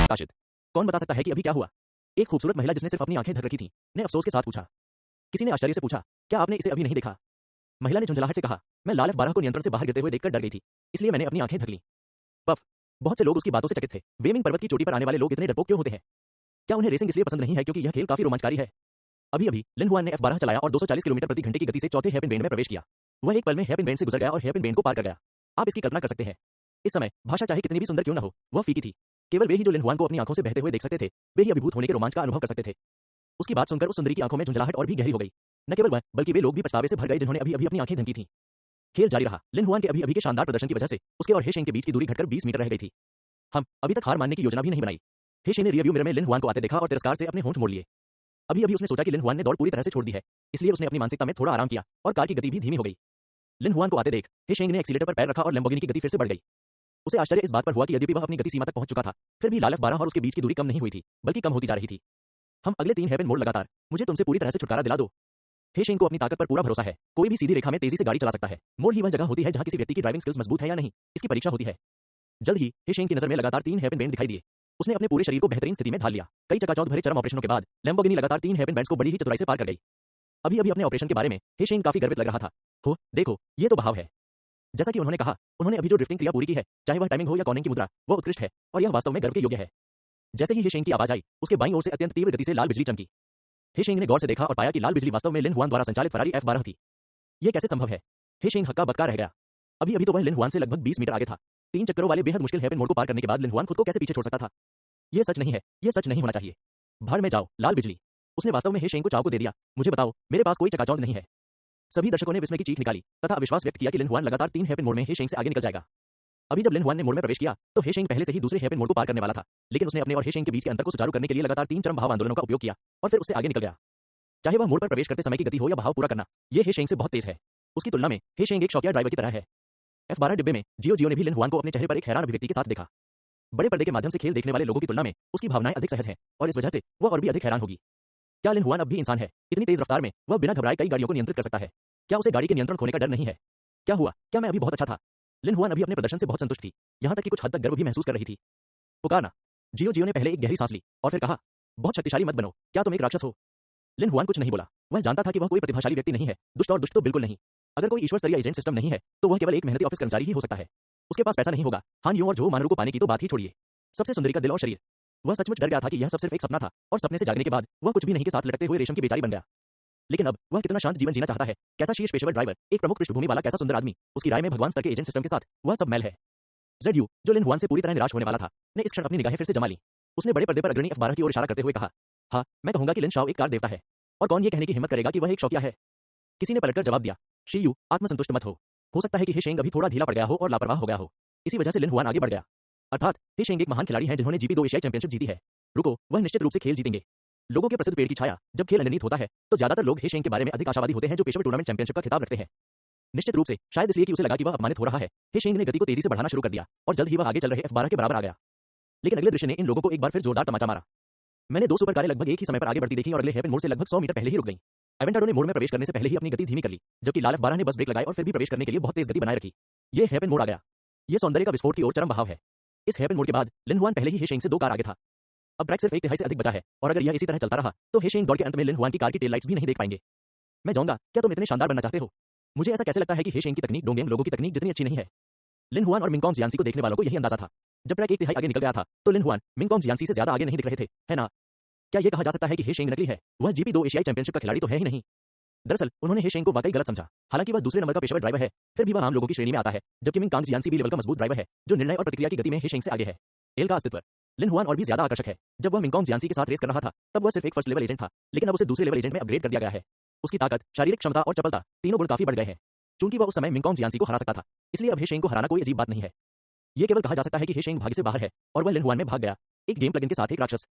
प्रकाशित। कौन बता सकता है कि अभी क्या हुआ? एक खूबसूरत महिला जिसने सिर्फ अपनी आंखें ढक रखी थी ने अफसोस के साथ पूछा। किसी ने आश्चर्य से पूछा, क्या आपने इसे अभी नहीं देखा? महिला ने झुंझलाहट से कहा, मैं लाल F12 को नियंत्रण से बाहर गिरते हुए देखकर डर गई थी, इसलिए मैंने अपनी आंखें ढक ली। पफ। बहुत से लोग उसकी बातों से चकित थे। वेमिंग पर्वत की चोटी पर आने वाले लोग इतने डरपोक क्यों होते हैं? क्या उन्हें रेसिंग इसलिए पसंद नहीं है क्योंकि यह खेल काफी रोमांचकारी है? अभी अभी लिन हुआन ने F12 चलाया और 240 किलोमीटर प्रति घंटे की गति से चौथे हेयरपिन बेंड में प्रवेश किया। वह एक पल में हेयरपिन बेंड से गुजर गया और हेयरपिन बेंड को पार कर गया। आप इसकी कल्पना कर सकते हैं। इस समय भाषा चाहे कितनी भी सुंदर क्यों न हो, वह फीकी थी। केवल वे ही जो लिन हुआन को अपनी आंखों से बहते हुए देख सकते थे, वे ही अभिभूत होने के रोमांच का अनुभव कर सकते थे। उसकी बात सुनकर उस सुंदरी की आंखों में झुंझलाहट और भी गहरी हो गई। न केवल वह, बल्कि वे लोग भी पछतावे से भर गए जिन्होंने अभी अभी अपनी आंखें धंकी थीं। खेल जारी रहा। लिन हुआन के अभी अभी के शानदार प्रदर्शन की वजह से उसके और हे शेंग के बीच की दूरी घटकर 20 मीटर रह गई थी। हम अभी तक हार मानने की योजना भी नहीं बनाई। हे शेंग ने रियरव्यू मिरर में लिन हुआन को आते देखा और तिरस्कार से अपने होंठ मोड़ लिए। अभी अभी उसने सोचा कि लिन हुआन ने दौड़ पूरी तरह से छोड़ दी है, इसलिए उसने अपनी मानसिकता में थोड़ा आराम किया और कार की गति भी धीमी हो गई। लिन हुआन को आते देख हे शेंग ने एक्सीलेटर पर पैर रखा और लैम्बोर्गिनी की गति फिर से बढ़ गई। उसे आश्चर्य इस बात पर हुआ कि यद्यपि वह अपनी गति सीमा तक पहुंच चुका था, फिर भी लाल F12 और उसके बीच की दूरी कम नहीं हुई थी, बल्कि कम होती जा रही थी। हम अगले 3 हेयरपिन मोड़ लगातार, मुझे तुमसे पूरी तरह से छुटकारा दिला दो। हे शेंग को अपनी ताकत पर पूरा भरोसा है। कोई भी सीधी रेखा में तेजी से गाड़ी चला सकता है। मोड़ ही वह जगह होती है जहां किसी व्यक्ति की ड्राइविंग स्किल्स मजबूत है या नहीं, इसकी परीक्षा होती है। जल्द ही हे शेंग की नजर में लगातार 3 हेयरपिन बेंड दिखाई दिए। उसने अपने पूरे शरीर को बेहतरीन स्थिति में ढाल लिया। कई चकाचौंध भरे चरम ऑपरेशनों के बाद लैम्बोर्गिनी लगातार 3 हेयरपिन बेंड्स को बड़ी ही चतुराई से पार कर गई। अभी अभी अपने ऑपरेशन के बारे में हे शेंग काफी गर्वित लग रहा था। हो, देखो, ये तो बहाव है। जैसा कि उन्होंने कहा, उन्होंने अभी जो ड्रिफ्टिंग क्रिया पूरी की है, चाहे वह टाइमिंग हो या कॉर्निंग की मुद्रा, वह उत्कृष्ट है और यह वास्तव में गर्व के योग्य है। जैसे ही हे शेंग की आवाज आई, उसके बाईं ओर से अत्यंत तीव्र गति से लाल बिजली चमकी। हे शेंग ने गौर से देखा और पाया कि लाल बिजली वास्तव में लिन हुआन द्वारा संचालित फरारी F12 थी। यह कैसे संभव है? हे शेंग हक्का बक्का रह गया। अभी अभी तो वह लिन हुआन से लगभग 20 मीटर आगे था। 3 चक्करों वाले बेहद मुश्किल हेयरपिन मोड़ को पार करने के बाद लिन हुआन खुद को कैसे पीछे छोड़ सकता था? यह सच नहीं है, यह सच नहीं होना चाहिए। भाड़ में जाओ, लाल बिजली। उसने वास्तव में हे शेंग को चाव को दे दिया। मुझे बताओ, मेरे पास कोई चकाचौंध नहीं है। सभी दर्शकों ने विस्मय की चीख निकाली तथा अविश्वास व्यक्त किया कि लिन हुआन लगातार 3 हेयरपिन मोड़ में हे शेंग से आगे निकल जाएगा। अभी जब लिन हुआन ने मोड़ में प्रवेश किया, तो हे शेंग पहले से ही दूसरे हेयरपिन मोड़ को पार करने वाला था, लेकिन उसने अपने और हे शेंग के बीच के अंतर को सुचारू करने के लिए लगातार 3 चरम बहाव आंदोलनों का उपयोग किया और फिर उससे आगे निकल गया। चाहे वह मोड़ पर प्रवेश करते समय की गति हो या बहाव पूरा करना, ये हे शेंग से बहुत तेज है। उसकी तुलना में हे शेंग एक शौकिया ड्राइवर की तरह है। F12 डिब्बे में जियो ने भी लिन हुआन को अपने चेहरे पर एक हैरान अभिव्यक्ति के साथ देखा। बड़े पर्दे के माध्यम से खेल देखने वाले लोगों की तुलना में उसकी भावनाएं अधिक सहज हैं और इस वजह से वह और भी अधिक हैरान होगी। क्या लिन हुआन अब भी इंसान है? इतनी तेज रफ्तार में वह बिना घबराए कई गाड़ियों को नियंत्रित कर सकता है। क्या उसे गाड़ी के नियंत्रण खोने का डर नहीं है? क्या हुआ? क्या मैं अभी बहुत अच्छा था? लिन हुआन अभी अपने प्रदर्शन से बहुत संतुष्ट थी, यहाँ तक कि कुछ हद तक गर्व भी महसूस कर रही थी। पुकारना। जियो ने पहले एक गहरी सांस ली और फिर कहा, बहुत शक्तिशाली मत बनो, क्या तुम एक राक्षस हो? लिन हुआन कुछ नहीं बोला। वह जानता था कि वह कोई प्रतिभाशाली व्यक्ति नहीं है, दुष्ट और दुष्ट तो बिल्कुल नहीं। अगर कोई ईश्वर स्तरीय एजेंट सिस्टम नहीं है, तो वह केवल एक मेहनती ऑफिस कर्मचारी ही हो सकता है। उसके पास पैसा नहीं होगा, हान यूं और जो मानरू को पाने की तो बात ही छोड़िए। सबसे सुंदरी का दिल और शरीर। वह सचमुच डर गया था कि यह सब सिर्फ एक सपना था और सपने से जागने के बाद वह कुछ भी नहीं के साथ लटकते हुए रेशम की बेचारी बन गया। लेकिन अब वह कितना शांत जीवन जीना चाहता है, कैसा शीर्ष पेशेवर ड्राइवर, एक प्रमुख पृष्ठभूमि वाला कैसा सुंदर आदमी, उसकी राय में भगवान स्तर के एजेंट सिस्टम के साथ वह सब मैल है। जेडयू, जो लिन हुआन से पूरी तरह निराश होने वाला था, ने इस क्षण अपनी निगाहें फिर से जमा ली। उसने बड़े पर्दे पर अग्रणी F12 की ओर इशारा करते हुए कहा, हाँ, मैं कहूंगा कि लिन शाओ एक कार देवता है। और कौन ये कहने की हिम्मत करेगा कि वह एक शौकिया है? किसी ने पलटकर जवाब दिया, शीयू, आत्मसंतुष्ट मत हो सकता है कि हे शेंग अभी थोड़ा ढीला पड़ गया हो और लापरवाह हो गया हो। इसी वजह से लिन हुआन आगे बढ़ गया। अर्थात हे शेंग एक महान खिलाड़ी हैं जिन्होंने GP2 एशियाई चैंपियनशिप जीती है। रुको, वह निश्चित रूप से खेल जीतेंगे। लोगों के प्रसिद्ध पेड़ की छाया, जब खेल अंडरनीथ होता है, तो ज्यादातर लोग हे शेंग के बारे में अधिक आशावादी होते हैं जो पेशेवर टूर्नामेंट चैंपियनशिप का खिताब रखते हैं। निश्चित रूप से, शायद इसलिए कि उसे लगा कि वह अपमानित हो रहा है, हे शेंग ने गति को तेजी से बढ़ाना शुरू कर दिया और जल्द ही वह आगे चल रहे F12 के बराबर आ गया। लेकिन अगले दृश्य ने इन लोगों को एक बार फिर जोरदार तमाचा मारा। मैंने 2 सुपर कारें लगभग एक ही समय पर आगे बढ़ती देखी और अगले हेयरपिन मोड़ से लगभग 100 मीटर पहले ही रुक गईं। एवेंटाडो ने मोड़ में प्रवेश करने से पहले ही अपनी गति धीमी कर ली, जबकि लाल F12 ने बस ब्रेक लगाई और फिर भी प्रवेश करने के लिए बहुत तेज गति बनाए रखी। ये हेयरपिन मोड़ आ गया। ये सौंदर्य का विस्फोट की ओर चरम बहाव है। इस हेयरपिन मोड़ के बाद लिन हुआन पहले ही हे शेंग से 2 कार आगे था। अब ट्रैक सिर्फ एक तिहाई से अधिक बचा है और अगर यह इसी तरह चलता रहा, तो हे शेंग दौड़ के अंत में लिन हुआन की कार की टेल लाइट्स भी नहीं देख पाएंगे। मैं जाऊंगा, क्या तुम इतने शानदार बनना चाहते हो? मुझे ऐसा कैसे लगता है कि हे शेंग की तकनीक डोंगेंग लोगों की तकनीक जितनी अच्छी नहीं है। लिन हुआन और मिंगकॉन्ग जियांसी को देखने वालों को यही अंदाजा था। जब ट्रैक एक तिहाई आगे निकल गया था, तो लिन हुआन मिंगकॉन्ग जियांसी से ज्यादा आगे नहीं दिख रहे थे, है ना? क्या यह कहा जा सकता है कि हे शेंग नकली है? वह GP2 एशियाई चैंपियनशिप का खिलाड़ी तो है ही नहीं। दरअसल उन्होंने हे शेंग को वाकई गलत समझा। हालांकि वह दूसरे नंबर का पेशेवर ड्राइवर है, फिर भी वह आम लोगों की श्रेणी में आता है, जबकि मिंगकॉन्ग जियांसी भी लेवल का मजबूत ड्राइवर है, जो निर्णय और प्रतिक्रिया की गति में हे शेंग से आगे है। एल का अस्तित्व। लिन हुआन और भी ज्यादा आकर्षक है। जब वह मिंगकॉन्ग जियांसी के साथ रेस कर रहा था, तब वह सिर्फ एक फर्स्ट लेवल एजेंट था, लेकिन अब उसे दूसरे लेवल एजेंट में अपग्रेड कर दिया गया है। उसकी ताकत, शारीरिक क्षमता और चपलता, तीनों गुण काफी बढ़ गए हैं। चूंकि वह उस समय मिंगकॉन्ग जियांसी को हरा सकता था, इसलिए अब हे शेंग को हराना कोई अजीब बात नहीं है। यह केवल कहा जा सकता है कि हे शेंग भाग्य से बाहर है और वह लिन हुआन में भाग गया, एक गेम प्लगइन के साथ एक राक्षस।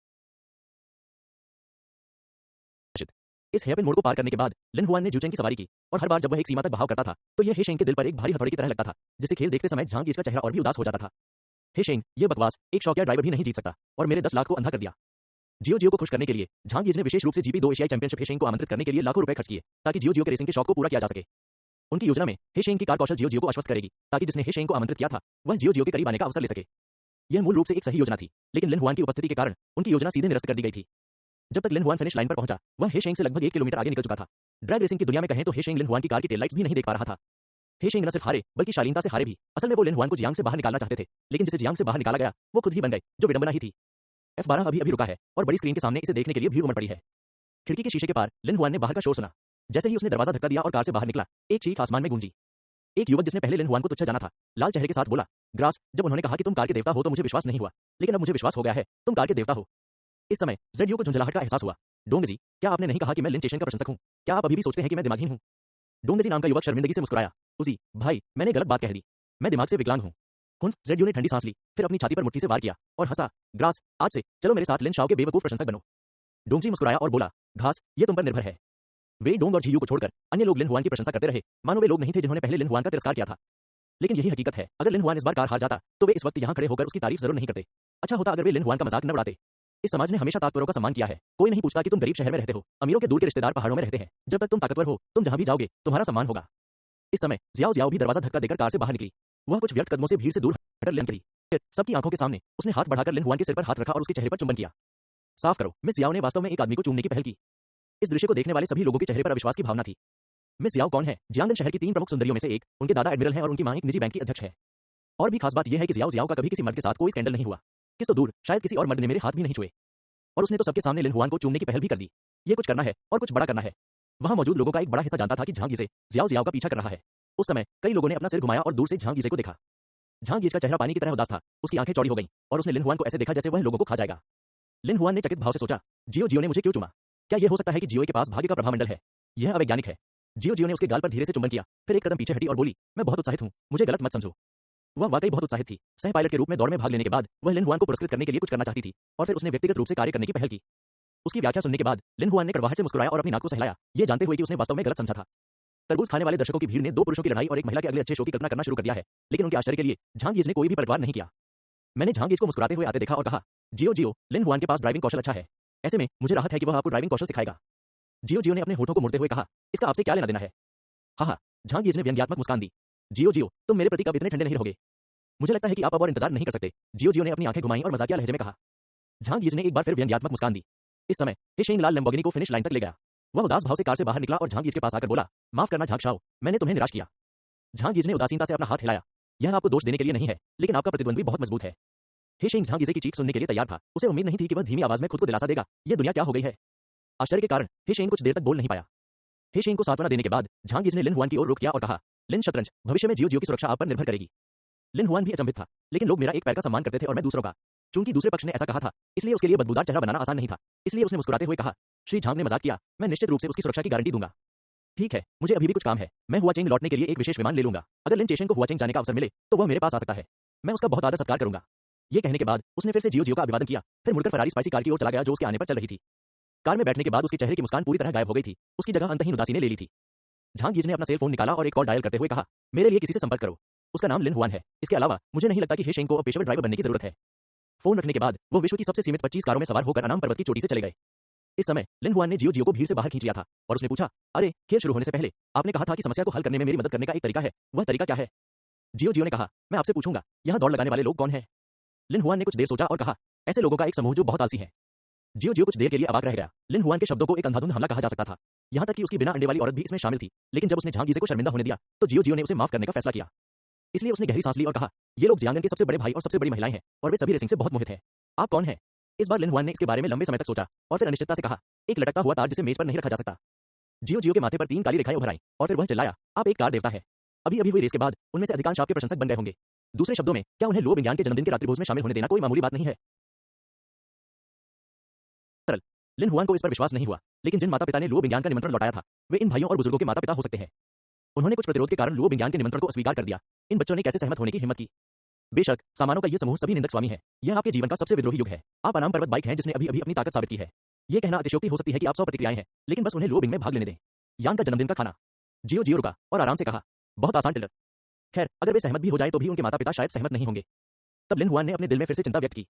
इस हेयरपिन मोड़ को पार करने के बाद लिन हुआन ने जूचेंग की सवारी की और हर बार जब वह एक सीमा तक बहाव करता था, तो यह हे शेंग के दिल पर एक भारी हथौड़े की तरह लगता था, जिसे खेल देखते समय झांग का चेहरा और भी उदास हो जाता था। हे शेंग, ये बकवास, एक शौकिया ड्राइवर भी नहीं जीत सकता और मेरे 10 लाख को अंधा कर दिया। जियो को खुश करने के लिए झांग ने विशेष रूप से GP2 एशियाई चैंपियनशिप हे शेंग को आमंत्रित करने के लिए लाखों रुपए खर्च किए, ताकि जियो के रेसिंग के शौक को पूरा किया जा सके। उनकी योजना में हे शेंग की कार कौशल जियो को आश्वस्त करेगी, ताकि जिसने हे शेंग को आमंत्रित किया था, वह जियो के करीब आने का अवसर ले सके। यह मूल रूप से एक सही योजना थी, लेकिन लिन हुआन की उपस्थिति के कारण उनकी योजना सीधे निरस्त कर दी गई थी। जब तक लिन हुआन फिनिश लाइन पर पहुंचा, वह हे शेंग से लगभग 1 किलोमीटर आगे निकल चुका था। ड्रैग रेसिंग की दुनिया में कहें तो हे शेंग लिन हुआन की कार की टेल लाइट्स भी नहीं देख पा रहा था। हे शेंग न सिर्फ हारे, बल्कि शालीनता से हारे भी। असल में वो लिन हुआन को जियांग से बाहर निकालना चाहते थे, लेकिन जिसे जियांग से बाहर निकाला गया, वो खुद ही बन गए, जो विडंबना ही थी। F12 अभी अभी रुका है और बड़ी स्क्रीन के सामने इसे देखने के लिए भीड़ उमड़ पड़ी है। खिड़की के शीशे के पार लिन हुआन ने बाहर का शोर सुना। जैसे ही उसने दरवाजा धक्का दिया और कार से बाहर निकला, एक चीख आसमान में गूंजी। एक युवक जिसने पहले लिन हुआन को तुच्छ जाना था, लाल चेहरे के साथ बोला, ग्रास, जब उन्होंने कहा कि तुम कार के देवता हो तो मुझे विश्वास नहीं हुआ, लेकिन अब मुझे विश्वास हो गया है, तुम कार के देवता हो। इस समय जेडयू को झुंझलाहट का एहसास हुआ। डोंगजी, क्या आपने नहीं कहा कि मैं लिन चेशन का प्रशंसक हूं? क्या आप अभी भी सोचते हैं कि मैं दिमागहीन हूं? डोंगजी नाम का युवक शर्मिंदगी से मुस्कुराया। उजी, भाई, मैंने गलत बात कह दी। मैं दिमाग से विकलांग हूं। हुन जेडयू ने ठंडी सांस ली, फिर अपनी छाती पर मुट्ठी से वार किया और हंसा। ग्रास, आज से चलो मेरे साथ लिन शाओ के बेवकूफ प्रशंसक बनो। डोंगजी मुस्कुराया और बोला, घास, ये तुम पर निर्भर है। वे डोंग और झियू को छोड़कर अन्य लोग लिन हुआन की प्रशंसा करते रहे, मानो वे लोग नहीं थे जिन्होंने पहले लिन हुआन का तिरस्कार किया था। लेकिन यही हकीकत है, अगर लिन हुआन इस बार कार हार जाता, तो वे इस वक्त यहां खड़े होकर उसकी तारीफ जरूर नहीं करते। अच्छा होता अगर वे लिन हुआन का मजाक न उड़ाते। इस समाज ने हमेशा ताकतवरों का सम्मान किया है। कोई नहीं पूछता कि तुम गरीब शहर में रहते हो, अमीरों के दूर के रिश्तेदार पहाड़ों में रहते हैं। जब तक तुम ताकतवर हो, तुम जहां भी जाओगे, तुम्हारा सम्मान होगा। इस समय जियाओ जियाओ भी दरवाजा धक्का देकर कार से बाहर निकली। वह कुछ व्यर्थ कदमों से भीड़ से दूर हटकर लिन गई। फिर सबकी आंखों के सामने उसने हाथ बढ़ाकर लिन हुआन के सिर पर हाथ रखा और उसके चेहरे पर चुंबन किया। साफ करो, मिस याओ ने वास्तव में एक आदमी को चूमने की पहल की। इस दृश्य को देखने वाले सभी लोगों के चेहरे पर अविश्वास की भावना थी। मिस याओ कौन है? जियांगन शहर की 3 प्रमुख सुंदरियों में से एक, उनके दादा एडमिरल हैं और उनकी मां एक निजी बैंक की अध्यक्ष है। और भी खास बात यह है कि जियाओ जियाओ का कभी किसी मर्द के साथ कोई स्कैंडल नहीं हुआ। किस तो दूर, शायद किसी और मर्द ने मेरे हाथ भी नहीं छुए। और उसने तो सबके सामने लिन हुआन को चूमने की पहल भी कर दी। ये कुछ करना है और कुछ बड़ा करना है। वहां मौजूद लोगों का एक बड़ा हिस्सा जानता था कि झांग गीजे जियाओ जियाओ का पीछा कर रहा है। उस समय कई लोगों ने अपना सिर घुमाया और दूर से झांग गीजे को देखा। झांग गीज का चेहरा पानी की तरह उदास था, उसकी आंखें चौड़ी हो गईं और उसने लिन हुआन को ऐसे देखा जैसे वह लोगों को खा जाएगा। लिन हुआन ने चकित भाव से सोचा, जियो जियो ने मुझे क्यों चुमा? क्या यह हो सकता है कि जियो के पास भाग्य का प्रभामंडल है? यह अवैज्ञानिक है। जियो जियो ने उसके गाल पर धीरे से चुंबन किया, फिर एक कदम पीछे हटी और बोली, मैं बहुत उत्साहित हूं, मुझे गलत मत समझो। वह वाकई बहुत उत्साहित थी। सह पायलट के रूप में दौड़ में भाग लेने के बाद वह लिन हुआन को पुरस्कृत करने के लिए कुछ करना चाहती थी और फिर उसने व्यक्तिगत रूप से कार्य करने की पहल की। उसकी व्याख्या सुनने के बाद लिन हुआन ने कड़वाहट से मुस्कुराया और अपनी नाक को सहलाया, ये जानते हुए कि उसने वास्तव में गलत समझा था। तरबूज खाने वाले दर्शकों की भीड़ ने 2 पुरुषों की लड़ाई और एक महिला के अगले अच्छे शो की कल्पना करना शुरू कर दिया है, लेकिन उनके आश्चर्य के लिए झांग गीज ने कोई भी पलटवार नहीं किया। मैंने झांग गीज को मुस्कुराते हुए आते देखा और कहा, जियो जियो, लिन हुआन के पास ड्राइविंग कौशल अच्छा है। ऐसे में मुझे राहत है कि वह आपको ड्राइविंग कौशल सिखाएगा। जियो जियो ने अपने होठों को मुड़ते हुए कहा, इसका आपसे क्या लेना देना है? हाँ, झांग गीज ने व्यंग्यात्मक मुस्कान दी। जियो जियो, तुम मेरे प्रति कब इतने ठंडे नहीं रहोगे? मुझे लगता है कि आप अब और इंतजार नहीं कर सकते। जियो जियो ने अपनी आंखें घुमाईं और मजाकिया लहजे में कहा। झांग गीज ने एक बार फिर व्यंग्यात्मक मुस्कान दी। इस समय हे शेंग लाल लैम्बोर्गिनी को फिनिश लाइन तक ले गया। वह उदास भाव से कार से बाहर निकला और झांग गीज के पास आकर बोला, माफ करना झांग शाओ, मैंने तुम्हें निराश किया। झांग गीज ने उदासीनता से अपना हाथ हिलाया। यह आपको दोष देने के लिए नहीं है, लेकिन आपका प्रतिद्वंद्वी बहुत मजबूत है। हे शेंग झांग गीजे की चीख सुनने के लिए तैयार था। उसे उम्मीद नहीं थी कि वह धीमी आवाज में खुद को दिलासा देगा, यह दुनिया क्या हो गई है। आश्चर्य के कारण हे शेंग कुछ देर तक बोल नहीं पाया। हे शेंग को सांत्वना देने के बाद झांग गीज ने लिन हुआन की ओर रुख किया और कहा, लिन शतरंज, भविष्य में जियो जियो की सुरक्षा आप पर निर्भर करेगी। लिन हुआन भी अचंभित था, लेकिन लोग मेरा एक पैर का सम्मान करते थे और मैं दूसरों का। चूंकि दूसरे पक्ष ने ऐसा कहा था, इसलिए उसके लिए बदबूदार चेहरा बनाना आसान नहीं था। इसलिए उसने मुस्कुराते हुए कहा, श्री झांग ने मजाक किया, मैं निश्चित रूप से उसकी सुरक्षा की गारंटी दूंगा। ठीक है, मुझे अभी भी कुछ काम है, मैं हुआचेंग लौटने के लिए एक विशेष विमान ले लूंगा। अगर लिन चेशन को हुआचेंग जाने का अवसर मिले तो वह मेरे पास आ सकता है। मैं उसका बहुत आदर सत्कार करूंगा। ये कहने के बाद उसने फिर से जियो जियो का अभिवादन किया, फिर मुड़कर फरारी स्पाइसी कार की ओर चला गया जो उसके आने पर चल रही थी। कार में बैठने के बाद उसके चेहरे की मुस्कान पूरी तरह गायब हो गई थी, उसकी जगह अंतहीन उदासी ने ले ली थी। झांग गीज ने अपना सेल फोन निकाला और एक कॉल डायल करते हुए कहा, मेरे लिए किसी से संपर्क करो। उसका नाम लिन हुआन है। इसके अलावा मुझे नहीं लगता कि हे शेंग को अब पेशेवर ड्राइवर बनने की जरूरत है। फोन रखने के बाद वो विश्व की सबसे सीमित 25 कारों में सवार होकर अनाम पर्वत की चोटी से चले गए। इस समय लिन हुआन ने जियो जियो को भीड़ से बाहर खींच लिया था और उसने पूछा, अरे, खेल शुरू होने से पहले आपने कहा था कि समस्या को हल करने में मेरी मदद करने का एक तरीका है, वह तरीका क्या है? जियो जियो ने कहा, मैं आपसे पूछूंगा, यहाँ दौड़ लगाने वाले लोग कौन हैं? लिन हुआन ने कुछ देर सोचा और कहा, ऐसे लोगों का एक समूह जो बहुत आलसी है। जियो जियो कुछ देर के लिए अवाक रह गया। लिन हुआन के शब्दों को एक अंधाधुंध हमला कहा जा सकता था, यहाँ तक कि उसकी बिना अंडे वाली औरत भी इसमें शामिल थी। लेकिन जब उसने झांग गीजे को शर्मिंदा होने दिया तो जियो जियो ने उसे माफ करने का फैसला किया। इसलिए उसने गहरी सांस ली और कहा, ये लोग जियांगन के सबसे बड़े भाई और सबसे बड़ी महिलाएं हैं और वे सभी रेसिंग से बहुत मोहित हैं। आप कौन हैं? इस बार लिन हुआन ने इसके बारे में लंबे समय तक सोचा और फिर अनिश्चितता से कहा, एक लटकता हुआ तार जिसे मेज पर नहीं रखा जा सकता। जियो जियो के माथे पर 3 काली रेखाएं उभर आईं और फिर वह चिल्लाया, आप एक कार देवता है। अभी अभी हुई रेस के बाद उनमें से अधिकांश आपके प्रशंसक बन गए होंगे। दूसरे शब्दों में, क्या उन्हें लो विज्ञान के जन्मदिन के रात्रिभोज में शामिल होने देना कोई मामूली बात नहीं है? सरल। लिन हुआन को इस पर विश्वास नहीं हुआ, लेकिन जिन माता पिता ने लुओ बिंग्यांग का निमंत्रण लौटाया था, वे इन भाइयों और बुजुर्गों के माता पिता हो सकते हैं। उन्होंने कुछ प्रतिरोध के कारण लुओ बिंग्यांग के निमंत्रण को अस्वीकार कर दिया। इन बच्चों ने कैसे सहमत होने की हिम्मत की? बेशक सामानों का यह समूह सभी निंदक स्वामी है। यह आपके जीवन का सबसे विद्रोही युग है। आप अनाम पर्वत बाइक हैं जिसने अभी अभी अपनी ताकत साबित की है। यह कहना अतिशयोक्ति हो सकती है कि आप 100 प्रतिक्रियाएं हैं, लेकिन बस उन्हें लुओ बिंग में भाग लेने दें। यांग का जन्मदिन का खाना। जियो जियो रुका और आराम से कहा, बहुत आसान टिलर। खैर, अगर वे सहमत भी हो जाए तो भी उनके माता पिता शायद सहमत नहीं होंगे। तब लिन हुआन ने अपने दिल में फिर से चिंता व्यक्त की।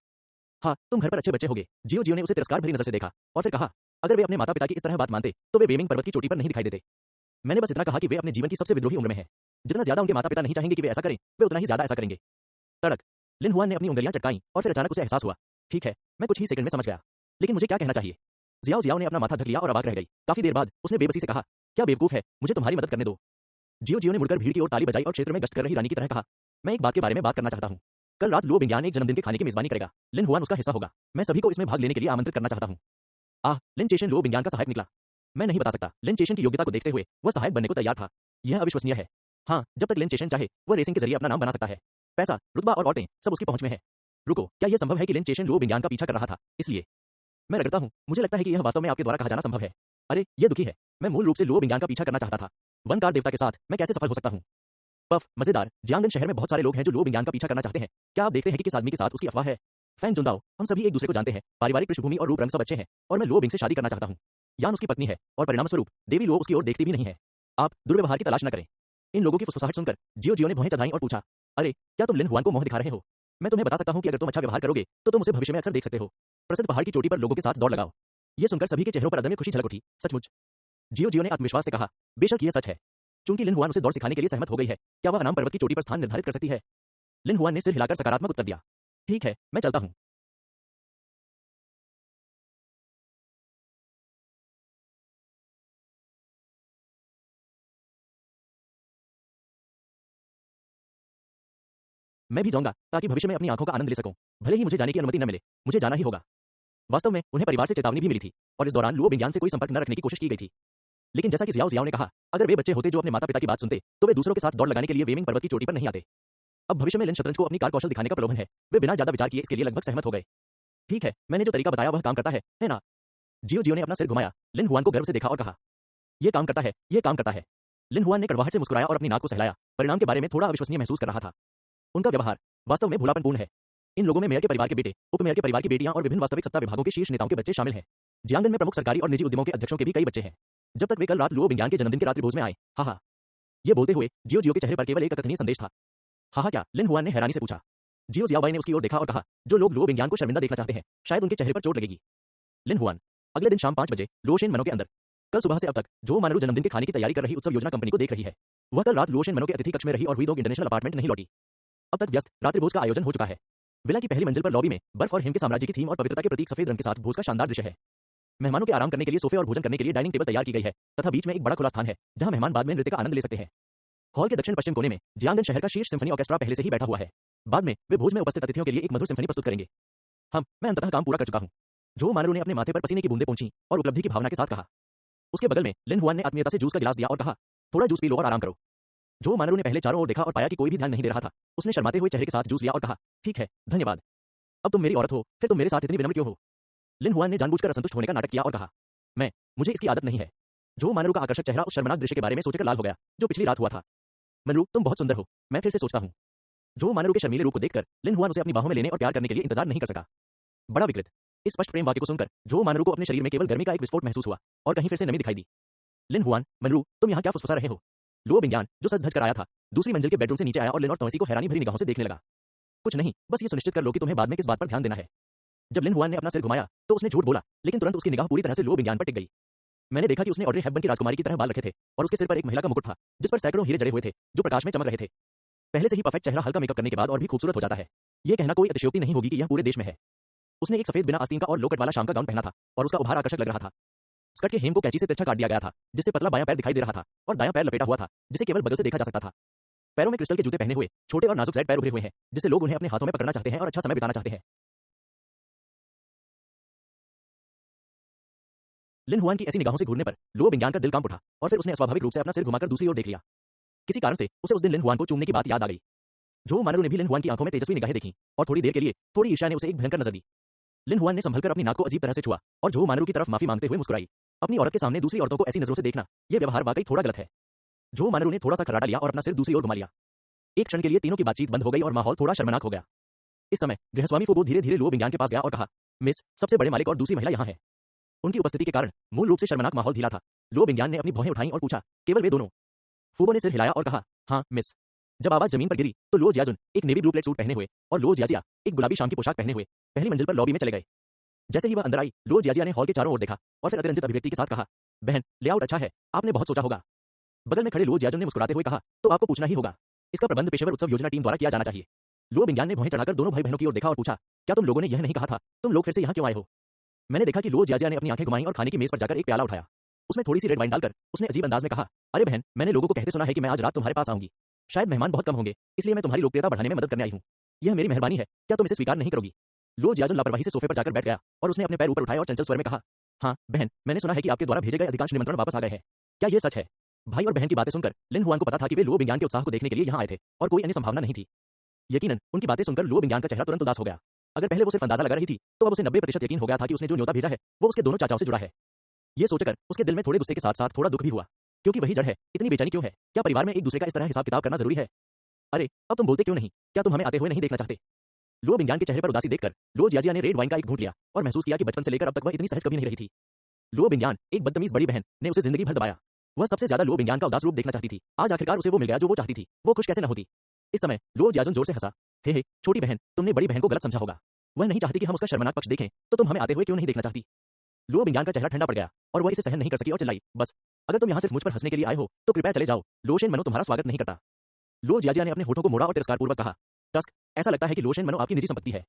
हाँ, तुम घर पर अच्छे बच्चे होगे। जियो जियो ने उसे तिरस्कार भरी नजर से देखा और फिर कहा, अगर वे अपने माता पिता की इस तरह बात मानते तो वे वेमिंग पर्वत की चोटी पर नहीं दिखाई देते। मैंने बस इतना कहा कि वे अपने जीवन की सबसे विद्रोही उम्र में हैं। जितना ज्यादा उनके माता पिता नहीं चाहेंगे कि वे ऐसा करें, वे उतना ही ज्यादा ऐसा करेंगे। तड़क। लिन हुआन ने अपनी उंगलियां चटकाईं और फिर अचानक उसे एहसास हुआ। ठीक है, मैं कुछ ही सेकंड में समझ गया, लेकिन मुझे क्या कहना चाहिए? जियाओ जियाओ ने अपना माथा ढक लिया और अवाक रह गई। काफी देर बाद उसने बेबसी से कहा, क्या बेवकूफ है, मुझे तुम्हारी मदद करने दो। जियो जियो ने मुड़कर भीड़ की ओर ताली बजाई और क्षेत्र में गश्त कर रही रानी की तरह कहा, मैं एक बात के बारे में बात करना चाहता हूँ। कल रात लुओ बिंगियान एक जन्मदिन के खाने की मेजबानी करेगा। लिन हुआन उसका हिस्सा होगा। मैं सभी को इसमें भाग लेने के लिए आमंत्रित करना चाहता हूँ। आह, लिन चेशन लुओ बिंगियान का सहायक निकला। मैं नहीं बता सकता। लिन चेशन की योग्यता को देखते हुए वह सहायक बनने को तैयार था। यह अविश्वसनीय है। हाँ, जब तक लिन चेशन चाहे वह रेसिंग के जरिए अपना नाम बना सकता है। पैसा, रुतबा और औरतें सब उसकी पहुंच में है। रुको, क्या यह संभव है कि लिन चेशन लुओ बिंगियान का पीछा कर रहा था? इसलिए मैं रगड़ता हूँ। मुझे लगता है कि यह वास्तव में आपके द्वारा कहा जाना संभव है। अरे, यह दुखी है। मैं मूल रूप से लुओ बिंगियान का पीछा करना चाहता था। वनकार देवता के साथ मैं कैसे सफल हो सकता हूँ? पफ, मजेदार। जियांगन शहर में बहुत सारे लोग हैं जो लुओ बिंगियान का पीछा करना चाहते हैं। क्या आप देखते हैं कि किस आदमी के साथ उसकी अफवाह है? फैंग जुनदाओ, हम सभी एक दूसरे को जानते हैं। पारिवारिक पृष्ठभूमि और रूप रंग सब अच्छे हैं और मैं लुओ बिंग से शादी करना चाहता हूँ। यान उसकी पत्नी है और परिणामस्वरूप देवी लुओ उसकी ओर देखती भी नहीं है। आप दुर्व्यवहार की तलाश न करें। इन लोगों की फुसफुसाहट सुनकर जियो जियो ने भौहें चढ़ाईं और पूछा, अरे, क्या तुम लिन हुआन को मोह दिखा रहे हो? मैं तुम्हें बता सकता हूँ कि अगर तुम अच्छा व्यवहार करोगे तो तुम उसे भविष्य में अक्सर देख सकते हो। प्रसिद्ध पहाड़ की चोटी पर लोगों के साथ दौड़ लगाओ। ये सुनकर सभी के चेहरों पर अदम्य खुशी झलक उठी। सचमुच? जियो जियो ने आत्मविश्वास से कहा, बेशक यह सच है। चूंकि लिन हुआन उसे दौड़ सिखाने के लिए सहमत हो गई है, क्या वह अनाम पर्वत की चोटी पर स्थान निर्धारित कर सकती है? लिन हुआन ने सिर हिलाकर सकारात्मक उत्तर दिया। ठीक है, मैं चलता हूँ। मैं भी जाऊंगा ताकि भविष्य में अपनी आंखों का आनंद ले सकूं। भले ही मुझे जाने की अनुमति न मिले, मुझे जाना ही होगा। वास्तव में उन्हें परिवार से चेतावनी भी मिली थी और इस दौरान लुओ बिंगियान से कोई संपर्क न रखने की कोशिश की गई थी। लेकिन जैसा कि जियाओ जियाओ ने कहा, अगर वे बच्चे होते जो अपने माता पिता की बात सुनते तो वे दूसरों के साथ दौड़ लगाने के लिए वेमिंग पर्वत की चोटी पर नहीं आते। अब भविष्य में लिन शतरंज को अपनी कार कौशल दिखाने का प्रलोभन है। वे बिना ज्यादा विचार किए इसके लिए लगभग सहमत हो गए। ठीक है, मैंने जो तरीका बताया वह काम करता है ना? जियो जियो ने अपना सिर घुमाया। लिन हुआन को गर्व से देखा और कहा, यह काम करता है, यह काम करता है। लिन हुआन ने कड़वाहट से मुस्कुराया और अपनी नाक को सहलाया। परिणाम के बारे में थोड़ा अविश्वसनीय महसूस कर रहा था। उनका व्यवहार वास्तव में भूलापनपूर्ण है। इन लोगों में मेयर के परिवार के बेटे, उपमेयर के परिवार की बेटियां और विभिन्न वास्तविक सत्ता विभागों के शीर्ष नेताओं के बच्चे शामिल हैं। जियांगन में प्रमुख सरकारी और निजी उद्यमों के अध्यक्षों के भी कई बच्चे हैं। जब तक वे कल रात लुओ बिंगियान के जन्मदिन के रात्रि भोज में आए। हा हा। ये बोलते हुए जियो जियो के चेहरे पर केवल एक अकथनीय संदेश था। हा हा क्या? लिन हुआन ने हैरानी से पूछा। जियो जियाबाई ने उसकी ओर देखा और कहा, जो लोग लुओ बिंगियान को शर्मिंदा देखना चाहते हैं, शायद उनके चेहरे पर चोट लगेगी। लिन हुआन। अगले दिन शाम 5 बजे लुओशेन मनो के अंदर। कल सुबह से अब तक जो मानरू जन्मदिन के खाने की तैयारी कर रही उत्सव योजना कंपनी को देख रही है, वह कल रात लुओशेन मनो के अतिथि कक्ष में रही और हुई दो इंटरनेशनल अपार्टमेंट नहीं लौटी। अब तक व्यस्त रात्रि भोज का आयोजन हो चुका है। विला की पहली मंजिल पर लॉबी में बर्फ और हिम के साम्राज्य की थीम और पवित्रता के प्रतीक सफेद रंग के साथ भोज का शानदार दृश्य है। मेहमानों के आराम करने के लिए सोफे और भोजन करने के लिए डाइनिंग टेबल तैयार की गई है तथा बीच में एक बड़ा खुला स्थान है जहां मेहमान बाद में नृत्य का आनंद ले सकते हैं। हॉल के दक्षिण पश्चिम कोने में जियांगन शहर का शीर्ष सिम्फनी ऑर्केस्ट्रा पहले से ही बैठा हुआ है। बाद में वे भोज में उपस्थित अतिथियों के लिए एक मधुर सिम्फनी प्रस्तुत करेंगे। मैं अंततः काम पूरा कर चुका हूँ। जो मानरू ने अपने माथे पर पसीने की बूंदें पोंछी और उपलब्धि की भावना के साथ कहा। उसके बगल में लिन हुआन ने आत्मीयता से जूस का गिलास दिया और कहा, थोड़ा जूस पी लो और आराम करो। जो मानरू ने पहले चारों ओर देखा और पाया कि कोई भी ध्यान नहीं दे रहा था, उसने शर्माते हुए चेहरे के साथ जूस लिया और कहा, ठीक है, धन्यवाद। अब तुम मेरी औरत हो, फिर तुम मेरे साथ इतनी विनम्र क्यों हो? लिन हुआन ने जानबूझकर असंतुष्ट होने का नाटक किया और कहा, मुझे इसकी आदत नहीं है। जो मानरू का आकर्षक चेहरा उस शर्मनाक दृश्य के बारे में सोचकर लाल हो गया जो पिछली रात हुआ था। मनरू, तुम बहुत सुंदर हो, मैं फिर से सोचता हूँ। जो मानरू के शर्मीले रूप को देखकर लिन हुआन उसे अपनी बाहों में लेने और प्यार करने के लिए इंतजार नहीं कर सका। बड़ा विकृत। इस स्पष्ट प्रेम वाक्य को सुनकर जो मानरू को अपने शरीर में केवल गर्मी का एक विस्फोट महसूस हुआ और कहीं फिर से नमी दिखाई दी। लिन हुआन, मनरू, तुम यहाँ क्या फुसफुसा रहे हो? लुओ बिंगियान, जो सज धज कर आया था, दूसरी मंजिल के बेडरूम से नीचे आया और लिन और तौसी को हैरानी भरी निगाहों से देखने लगा। कुछ नहीं, बस ये सुनिश्चित कर लो कि तुम्हें बाद में किस बात पर ध्यान देना है। जब लिन हुआन ने अपना सिर घुमाया तो उसने झूठ बोला, लेकिन तुरंत उसकी निगाह पूरी तरह से लुओ बिंगियान पर टिक गई। मैंने देखा कि उसने ऑड्री हेपबर्न की राजकुमारी की तरह बाल रखे थे और उसके सिर पर एक महिला का मुकुट था जिस पर सैकड़ों हीरे जड़े हुए थे जो प्रकाश में चमक रहे थे। पहले से ही परफेक्ट चेहरा हल्का मेकअप करने के बाद और भी खूबसूरत हो जाता है। यह कहना कोई अतिशयोक्ति नहीं होगी कि यह पूरे देश में है। उसने एक सफेद बिना आस्तीन का और लोकट वाला शाम का गाउन पहना था और उसका उभार आकर्षक लग रहा था। स्कर्ट के हेम को कैंची से तिरछा काट दिया गया था जिससे पतला बायां पैर दिखाई दे रहा था और दायां पैर लपेटा हुआ था जिसे केवल बगल से देखा जा सकता था। पैरों में क्रिस्टल के जूते पहने हुए छोटे और नाजुक रेड पैर उभरे हुए हैं जिससे लोग उन्हें अपने हाथों में पकड़ना चाहते हैं और अच्छा समय बिताना चाहते हैं। लिन हुआन की ऐसी निगाहों से घूरने पर लुओ बिंगियान का दिल कांप उठा और फिर उसने अस्वाभाविक रूप से अपना सिर घुमाकर दूसरी ओर देख लिया। किसी कारण से उसे उस दिन लिन हुआन को चूमने की बात याद आ गई। जो मानरू ने भी लिन हुआन की आंखों में तेजस्वी निगाहें देखी और थोड़ी देर के लिए थोड़ी ईर्ष्या ने उसे एक भयंकर नजर दी। लिन हुआन ने संभलकर अपनी नाक को अजीब तरह से छुआ और जो मानरू की तरफ माफी मांगते हुए मुस्कुराई। अपनी औरत के सामने दूसरी औरतों को ऐसी नजरों से देखना, यह व्यवहार वाकई थोड़ा गलत है। जो मानरू ने थोड़ा सा खर्राटा लिया और अपना सिर दूसरी ओर घुमा लिया। एक क्षण के लिए तीनों की बातचीत बंद हो गई और माहौल थोड़ा शर्मनाक हो गया। इस समय गृहस्वामी फूबो धीरे धीरे लुओ बिंगियान के पास गया और कहा, मिस, सबसे बड़े मालिक और दूसरी महिला यहाँ है। उनकी उपस्थिति के कारण मूल रूप से शर्मनाक माहौल ढीला था। लुओ बिंगियान ने अपनी भौहें उठाई और पूछा, केवल वे दोनों? फूबो ने सिर हिलाया और कहा, हाँ मिस। जब आवाज जमीन पर गिरी तो लुओ जियाजुन एक नेवी ब्लू प्लेट सूट पहने हुए और लुओ जियाजिया एक गुलाबी शाम की पोशाक पहने हुए पहली मंजिल पर लॉबी में चले गए। जैसे ही वह अंदर आई, लुओ जियाजिया ने हॉल के चारों ओर देखा और फिर अतिरंजित अभिव्यक्ति के साथ कहा, बहन, लेआउट अच्छा है, आपने बहुत सोचा होगा। बगल में खड़े लुओ जियाजुन ने मुस्कुराते हुए कहा, तो आपको पूछना ही होगा। इसका प्रबंध पेशेवर उत्सव योजना टीम द्वारा किया जाना चाहिए। लुओ बिंगयान ने भौहें चढ़ाकर दोनों भाई बहनों की ओर देखा और पूछा, क्या तुम लोगों ने यह नहीं कहा था? तुम लोग फिर से यहाँ क्यों आए हो? मैंने देखा कि लुओ जियाजिया ने अपनी आंखें घुमाई और खाने की मेज पर जाकर एक प्याला उठाया। उसमें थोड़ी सी रेड वाइन डालकर उसने अजीब अंदाज में कहा, अरे बहन, मैंने लोगों को कहते सुना है कि मैं आज रात तुम्हारे पास आऊंगी। शायद मेहमान बहुत कम होंगे, इसलिए मैं तुम्हारी लोकप्रियता बढ़ाने में मदद करने आई हूँ। यह मेरी मेहरबानी है, क्या तुम इसे स्वीकार नहीं करोगी? लुओ जियाजुन लापरवाही से सोफे पर जाकर बैठ गया और उसने अपने पैर ऊपर उठाए और चंचल स्वर में कहा, हाँ बहन, मैंने सुना है कि आपके द्वारा भेजे गए अधिकांश निमंत्रण वापस आ गए हैं। क्या यह सच है? भाई और बहन की बातें सुनकर लिन हुआन को पता था कि वे लुओ बिंगयान के उत्साह को देखने के लिए यहाँ आए थे और कोई अन्य संभावना नहीं थी। यकीनन उनकी बातें सुनकर लुओ बिंगयान का चेहरा तुरंत उदास हो गया। अगर पहले वो सिर्फ अंदाजा लगा रही थी, तो अब उसे 90% यकीन हो गया था कि उसने जो न्योता भेजा है वो उसके दोनों चाचाओं से जुड़ा है। ये सोचकर उसके दिल में थोड़े गुस्से के साथ साथ थोड़ा दुख भी हुआ, क्योंकि वही जड़ है। इतनी बेचैनी क्यों है? क्या परिवार में एक दूसरे का इस तरह हिसाब किताब करना जरूरी है? अरे, अब तुम बोलते क्यों नहीं? क्या तुम हमें आते हुए नहीं देखना चाहते? लुओ बिंगयान के चेहरे पर उदासी देखकर लुओ जियाजिया ने रेड वाइन का एक घूंट लिया और महसूस किया कि बचपन से लेकर अब तक वह इतनी सहज कभी नहीं रही थी। लुओ बिंगयान, एक बदतमीज बड़ी बहन, ने उसे जिंदगी भर दबाया। वह सबसे ज्यादा लुओ बिंगयान का उदास रूप देखना चाहती थी। आज आखिरकार उसे वो मिल गया जो वो चाहती थी। वो खुश कैसे न होती? इस समय लुओ जियाजुन जोर से हंसा। हे, छोटी बहन, तुमने बड़ी बहन को गलत समझा होगा। वह नहीं चाहती कि हम उसका शर्मनाक पक्ष देखें, तो तुम हमें आते हुए क्यों नहीं देखना चाहती? लुओ बिंगयान का चेहरा ठंडा पड़ गया और वह इसे सहन नहीं कर सकी और चिल्लाई, बस, अगर तुम यहाँ सिर्फ मुझ पर हंसने के लिए आए हो तो कृपया चले जाओ। लोशेन मनो तुम्हारा स्वागत नहीं करता। लुओ जियाजिया ने अपने होठों को मोड़ा और तिरस्कारपूर्वक कहा, टस्क, ऐसा लगता है कि लोशेन मनो आपकी निजी संपत्ति है।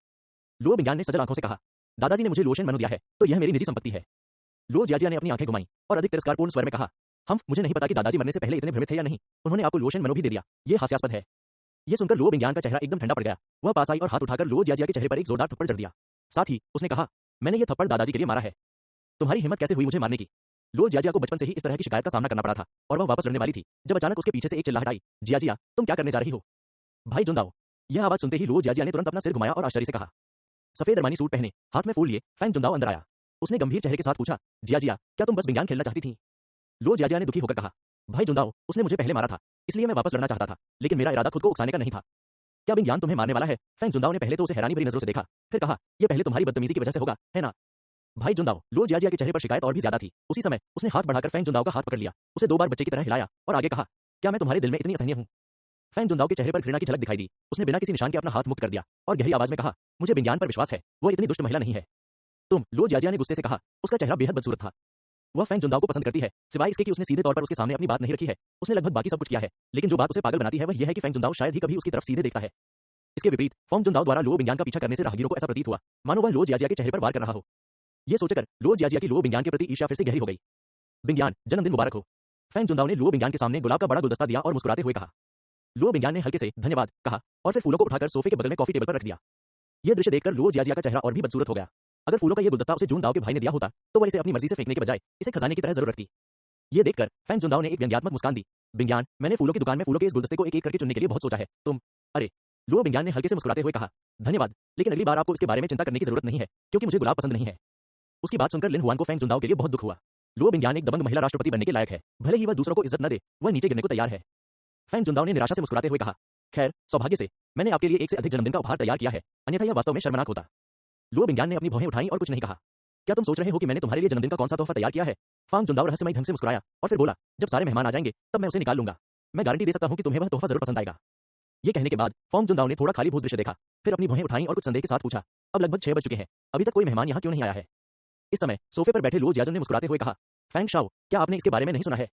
लुओ बिंगयान ने सजल आंखों से कहा, दादाजी ने मुझे लोशेन मनो दिया है, तो यह मेरी निजी संपत्ति है। लुओ जियाजिया ने अपनी आंखें घुमाई और अधिक तिरस्कारपूर्ण स्वर में कहा, हम, मुझे नहीं पता कि दादाजी मरने से पहले इतने भ्रमित थे या नहीं। उन्होंने आपको लोशेन मनो भी दे दिया। ये हास्यास्पद है। ये सुनकर लुओ बिंगयान का चेहरा एकदम ठंडा पड़ गया। वह पास आई और हाथ उठाकर लुओ जियाजिया के चेहरे पर एक जोरदार थप्पड़ जड़ दिया। साथ ही उसने कहा, मैंने ये थप्पड़ दादाजी के लिए मारा है। तुम्हारी हिम्मत कैसे हुई मुझे मारने की? लुओ जियाजिया को बचपन से ही इस तरह की शिकायत का सामना करना पड़ा था और वह वापस लड़ने वाली थी जब अचानक उसके पीछे से एक चिल्लाहट आई, जियाजिया, तुम क्या करने जा रही हो? भाई जुनदाओ। यह आवाज सुनते ही लुओ जियाजिया ने तुरंत अपना सिर घुमाया और आश्चर्य से कहा। सफेद अरमानी सूट पहने, हाथ में फूल लिए फैंग जुनदाओ अंदर आया। उसने गंभीर चेहरे के साथ पूछा, जियाजिया, क्या तुम बस बिंगयान खेलना चाहती थी? लुओ जियाजिया ने दुखी होकर कहा, भाई जुनदाओ, उसने मुझे पहले मारा था, इसलिए मैं वापस लड़ना चाहता था, लेकिन मेरा इरादा खुद को उकसाने का नहीं था। क्या बिंगयान तुम्हें मारने वाला है? फैंग जुनदाओ ने पहले तो उसे हैरानी भरी नजरों से देखा, फिर कहा, यह पहले तुम्हारी बदतमीजी की वजह से होगा, है ना? भाई जुनदाओ। लुओ जियाजिया के चेहरे पर शिकायत और भी ज्यादा थी। उसी समय उसने हाथ बढ़ाकर फैंग जुनदाओ का हाथ पकड़ लिया, उसे 2 बार बच्चे की तरह हिलाया और आगे कहा, क्या मैं तुम्हारे दिल में इतनी असहनीय हूं? फैंग जुनदाओ के चेहरे पर घृणा की झलक दिखाई दी। उसने बिना किसी निशान के अपना हाथ मुक्त कर दिया और गहरी आवाज में कहा, मुझे बिंगयान पर विश्वास है, वो इतनी दुष्ट महिला नहीं है। तुम, लुओ जियाजिया ने गुस्से से कहा। उसका चेहरा बेहद बदसूरत था। वह फैंग जुनदाओ को पसंद करती है, सिवाय इसके कि उसने सीधे तौर पर उसके सामने अपनी बात नहीं रखी है। उसने लगभग बाकी सब कुछ किया है, लेकिन जो बात उसे पागल बनाती है वह यह है कि फैंग जुनदाओ शायद ही कभी उसकी तरफ सीधे देखता है। इसके विपरीत फैंग जुनदाओ द्वारा लुओ बिंगयान का पीछा करने से राहगीरों को ऐसा प्रतीत हुआ मानो वह लुओ जियाजिया के चेहरे पर वार कर रहा हो। ये सोचकर लुओ जियाजिया की लुओ बिंगयान के प्रति ईर्ष्या फिर से गहरी हो गई। बिंगयान, जन्मदिन मुबारक हो। फैंग जुनदाओ ने लुओ बिंगयान के सामने गुलाब का बड़ा गुलदस्ता दिया और मुस्कुराते हुए कहा। लुओ बिंगयान ने हल्के से धन्यवाद कहा और फिर फूलों को उठाकर सोफे के बगल में कॉफी टेबल पर रख दिया। यह दृश्य देखकर लुओ जियाजिया का चेहरा और भी बदसूरत हो गया। अगर फूलों का यह गुलदस्ता उसे जुनदाओ के भाई ने दिया होता, तो वह इसे अपनी मर्जी से फेंकने के बजाय इसे खजाने की तरह जरूर रखती। ये देखकर फैंग जुनदाओ ने एक व्यंग्यात्मक मुस्कान दी। बिंगयान, मैंने फूलों की दुकान में फूलों के इस गुलदस्ते को एक-एक करके चुनने के लिए बहुत सोचा है। तुम, अरे, लुओ बिंगयान ने हल्के से मुस्कुराते हुए कहा, धन्यवाद, लेकिन अगली बार आपको इसके बारे में चिंता करने की जरूरत नहीं है, क्योंकि मुझे गुलाब पसंद नहीं है। उसकी बात सुनकर लिन हुआन को फैंग जुनदाओ के लिए बहुत दुख हुआ। लुओ बिंगयान एक दबंग महिला राष्ट्रपति बनने के लायक है, भले ही वह दूसरों को इज्जत न दे, वह नीचे गिरने को तैयार है। फैंग जुनदाओ ने निराशा से मुस्कुराते हुए कहा, खैर, सौभाग्य से मैंने आपके लिए एक से अधिक जन्मदिन का उपहार तैयार किया है, अन्यथा यह वास्तव में शर्मनाक होता। लुओ बिंगयान ने अपनी भौहें उठाई और कुछ नहीं कहा। क्या तुम सोच रहे हो कि मैंने तुम्हारे लिए जन्मदिन का कौन सा तोहफा तैयार किया है? फैंग जुनदाओ रहस्यमयी ढंग से मुस्कुराया और फिर बोला, जब सारे मेहमान आ जाएंगे तब मैं उसे निकाल लूंगा। मैं गारंटी दे सकता हूं कि तुम्हें वह तोहफा जरूर पसंद आएगा। ये कहने के बाद फैंग जुनदाओ ने थोड़ा खाली भूस दृश्य देखा, फिर अपनी भौहें उठाई और कुछ संदेह के साथ पूछा, अब लगभग 6 बज चुके हैं, अभी तक कोई मेहमान यहाँ क्यों नहीं आया है? इस समय सोफे पर बैठे लुओ जियाजुन ने मुस्कुराते हुए कहा, फैंग शाओ, क्या आपने इसके बारे में नहीं सुना है?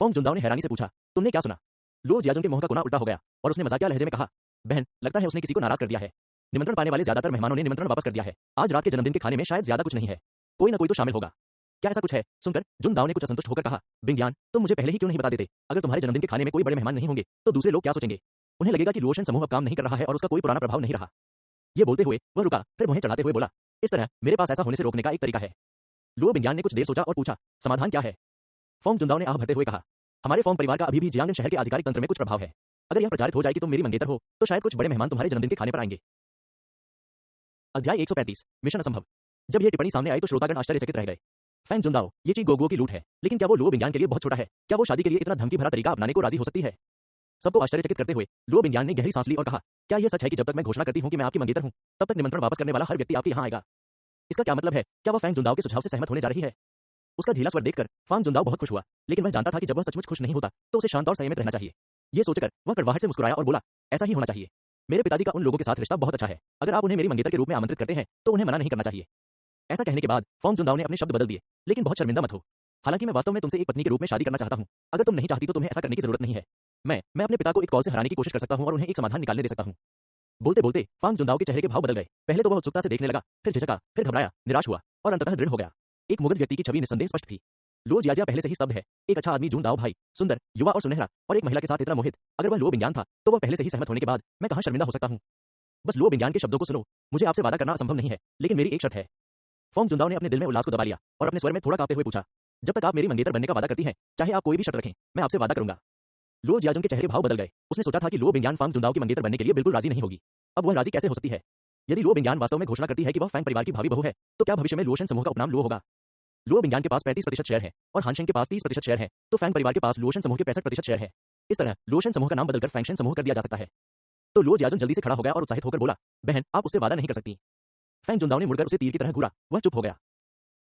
फैंग जुनदाओ ने हैरानी से पूछा, तुमने क्या सुना? लुओ जियाजुन के मुंह का कोना उल्टा हो गया और उसने मजाकिया लहजे में कहा, बहन, लगता है उसने किसी को नाराज कर दिया है। निमंत्रण पाने वाले ज्यादातर मेहमानों ने निमंत्रण वापस कर दिया है। आज रात के जन्मदिन के खाने में शायद ज्यादा कुछ नहीं है, कोई ना कोई तो शामिल होगा। क्या ऐसा कुछ है? सुनकर जुनदाओ ने कुछ असंतुष्ट होकर कहा, बिंगयान, तुम मुझे पहले ही क्यों नहीं बता देते? अगर तुम्हारे जन्मदिन के खाने में कोई बड़े मेहमान नहीं होंगे तो दूसरे लोग क्या सोचेंगे? उन्हें लगेगा कि लोशन समूह अब काम नहीं कर रहा है और उसका कोई पुराना प्रभाव नहीं रहा। ये बोलते हुए वह रुका, फिर भौहें चढ़ाते हुए बोला, इस तरह मेरे पास ऐसा होने से रोकने का एक तरीका है। लुओ बिंगयान ने कुछ देर सोचा और पूछा, समाधान क्या है? फैंग जुनदाओ ने आह भरते हुए कहा, हमारे फॉर्म परिवार का अभी भी जियांगन शहर के आधिकारिक तंत्र में कुछ प्रभाव है। अगर यह प्रचारित हो जाए कि तुम मेरी मंगेतर हो, तो शायद कुछ बड़े मेहमान तुम्हारे जन्मदिन के खाने पर आएंगे। अध्याय 135, मिशन असंभव। जब यह टिप्पणी सामने आई तो श्रोतागण आश्चर्यचकित रह गए। फैंग जुनदाओ, ये ची गोगुओ की लूट है, लेकिन क्या वो लुओ बिंगयान के लिए बहुत छोटा है? क्या वो शादी के लिए इतना धमकी भरा तरीका अपनाने को राजी हो सकती है? सबको आश्चर्यचकित करते हुए लुओ बिंगयान ने गहरी सांस ली और कहा, क्या यह सच है कि जब तक मैं घोषणा करती हूं कि मैं आपकी मंगेतर हूं, तब तक निमंत्रण वापस करने वाला हर व्यक्ति आपके यहां आएगा? इसका क्या मतलब है? क्या वह फैंग जुनदाओ के सुझाव से सहमत होने जा रही है? उसका ढीला स्वर देखकर फैंग जुनदाओ बहुत खुश हुआ, लेकिन वह जानता था कि जब वह सचमुच खुश नहीं होता तो उसे शांत और संयमित रहना चाहिए। ये सोचकर वह कड़वाहट से मुस्कुराया और बोला, ऐसा ही होना चाहिए। मेरे पिताजी का उन लोगों के साथ रिश्ता बहुत अच्छा है, अगर आप उन्हें मेरी मंगेतर के रूप में आमंत्रित करते हैं तो उन्हें मना नहीं करना चाहिए। ऐसा कहने के बाद फैंग जुनदाओ ने अपने शब्द बदल दिए, लेकिन बहुत शर्मिंदा मत हो। हालांकि मैं वास्तव में तुमसे एक पत्नी के रूप में शादी करना चाहता हूं। अगर तुम नहीं चाहती तो तुम्हें ऐसा करने की जरूरत नहीं है। मैं अपने पिता को एक कॉल से हराने की कोशिश कर सकता हूं और उन्हें एक समाधान निकालने दे सकता हूं। बोलते बोलते फांग जुनदाओ के चेहरे के भाव बदल गए। पहले तो वह उत्सुकता से देखने लगा, फिर झिझका, फिर घबराया, निराश हुआ और अंततः दृढ़ हो गया। एक मुग्ध व्यक्ति की छवि निस्संदेह स्पष्ट थी। लो जियाजिया पहले से ही स्तब्ध है। एक अच्छा आदमी जुनदाओ भाई, सुंदर, युवा और सुनहरा, और एक महिला के साथ इतना मोहित। अगर वह लो बिंग्यान था तो वह पहले से ही सहमत होने के बाद मैं कहां शर्मिंदा हो सकता हूं। बस लो बिंग्यान के शब्दों को सुनो। मुझे आपसे वादा करना असंभव नहीं है, लेकिन मेरी एक शर्त है। फोंग जुनदाओ ने अपने दिल में उल्लास को दबा लिया और अपने स्वर में थोड़ा कांपते हुए पूछा, जब तक आप मेरी मंगेतर बनने का वादा करती हैं, चाहे आप कोई भी शर्त रखें, मैं आपसे वादा करूंगा। लो जियाजुन के चेहरे के भाव बदल गए। उसने सोचा था कि लो बिंग्यान फांग जुनदाओ की मंगेतर बनने के लिए बिल्कुल राजी नहीं होगी। अब वह राजी कैसे हो सकती है? यदि लो बिंग्यान वास्तव में घोषणा करती है कि वह फैंग परिवार की भावी बहू है, तो क्या भविष्य में लोशन समूह का उपनाम लो होगा? लो बिंग्यान के पास 35% शेयर है और हानशेंग के पास 30% शेयर है, तो फैंग परिवार के पास लोशन समूह के 65% शेयर है। इस तरह लोशन समूह का नाम बदलकर फैंगशन समूह कर दिया जा सकता है। तो लो जियाजुन जल्दी से खड़ा हो गया और उत्साहित होकर बोला, बहन, आप उससे वादा नहीं कर सकती। फैंग जुनदाओ ने मुड़कर उसे तीर की तरह घूरा। वह चुप हो गया।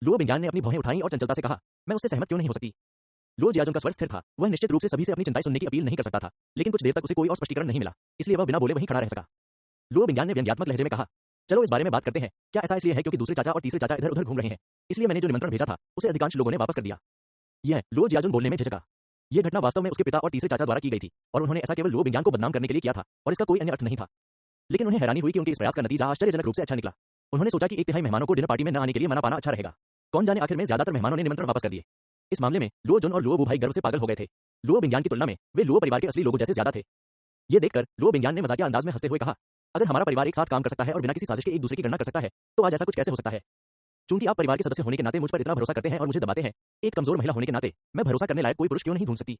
लो बिंग्यान ने अपनी भौहें उठाई और चंचलता से कहा, मैं उससे सहमत क्यों नहीं हो सकती? लो जियाजुन का स्वर स्थिर था। वह निश्चित रूप से सभी से अपनी चिंताएं सुनने की अपील नहीं कर सकता था, लेकिन कुछ देर तक उसे कोई और स्पष्टीकरण नहीं मिला, इसलिए वह बिना बोले वहीं खड़ा रह सका। लो बिंग्यान ने व्यंग्यात्मक लहजे में कहा, चलो इस बारे में बात करते हैं। क्या ऐसा इसलिए है क्योंकि दूसरे चाचा और तीसरे चाचा इधर उधर घूम रहे हैं, इसलिए मैंने जो निमंत्रण भेजा था उसे अधिकांश लोगों ने वापस कर दिया? यह लो जियाजुन बोलने में झिझका। यह घटना वास्तव में उसके पिता और तीसरे चाचा द्वारा की गई थी और उन्होंने ऐसा केवल लो बिंग्यान को बदनाम करने के लिए किया था और इसका कोई अन्य अर्थ नहीं था। लेकिन उन्हें हैरानी हुई कि उनके इस प्रयास का नतीजा आश्चर्यजनक रूप से अच्छा निकला। उन्होंने सोचा कि एक तिहाई मेहमानों को डिनर पार्टी में न आने के लिए मना पाना अच्छा रहेगा। कौन जाने आखिर में ज्यादातर मेहमानों ने निमंत्रण वापस कर दिए। इस मामले में लो जुन और लो वू भाई गर्व से पागल हो गए थे। लो बिंग्यान की तुलना में वे लो परिवार के असली लोगों जैसे ज्यादा थे। ये देखकर लो बिंग्यान ने मजाकिया अंदाज में हंसते हुए कहा, अगर हमारा परिवार एक साथ काम कर सकता है और बिना किसी साजिश के एक दूसरे की गणना कर सकता है, तो आज ऐसा कुछ कैसे हो सकता है? चूंकि आप परिवार के सदस्य होने के नाते मुझ पर इतना भरोसा करते हैं और मुझे दबाते हैं, एक कमजोर महिला होने के नाते मैं भरोसा करने लायक कोई पुरुष क्यों नहीं ढूंढ सकती?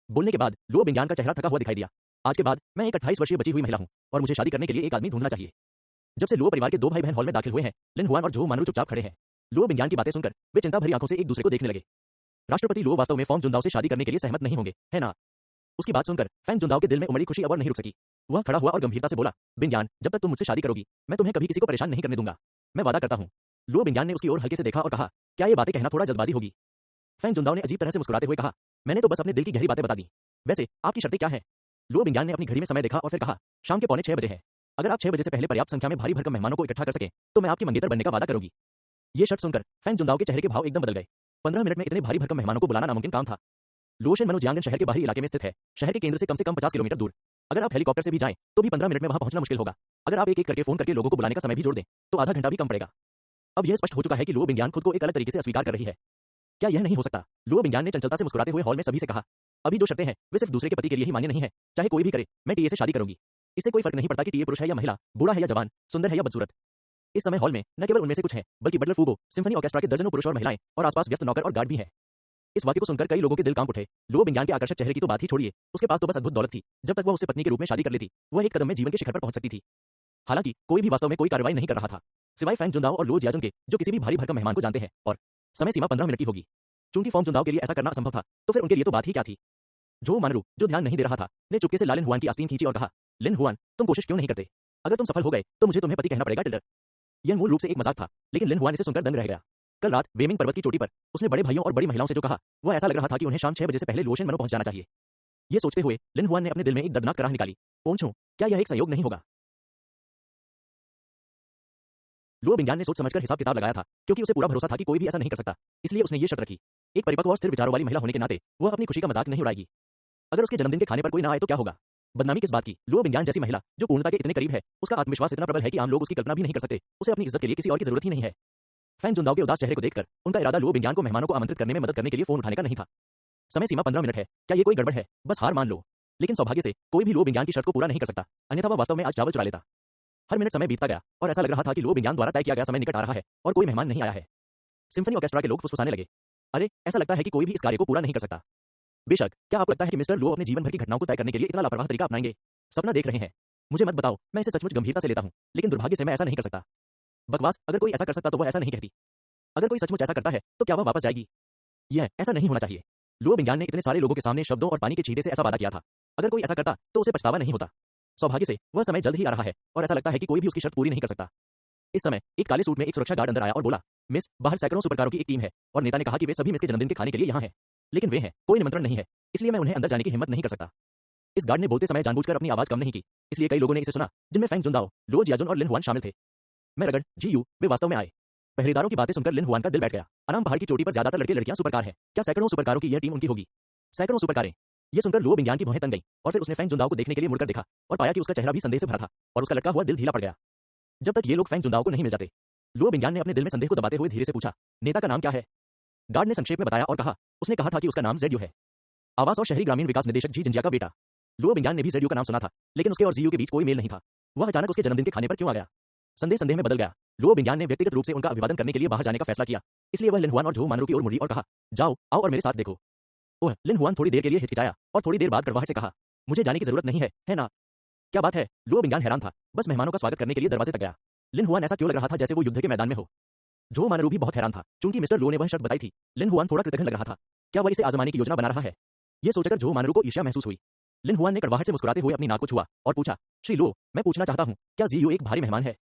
बोलने के बाद लो बिंग्यान का चेहरा थका हुआ दिखाई दिया। आज के बाद मैं एक 28 वर्षीय बची हुई महिला हूं और मुझे शादी करने के लिए एक आदमी ढूंढना चाहिए। जब से लो परिवार के दो भाई बहन हॉल में दाखिल हुए हैं, लिन हुआन और झो मानरू चुपचाप खड़े हैं। लो बिंग्यान की बातें सुनकर वे चिंता भरी आंखों से एक दूसरे को देखने लगे। राष्ट्रपति लो वास्तव में फॉन्ग जुनदाओ से शादी करने के लिए सहमत नहीं होंगे, है ना? उसकी बात सुनकर फैंग जुनदाओ के दिल में उमड़ी खुशी अब और नहीं रुक सकी। वह खड़ा हुआ और गंभीरता से बोला, बिंग्यान, जब तक तुम मुझसे शादी करोगी, मैं तुम्हें कभी किसी को परेशान नहीं करने दूंगा। मैं वादा करता हूं। लो बिंग्यान ने उसकी ओर हल्के से देखा और कहा, क्या ये बातें कहना थोड़ा जल्दबाजी होगी? फैंग जुनदाओ ने अजीब तरह से मुस्कुराते हुए कहा, मैंने तो बस अपने दिल की गहरी बातें बता दी। वैसे आपकी शर्तें क्या हैं? लो बिंग्यान ने अपनी घड़ी में समय देखा और फिर कहा, शाम के 5:45 है। अगर आप 6 बजे से पहले पर्याप्त संख्या में भारी भरकम मेहमानों को इकट्ठा कर सकें, तो मैं आपकी मंगेतर बनने का वादा करूंगी। ये शर्त सुनकर फैंग जुनदाओ के चेहरे के भाव एकदम बदल गए। 15 मिनट में इतने भारी भरकम मेहमानों को बुलाना नामुमकिन काम था। लोशन मनोजियांगन शहर के बाहरी इलाके में स्थित है, शहर के केंद्र से कम 50 किलोमीटर दूर। अगर आप हेलीकॉप्टर से भी जाएं, तो भी 15 मिनट में वहां पहुंचना मुश्किल होगा। अगर आप एक एक करके फोन करके लोगों को बुलाने का समय भी जोड़ दें, तो आधा घंटा भी कम पड़ेगा। अब यह स्पष्ट हो चुका है कि लो बिंग्यान खुद को एक अलग तरीके से अस्वीकार कर रही है। क्या यह नहीं हो सकता? लो बिंग्यान ने चंचलता से मुस्कुराते हुए हॉल में सभी से कहा, अभी जो शर्तें हैं वे सिर्फ दूसरे के पति के लिए ही मान्य नहीं है। चाहे कोई भी करे, मैं टीए से शादी करूंगी। इससे कोई फर्क नहीं पड़ता कि टीए पुरुष है या महिला, बूढ़ा है या जवान, सुंदर है या बदसूरत। इस समय हॉल में न केवल उनमें से कुछ हैं, बल्कि बटलर फूगो, सिम्फनी ऑर्केस्ट्रा के दर्जनों पुरुष और महिलाएं और आसपास व्यस्त नौकर और गार्ड भी हैं। इस वाक्य को सुनकर कई लोगों के दिल कांप उठे। लो बिंग्यान के आकर्षक चेहरे की तो बात ही छोड़िए, उसके पास तो बस अद्भुत दौलत थी। जब तक वह उसे पत्नी के रूप में शादी कर लेती, वह एक कदम में जीवन के शिखर पर पहुंच सकती थी। हालांकि कोई भी वास्तव में कोई कार्रवाई नहीं कर रहा था, सिवाय फैंग जुनदाओ और लो जियाजुन के, जो किसी भी भारी भरकम मेहमान को जानते हैं, और समय सीमा 15 मिनट की होगी। चूंकि फॉन्ग जुनदाओ के लिए ऐसा करना असंभव था, तो फिर उनके लिए तो बात ही क्या थी? झो मानरू, जो ध्यान नहीं दे रहा था, ने चुपके से लालिन हुआन की आस्तीन खींची और कहा, लिन हुआन, तुम कोशिश क्यों नहीं करते? अगर तुम सफल हो गए, तो मुझे तुम्हें पति कहना पड़ेगा, टिल्डर। यह मूल रूप से एक मजाक था, लेकिन लिन हुआन इसे सुनकर दंग रह गया। कल रात वेमिंग पर्वत की चोटी पर उसने बड़े भाइयों और बड़ी महिलाओं से जो कहा, वह ऐसा लग रहा था कि उन्हें शाम 6 बजे से पहले लोशन मनो पहुंच जाना चाहिए। ये सोचते हुए लिन हुआन ने अपने दिल में एक दर्दनाक कराह निकाली, पोंछो, क्या यह एक संयोग नहीं होगा? लो बिंग्यान ने सोच समझकर हिसाब किताब लगाया था, क्योंकि उसे पूरा भरोसा था कि कोई भी ऐसा नहीं कर सकता, इसलिए उसने ये शर्त रखी। एक परिपक्व और स्थिर विचारों वाली महिला होने के नाते वह अपनी खुशी का मजाक नहीं उड़ाएगी। अगर उसके जन्मदिन के खाने पर कोई ना आए तो क्या होगा? बदनामी किस बात की? लो बिंग्यान जैसी महिला जो पूर्णता के इतने करीब है, उसका आत्मविश्वास इतना प्रबल है कि आम लोग उसकी कल्पना भी नहीं कर सकते। उसे अपनी इज्जत के लिए किसी और की जरूरत ही नहीं है। फैंग जुनदाओ के उदास चेहरे को देखकर उनका इरादा लो बिंग्यान को मेहमानों को आमंत्रित करने में मदद करने के लिए फोन उठाने का नहीं था। समय सीमा 15 मिनट है, क्या ये कोई गड़बड़ है? बस हार मान लो। लेकिन सौभाग्य से कोई भी लो बिंग्यान की शर्त को पूरा नहीं कर सकता, अन्यथा वह वास्तव में आज चावल चुरा लेता। हर मिनट समय बीतता गया और ऐसा लग रहा था कि लो बिंग्यान द्वारा तय किया गया समय निकट आ रहा है और कोई मेहमान नहीं आया है। सिम्फनी ऑर्केस्ट्रा के लोग फुसफुसाने लगे, अरे, ऐसा लगता है कि कोई भी इस कार्य को पूरा नहीं कर सकता। बेशक, क्या आपको लगता है कि मिस्टर लो अपने जीवन भर की घटनाओं को तय करने के लिए इतना लापरवाह तरीका अपनाएंगे? सपना देख रहे हैं? मुझे मत बताओ, मैं इसे सचमुच गंभीरता से लेता हूं, लेकिन दुर्भाग्य से मैं ऐसा नहीं कर सकता। बकवास, अगर कोई ऐसा कर सकता तो वह ऐसा नहीं कहती। अगर कोई सचमुच ऐसा करता है, तो क्या वह वापस जाएगी? यह ऐसा नहीं होना चाहिए। लो बिंग्यान ने इतने सारे लोगों के सामने शब्दों और पानी के छींटे से ऐसा वादा किया था। अगर कोई ऐसा करता, तो उसे पछतावा नहीं होता। सौभाग्य से वह समय जल्द ही आ रहा है और ऐसा लगता है कि कोई भी उसकी शर्त पूरी नहीं कर सकता। इस समय एक काले सूट में एक सुरक्षा गार्ड अंदर आया और बोला, मिस, बाहर सैकड़ों सुपरकारों की एक टीम है और नेता ने कहा कि वे सभी मिस के जन्मदिन के खाने के लिए यहाँ हैं, लेकिन वे हैं, कोई निमंत्रण नहीं है, इसलिए मैं उन्हें अंदर जाने की हिम्मत नहीं कर सकता। इस गार्ड ने बोलते समय जानबूझकर अपनी आवाज कम नहीं की, इसलिए कई लोगों ने इसे सुना, जिनमें फैंग जुनदाओ, लो जियाजुन और लिन हुआन शामिल थे। मैं रगड़, जी वे वास्तव में आए। पहरेदारों की बातें सुनकर लिन हुआन का दिल बैठ गया। अनाम पहाड़ की चोटी पर ज्यादातर लड़के लड़कियां सुपरकार हैं, क्या सैकड़ों सुपरकारों की यह टीम उनकी होगी? सैकड़ों सुपरकारें। ये सुनकर लुओ बिंगयान की भौहें तन गई और फिर उसने फेंग जुनदाओ को देखने के लिए मुड़कर देखा और पाया कि उसका चेहरा भी संदेह से भरा था और उसका लटका हुआ दिल ढीला पड़ गया। जब तक ये लोग फेंग जुनदाओ को नहीं मिल जाते, लुओ बिंगयान ने अपने दिल में संदेह को दबाते हुए धीरे से पूछा, नेता का नाम क्या है? गार्ड ने संक्षेप में बताया और कहा, उसने कहा था कि उसका नाम जेडयू है। आवास और शहरी ग्रामीण विकास निदेशक जी जिंजिया का बेटा। लुओ बिंगयान ने भी जेडयू का नाम सुना था, लेकिन उसके और जीयू के बीच कोई मेल नहीं था। वह अचानक उसके जन्मदिन के खाने पर क्यों आ गया? संदेह संदेह में बदल गया। लुओ बिंगयान ने व्यक्तिगत रूप से उनका अभिवादन करने के लिए बाहर जाने का फैसला किया, इसलिए वह लिन हुआन और झो मानरू की ओर मुड़ी और कहा, जाओ आओ और मेरे साथ देखो। ओह, लिन हुआन थोड़ी देर के लिए हिचकिचाया और थोड़ी देर बाद कड़वाहट से कहा, मुझे जाने की जरूरत नहीं है ना? क्या बात है? लुओ बिंगयान हैरान था, बस मेहमानों का स्वागत करने के लिए दरवाजे तक गया। लिन हुआन ऐसा क्यों लग रहा था जैसे वो युद्ध के मैदान में हो? झो मानरू भी बहुत हैरान था, क्योंकि मिस्टर लो ने वह शर्त बताई थी। लिन हुआन थोड़ा कृतघ्न लग रहा था, क्या वह इसे आजमाने की योजना बना रहा है? यह सोचकर झो मानरू को ईर्ष्या महसूस हुई। लिन हुआन ने कड़वाहट से मुस्कुराते हुए अपनी नाक को छुआ और पूछा, श्री लो, मैं पूछना चाहता हूँ, क्या जीयू एक भारी मेहमान है?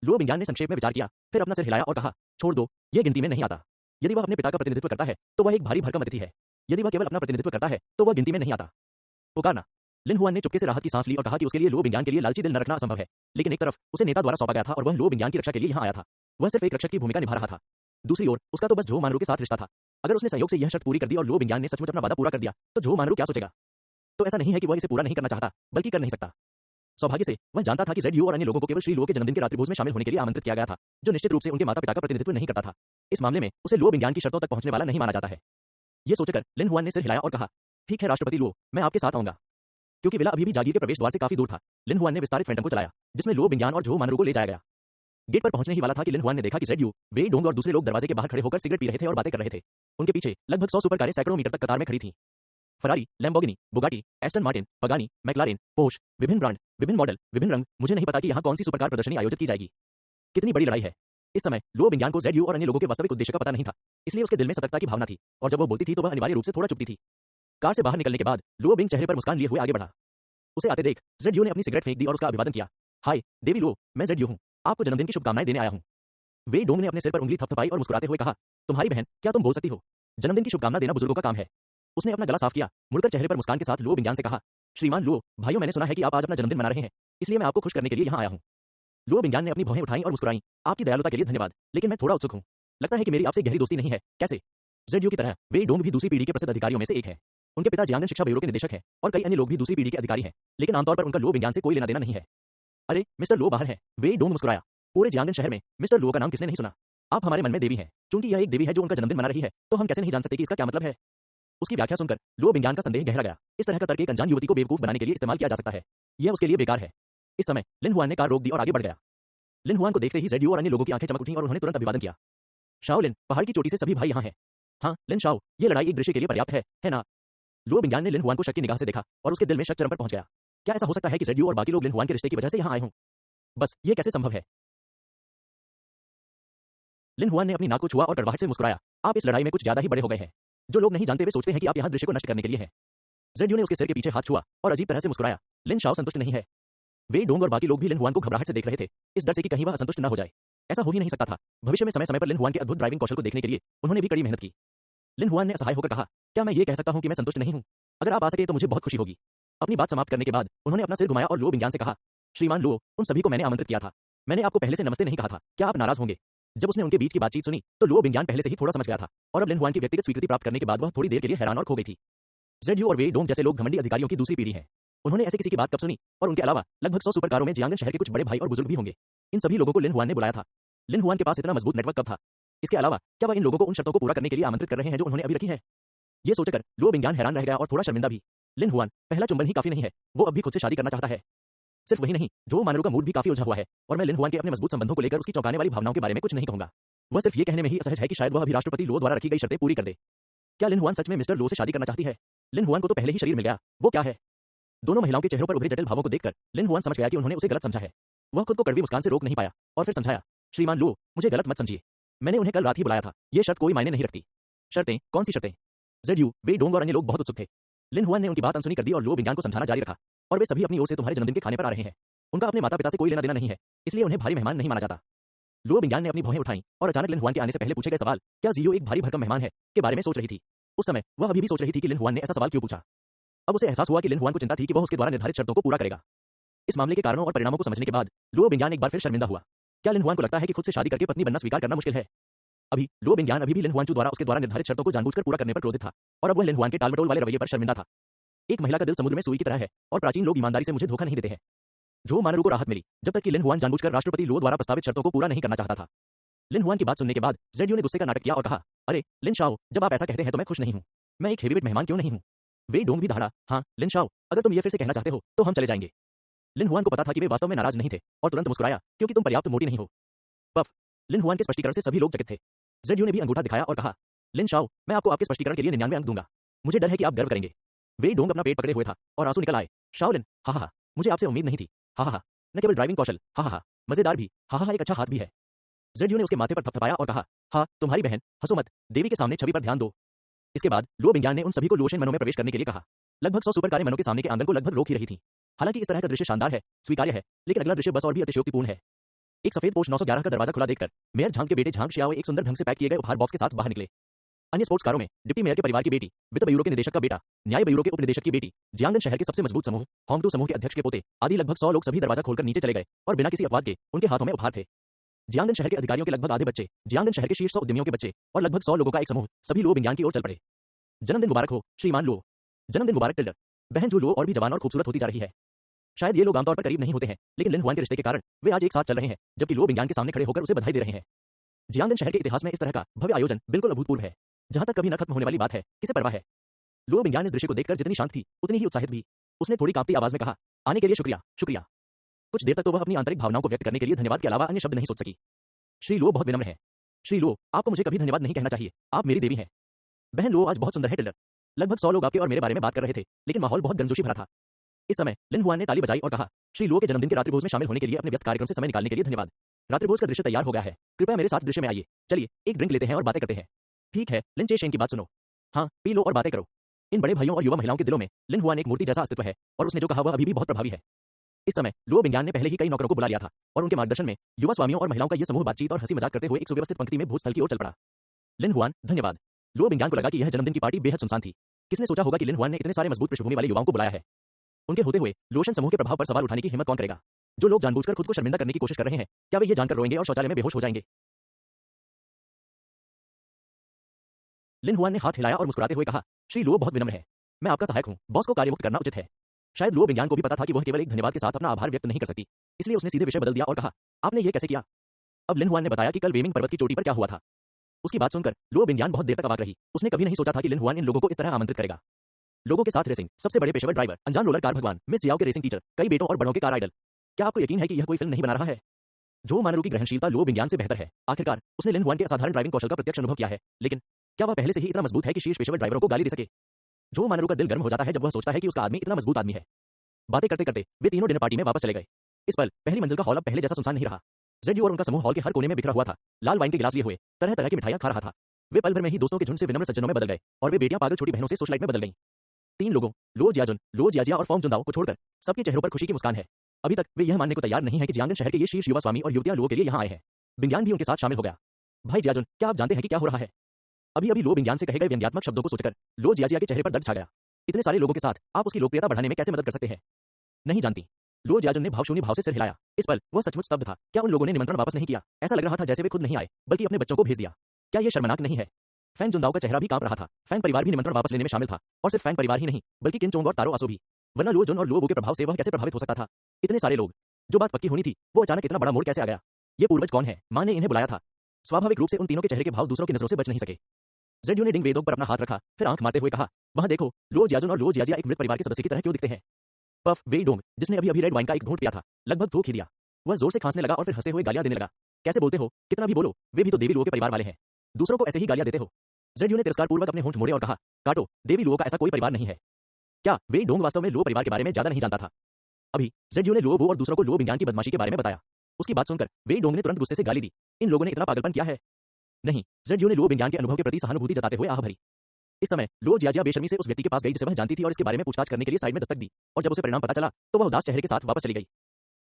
लुओ बिंगयान ने संक्षेप में विचार किया, फिर अपना सिर हिलाया और कहा, छोड़ दो, यह गिनती में नहीं आता। यदि वह अपने पिता का प्रतिनिधित्व करता है तो वह एक भारी भरकम अतिथि है। यदि वह केवल अपना प्रतिनिधित्व करता है तो वह गिनती में नहीं आता। पुकारना। लिन हुआन ने चुपके से राहत की सांस ली और कहा कि उसके लिए लुओ बिंगयान के लिए लालची दिल न रखना असंभव है, लेकिन एक तरफ उसे नेता द्वारा सौंपा गया था और वह लुओ बिंगयान की रक्षा के लिए यहाँ आया था। वह सिर्फ एक रक्षक की भूमिका निभा रहा था। दूसरी ओर उसका तो बस झो मानरू के साथ रिश्ता था। अगर उसने संयोग से यह शर्त पूरी कर दी और लुओ बिंगयान ने सचमुच अपना वादा पूरा कर दिया तो झो मानरू क्या सोचेगा? तो ऐसा नहीं है कि वह इसे पूरा नहीं करना चाहता, बल्कि कर नहीं सकता। सौभाग्य से वह जानता था कि जेडयू और अन्य लोगों को केवल श्री लुओ के जन्मदिन के रात्रिभोज में शामिल होने के लिए आमंत्रित किया गया था, जो निश्चित रूप से उनके माता पिता का प्रतिनिधित्व नहीं करता था। इस मामले में उसे लुओ बिंगयान की शर्तों तक पहुंचने वाला नहीं माना जाता है। यह सोचकर लिन हुआन ने सिर हिलाया और कहा, ठीक है राष्ट्रपति लुओ, मैं आपके साथ आऊंगा। क्योंकि विला अभी भी जागीर के प्रवेश द्वार से काफी दूर था, लिन हुआन ने विस्तारित फैंटम को चलाया, जिसमें लुओ बिंगयान और झो मानरू को ले जाया गया। गेट पर पहुंचने ही वाला था कि लिन हुआन ने देखा कि जेडयू, वे डोंग और दूसरे लोग दरवाजे के बाहर खड़े होकर सिगरेट पी रहे थे और बातें कर रहे थे। उनके पीछे लगभग 100 सुपर कारें सैकड़ों मीटर तक कतार में खड़ी थीं। Ferrari, Lamborghini, Bugatti, Aston Martin, Pagani, McLaren, Porsche, विभिन्न ब्रांड, विभिन्न मॉडल, विभिन्न रंग। मुझे नहीं पता कि यहाँ कौन सी सुपरकार प्रदर्शनी आयोजित की जाएगी। कितनी बड़ी लड़ाई है। इस समय लुओ बिंगयान को जेडयू और अन्य लोगों के वास्तविक उद्देश्य का पता नहीं था, इसलिए उसके दिल में सतर्कता की भावना थी और जब वह बोलती थी तो वह अनिवार्य रूप से थोड़ा चुपती थी। कार से बाहर निकलने के बाद लुओ बिंग चेहरे पर मुस्कान लिए हुए आगे बढ़ा। उसे आते देख जेडयू ने अपनी सिगरेट फेंक दी और उसका अभिवादन किया। हाय देवी लुओ, मैं जेडयू हूँ, आपको जन्मदिन की शुभकामनाएं देने आया हूँ। वे डोंग ने अपने सिर पर उंगली थपथपाई और मुस्कुराते हुए कहा, तुम्हारी बहन, क्या तुम बोल सकती हो? जन्मदिन की शुभकामना देना बुजुर्गों का काम है। उसने अपना गला साफ किया, मुड़कर चेहरे पर मुस्कान के साथ लुओ बिंगयान से कहा, श्रीमान लुओ, भाइयों मैंने सुना है कि आप आज अपना जन्मदिन मना रहे हैं, इसलिए मैं आपको खुश करने के लिए यहाँ आया हूँ। लुओ बिंगयान ने अपनी भौहें उठाई और मुस्कुराई, आपकी दयालुता के लिए धन्यवाद, लेकिन मैं थोड़ा उत्सुक हूँ। लगता है कि मेरी आपसे गहरी दोस्ती नहीं है, कैसे? जेडयू की तरह वे डोंग भी दूसरी पीढ़ी के प्रसिद्ध अधिकारियों में से एक है। उनके पिता जियांगन शिक्षा ब्यूरो के निदेशक हैं और कई अन्य लोग भी दूसरी पीढ़ी के अधिकारी हैं, लेकिन आमतौर पर उनका लुओ बिंगयान से कोई लेना देना नहीं है। अरे मिस्टर लुओ बाहर है। वे डोंग मुस्कुराया, पूरे जियांगन शहर में मिस्टर लुओ का नाम किसने नहीं सुना? आप हमारे मन में देवी हैं, चूंकि यह एक देवी है जो उनका जन्मदिन मना रही है, तो हम कैसे नहीं जान सकते कि इसका क्या मतलब है? उसकी व्याख्या सुनकर लुओ बिंगयान का संदेह गहरा गया। इस तरह का तर्क एक अनजान युवती को बेवकूफ बनाने के लिए इस्तेमाल किया जा सकता है। यह उसके लिए बेकार है। इस समय लिन हुआन ने कार रोक दी और आगे बढ़ गया। लिन हुआन को देखते ही जेडयू और अन्य लोगों की आंखें चमक उठीं और उन्होंने तुरंत अभिवादन किया। शाओ लिन, पहाड़ की चोटी से सभी भाई यहाँ हैं। हाँ लिन शाओ, ये लड़ाई एक दृश्य के लिए पर्याप्त है ना? लुओ बिंगयान ने लिन हुआन को शक की निगाह से देखा और उसके दिल में शक चरम पर पहुंच गया। क्या ऐसा हो सकता है कि जेडयू और बाकी लोग लिन हुआन के रिश्ते की वजह से यहाँ आए हों? बस ये कैसे संभव है? लिन हुआन ने अपनी नाक को छुआ और कड़वाहट से मुस्कुराया, आप इस लड़ाई में कुछ ज्यादा ही बड़े हो गए हैं। जो लोग नहीं जानते वे सोचते हैं कि आप यहाँ दृश्य को नष्ट करने के लिए हैं। जेडयू ने उसके सिर के पीछे हाथ छुआ और अजीब तरह से मुस्कुराया, लिन शाओ संतुष्ट नहीं है। वे डोंग और बाकी लोग भी लिन हुआन को घबराहट से देख रहे थे, इस डर से कि कहीं वह असंतुष्ट न हो जाए। ऐसा हो ही नहीं सकता था। भविष्य में समय समय पर लिन हुआन के अद्भुत ड्राइविंग कौशल को देखने के लिए उन्होंने भी कड़ी मेहनत की। लिन हुआन ने असहाय होकर कहा, क्या मैं ये कह सकता हूँ कि मैं संतुष्ट नहीं हूँ? अगर आप आ सके तो मुझे बहुत खुशी होगी। अपनी बात समाप्त करने के बाद उन्होंने अपना सिर घुमाया और लुओ बिंगयान से कहा, श्रीमान लुओ, उन सभी को मैंने आमंत्रित किया था। मैंने आपको पहले से नमस्ते नहीं कहा था, क्या आप नाराज होंगे? जब उसने उनके बीच की बातचीत सुनी तो लुओ बिंगयान पहले से ही थोड़ा समझ गया था और अब लिन हुआन की व्यक्तिगत स्वीकृति प्राप्त करने के बाद वह थोड़ी देर के लिए हैरान और खो गई थी। जेडयू और वे डोंग जैसे लोग घमंडी अधिकारियों की दूसरी पीढ़ी हैं। उन्होंने ऐसे किसी की बात कब सुनी? और उनके अलावा लगभग 100 सुपरकारों में जियांगन शहर के कुछ बड़े भाई और बुजुर्ग भी होंगे। इन सभी लोगों को लिन हुआन ने बुलाया था। लिन हुआन के पास इतना मजबूत नेटवर्क कब था? इसके अलावा क्या वह इन लोगों को उन शर्तों को पूरा करने के लिए आमंत्रित कर रहे हैं जो उन्होंने अभी रखी है? ये सोचकर लुओ बिंगयान हैरान रह गया और थोड़ा शर्मिंदा भी। लिन हुआन, पहला चुंबन ही काफी नहीं है, वो अब भी खुद से शादी करना चाहता है। सिर्फ वही नहीं, झो मानरू का मूड भी काफी उलझा हुआ है और मैं लिन हुआन के अपने मजबूत संबंधों को लेकर उसकी चौंकाने वाली भावनाओं के बारे में कुछ नहीं कहूंगा। वह सिर्फ ये कहने में ही असहज है कि शायद वह अभी राष्ट्रपति लुओ द्वारा रखी गई शर्तें पूरी कर दे। क्या लिन हुआन सच में मिस्टर लुओ से शादी करना चाहती है? लिन हुआन को तो पहले ही शरीर मिल गया, वो क्या है? दोनों महिलाओं के चेहरों पर उभरे जटिल भावों को देखकर लिन हुआन समझ गया कि उन्होंने उसे गलत समझा है। वह खुद को कड़वी मुस्कान से रोक नहीं पाया और फिर समझाया, श्रीमान लुओ, मुझे गलत मत समझिए। मैंने उन्हें कल रात ही बुलाया था, ये शर्त कोई मायने नहीं रखती। शर्तें? कौन सी शर्तें? जेडयू, वे डोंग और अन्य लोग बहुत उत्सुक थे। लिन हुआन ने उनकी बात अनसुनी कर दी और लुओ बिंगयान को समझाना जारी रखा, और वे सभी अपनी ओर से तुम्हारे जन्मदिन के खाने पर आ रहे हैं। उनका अपने माता पिता से कोई लेना देना नहीं है, इसलिए उन्हें भारी मेहमान नहीं माना जाता। लुओ बिंगयान ने अपनी भौहें उठाई और अचानक लिन हुआन के आने से पहले पूछे गए सवाल, क्या जीयो एक भारी भरकम मेहमान है, के बारे में सोच रही थी। उस समय वह अभी भी सोच रही थी कि लिन हुआन ने ऐसा सवाल क्यों पूछा। अब उसे एहसास हुआ कि लिन हुआन को चिंता थी कि वह उसके द्वारा निर्धारित शर्तों को पूरा करेगा। इस मामले के कारणों और परिणामों को समझने के बाद लुओ बिंगयान एक बार फिर शर्मिंदा हुआ। क्या लिन हुआन को लगता है कि खुद से शादी करके पत्नी बनना स्वीकार करना मुश्किल है? अभी लुओ बिंगयान अभी भी लिन हुआन द्वारा उसके द्वारा निर्धारित शर्तों को जानबूझकर पूरा करने पर क्रोधित था और अब वह लिन हुआन के टालमटोल वाले रवैये पर शर्मिंदा था। एक महिला का दिल समुद्र में सुई की तरह है और प्राचीन लोग ईमानदारी से मुझे धोखा नहीं देते हैं। जो मानरू को राहत मिली जब तक कि लिन हुआन जानबूझकर राष्ट्रपति लो द्वारा प्रस्तावित शर्तों को पूरा नहीं करना चाहता था। लिन हुआन की बात सुनने के बाद जेडयू ने गुस्से का नाटक किया और कहा, अरे लिन शाओ, जब आप ऐसा कहते हैं तो मैं खुश नहीं हूँ। मैं एक हेवीवेट मेहमान क्यों नहीं हूँ। वे डोंग भी दहाड़ा, हाँ लिन शाओ, अगर तुम ये फिर से कहना चाहते हो तो हम चले जाएंगे। लिन हुआन को पता था कि वे वास्तव में नाराज नहीं थे और तुरंत मुस्कुराया, क्योंकि तुम पर्याप्त मोटी नहीं हो। पफ। लिन हुआन के स्पष्टीकरण से सभी लोग चकित थे। जेडयू ने भी अंगूठा दिखाया और कहा, लिन शाओ, मैं आपको आपके स्पष्टीकरण के लिए 99 अंक दूंगा। मुझे डर है कि आप गर्व करेंगे। वे डोंग अपना पेट पकड़े हुए था और आंसू निकल आए। शाओलिन, हा हा, मुझे आपसे उम्मीद नहीं थी। हा हा, न केवल ड्राइविंग कौशल, हा हा, मजेदार भी, हा हा, एक अच्छा हाथ भी है। जेडयू ने उसके माथे पर थपथपाया और कहा, हाँ तुम्हारी बहन, हंसो मत, देवी के सामने छवि पर ध्यान दो। इसके बाद लो बिंग्यान ने उन सभी को लुओशेन मनों में प्रवेश करने के लिए कहा। लगभग 100 सुपर कारें मनों के सामने के आंगन को लगभग रोक ही रही थी। हालांकि इस तरह का दृश्य शानदार है, स्वीकार्य है, लेकिन अगला दृश्य बस और भी अतिशयोक्तिपूर्ण है। एक सफेद पोश 911 का दरवाजा खुला देखकर मेयर झांग के बेटे झांग शियाओ एक सुंदर ढंग से पैक किए गए उपहार बॉक्स के साथ बाहर निकले। अन्य स्पोर्ट्स कारों में डिप्टी मेयर के परिवार की बेटी, वित्त ब्यूरो के निदेशक का बेटा, न्याय ब्यूरो के उपनिदेशक की बेटी, जियांगन शहर के सबसे मजबूत समूह होंगटू समूह के अध्यक्ष के पोते आदि लगभग 100 लोग सभी दरवाजा खोलकर नीचे चले गए और बिना किसी अपवाद के उनके हाथों में उपहार थे। जियांगन शहर के अधिकारियों के लगभग आधे बच्चे, जियांगन शहर के शीर्ष 100 उद्यमियों के बच्चे और लगभग 100 लोगों का एक समूह सभी लो बिंग्यान की ओर चल पड़े। जन्मदिन मुबारक हो श्रीमान लो। जन्मदिन मुबारक टिल्डर। बहन जो लो और भी जवान और खूबसूरत होती जा रही है। शायद ये लोग आमतौर पर करीब नहीं होते हैं, लेकिन लिन हुआन के रिश्ते के कारण वे आज एक साथ चल रहे हैं, जबकि लो बिंग्यान के सामने खड़े होकर उसे बधाई दे रहे हैं। जियांगन शहर के इतिहास में इस तरह का भव्य आयोजन बिल्कुल अभूतपूर्व है, जहां तक कभी न खत्म होने वाली बात है, किसे परवाह है। लो बिंग्यान इस दृश्य को देखकर जितनी शांत थी उतनी ही उत्साहित भी। उसने थोड़ी कांपती आवाज में कहा, आने के लिए शुक्रिया, शुक्रिया। कुछ देर तक तो वह अपनी आंतरिक भावनाओं को व्यक्त करने के लिए धन्यवाद के अलावा अन्य शब्द नहीं सोच सकी। श्री लो बहुत विनम्र है। श्री लो, आपको मुझे कभी धन्यवाद नहीं कहना चाहिए, आप मेरी देवी हैं। बहन लो आज बहुत सुंदर है टिल्डर। लगभग 100 लोग आपके और मेरे बारे में बात कर रहे थे, लेकिन माहौल बहुत गर्मजोशी भरा था। इस समय लिन हुआन ने ताली बजाई और कहा, श्री लो के जन्मदिन के रात्रिभोज में शामिल होने के लिए अपने व्यस्त कार्यक्रम से समय निकालने के लिए धन्यवाद। रात्रिभोज का दृश्य तैयार हो गया है, कृपया मेरे साथ दृश्य में आइए। चलिए एक ड्रिंक लेते हैं और बातें करते हैं। ठीक है, लिन चेशेन की बात सुनो। हाँ, पी लो और बातें करो। इन बड़े भाइयों और युवा महिलाओं के दिलों में लिन हुआन एक मूर्ति जैसा अस्तित्व है और उसने जो कहा वह अभी भी बहुत प्रभावी है। इस समय लो बिंग्यान ने पहले ही कई नौकरों को बुला लिया था और उनके मार्गदर्शन में युवा स्वामियों और महिलाओं का यह समूह बातचीत और हंसी मजाक करते हुए एक सुव्यवस्थित पंक्ति में भोजस्थल की ओर चल पड़ा। लिन हुआन, धन्यवाद। लो बिंग्यान को लगा कि यह जन्मदिन की पार्टी बेहद सुनसान थी। किसने सोचा होगा कि लिन हुआन ने इतने सारे मजबूत पृष्ठभूमि वाले युवाओं को बुलाया है। उनके होते हुए लोशन समूह के प्रभाव पर सवाल उठाने की हिम्मत कौन करेगा। जो लोग जानबूझकर खुद को शर्मिंदा करने की कोशिश कर रहे हैं, क्या वे ये जानकर रोएंगे और शौचालय में बेहोश हो जाएंगे। लिन हुआन ने हाथ हिलाया और मुस्कुराते हुए कहा, श्री लो बहुत विनम्र है। मैं आपका सहायक हूँ, बॉस को कार्यमुक्त करना उचित है। शायद लो बिंग्यान को भी पता था कि वह केवल एक धन्यवाद के साथ अपना आभार व्यक्त नहीं कर सकती, इसलिए उसने सीधे विषय बदल दिया और कहा, आपने ये कैसे किया। अब लिन हुआन ने बताया कि कल वेमिंग पर्वत की चोटी पर क्या हुआ था। उसकी बात सुनकर लो बिंग्यान बहुत देर तक अवाक रही। उसने कभी नहीं सोचा था कि लिन हुआन इन लोगों को इस तरह आमंत्रित करेगा। लोगों के साथ रेसिंग, सबसे बड़े पेशेवर ड्राइवर, अनजान रोलर कार भगवान, मिस सियाओ के रेसिंग टीचर, कई बेटों और बड़ों के कार आइडल। क्या आपको यकीन है कि यह कोई फिल्म नहीं बना रहा है। जो मानरू की ग्रहणशीलता लो बिंग्यान से बेहतर है। आखिरकार उसने लिन हुआन के असाधारण ड्राइविंग कौशल का प्रत्यक्ष अनुभव किया है, लेकिन क्या वह पहले से ही इतना मजबूत है कि शीर्ष पेशेवर ड्राइवरों को गाली दे सके। जो मानरू का दिल गर्म हो जाता है जब वह सोचता है कि उसका आदमी इतना मजबूत आदमी है। बातें करते करते वे तीनों डिनर पार्टी में वापस चले गए। इस पल पहली मंजिल का हॉल अब पहले जैसा सुनसान नहीं रहा। जेडयू और उनका समूह हॉल के हर कोने में बिखरा हुआ था, लाल वाइन के गिलास लिए हुए, तरह तरह की मिठाइयां खा रहा था। वे पल भर में ही दोस्तों के झुंड से विनम्र सज्जनों में बदल गए और वे बेटियां पागल छोटी बहनों से सोशलाइट में बदल गईं। तीन लोगों, लो जियाजुन, लो जियाजिया और फॉन्ग जुनदाओ को छोड़कर सबके चेहरों पर खुशी की मुस्कान है। अभी तक वे यह मानने को तैयार नहीं है कि जियांगन शहर के ये शीर्ष युवा स्वामी और युवतियां लो के लिए यहां आए हैं। बिंग्यान भी उनके साथ शामिल हो गया। भाई जियाजुन, क्या आप जानते हैं कि क्या हो रहा है। अभी अभी लो बिंग्यान से कहे गए व्यंग्यात्मक शब्दों को सोचकर लो जियाजिया के चेहरे पर दर्द छा गया। इतने सारे लोगों के साथ आप उसकी लोकप्रियता बढ़ाने में कैसे मदद कर सकते हैं। नहीं जानती। लो जियाजुन ने भावशून्य भाव से सिर हिलाया। इस पल वह सचमुच स्तब्ध था। क्या उन लोगों ने निमंत्रण वापस नहीं किया। ऐसा लग रहा था जैसे वे खुद नहीं आए बल्कि अपने बच्चों को भेज दिया। क्या यह शर्मनाक नहीं है। फैंग जुनदाओ का चेहरा भी कांप रहा था। फैंग परिवार भी निमंत्रण वापस लेने में शामिल था, और सिर्फ फैंग परिवार ही नहीं बल्कि किन चोंग और तारो आसो भी। वरना लो जुन और लो वो के प्रभाव से वह कैसे प्रभावित हो सकता था। इतने सारे लोग। जो बात पक्की होनी थी वो अचानक इतना बड़ा मोड़ कैसे आ गया। ये पूर्वज कौन है। मां ने इन्हें बुलाया था। स्वाभाविक रूप से उन तीनों के चेहरे के भाव दूसरों की नजरों से बच नहीं सके। जेडयू ने डिंग वेदोग पर अपना हाथ रखा, फिर आंख मारते हुए कहा, वहां देखो, लो जियाजुन और लो जियाजिया एक मृत परिवार के सदस्य की तरह क्यों दिखते हैं। पफ वे डोंग, जिसने अभी अभी रेड वाइन का एक घूंट पिया था, लगभग थूक ही दिया। वह जोर से खांसने लगा और फिर हंसते हुए गालियां देने लगा। कैसे बोलते हो, कितना भी बोलो, वे भी तो देवी लुओ के परिवार वाले हैं। दूसरों को ऐसे ही गालियां देते हो। जेडयू ने तिरस्कारपूर्वक अपने होंठ मोड़े और कहा, काटो, देवी लुओ का ऐसा कोई परिवार नहीं है। क्या वे डोंग वास्तव में लो परिवार के बारे में ज्यादा नहीं जानता था। अभी जेडयू ने लो वो और दूसरों को लो बिंग्यान की बदमाशी के बारे में बताया। उसकी बात सुनकर वे डोंग ने तुरंत गुस्से से गाली दी। इन लोगों ने इतना पागलपन किया है। नहीं, जेडयू ने लो बिंग्यान के अनुभव के प्रति सहानुभूति जताते हुए आह भरी। इस समय लो जियाजिया बेशर्मी से उस व्यक्ति के पास गई जिसे वह जानती थी और इसके बारे में पूछताछ करने के लिए साइड में दस्तक दी, और जब उसे परिणाम पता चला तो वह उदास चेहरे के साथ वापस चली गई।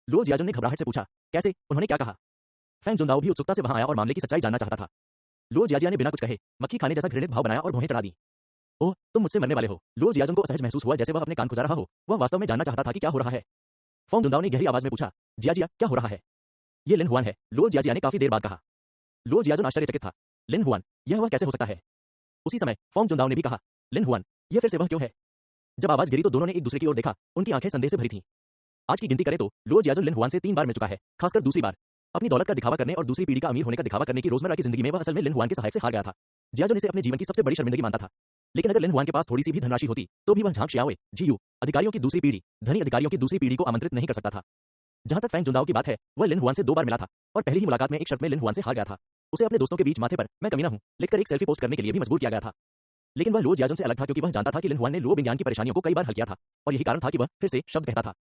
लो जियाजुन ने घबराहट से पूछा, कैसे, उन्होंने क्या कहा। फैंग जुनदाओ भी उत्सुकता से वहां आया और मामले की सच्चाई जानना चाहता था। लो जियाजिया ने बिना कुछ कहे मक्खी खाने जैसा घृणित भाव बनाया और भौहें चढ़ा दी। ओह, तुम मुझसे मरने वाले हो। लो जियाजुन को असहज महसूस हुआ, जैसे वह अपने कान खुजा रहा हो। वह वास्तव में जानना चाहता था कि क्या हो रहा है। फॉन्ग जुनदाओ ने गहरी आवाज में पूछा, जियाजिया क्या हो रहा है। ये लिन हुआन है, लो जियाजिया ने काफी देर बाद कहा। लो जियाजुन आश्चर्यचकित था। लिन हुआन, यह वह कैसे हो सकता है। उसी समय फॉन्ग जुनदाओ ने भी कहा, लिन हुआन, यह फिर से वह क्यों है। जब आवाज गिरी तो दोनों ने एक दूसरे की ओर देखा, उनकी आंखें संदेह से भरी थीं। आज की गिनती करें तो लो जियाजुन लिन हुआन से 3 बार मिल चुका है, खासकर दूसरी बार। अपनी दौलत का दिखावा करने और दूसरी पीढ़ी का अमीर होने का दिखावा करने की रोजमर्रा की जिंदगी में वह असल में लिन हुआन के सहायक से हार गया था। जियाजुन इसे अपने जीवन की सबसे बड़ी शर्मिंदगी मानता था। लेकिन अगर लिन हुआन के पास थोड़ी सी भी धनराशि होती तो भी वह झांग शियाओए, जीयू अधिकारियों की दूसरी पीढ़ी, धनी अधिकारियों की दूसरी पीढ़ी को आमंत्रित नहीं कर सकता था। जहां तक फैंग जुनदाओ की बात है, वह लिन हुआन से 2 बार मिला था और पहली ही मुलाकात में एक शर्त में लिन हुआन से हार गया था। उसे अपने दोस्तों के बीच माथे पर मैं कमीना हूं लिखकर एक सेल्फी पोस्ट करने के लिए भी मजबूर किया गया था। लेकिन वह लो जियाजुन से अलग था क्योंकि वह जानता था कि लिन हुआन ने लो बिंगयान की परेशानियों को कई बार हल किया था और यही कारण था कि वह फिर से शब्द कहता था।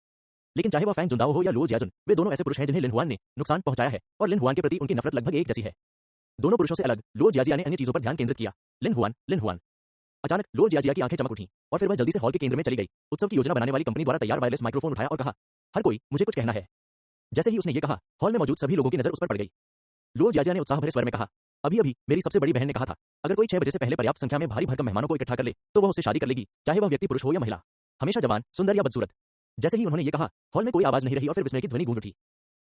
लेकिन चाहे वह फैंग जुनदाओ हो या लो जियाजुन, वे दोनों ऐसे पुरुष हैं जिन्हें लिन हुआन ने नुकसान पहुंचाया है और लिन हुआन के प्रति उनकी नफरत लगभग एक जैसी है। दोनों पुरुषों से अलग लो जियाजिया ने अन्य चीजों पर ध्यान केंद्रित किया। लिन हुआन। अचानक लो जियाजिया की आंखें चमक उठीं और फिर वह जल्दी से हॉल के केंद्र में चली गई। उत्सव की योजना बनाने वाली कंपनी द्वारा तैयार वायरलेस माइक्रोफोन उठाया और कहा, हर कोई, मुझे कुछ कहना है। जैसे ही उसने ये कहा, हॉल में मौजूद सभी लोगों की नजर उस पर पड़ गई। लो जियाजिया ने उत्साह भरे स्वर में कहा, अभी अभी मेरी सबसे बड़ी बहन ने कहा था, अगर कोई 6 बजे से पहले पर्याप्त संख्या में भारी भरकम मेहमानों को इकट्ठा कर ले तो वह उससे शादी कर लेगी, चाहे वह व्यक्ति पुरुष हो या महिला, हमेशा जवान, सुंदर या बदसूरत। जैसे ही उन्होंने ये कहा, हॉल में कोई आवाज नहीं रही और फिर विस्मय की ध्वनि गूंज उठी।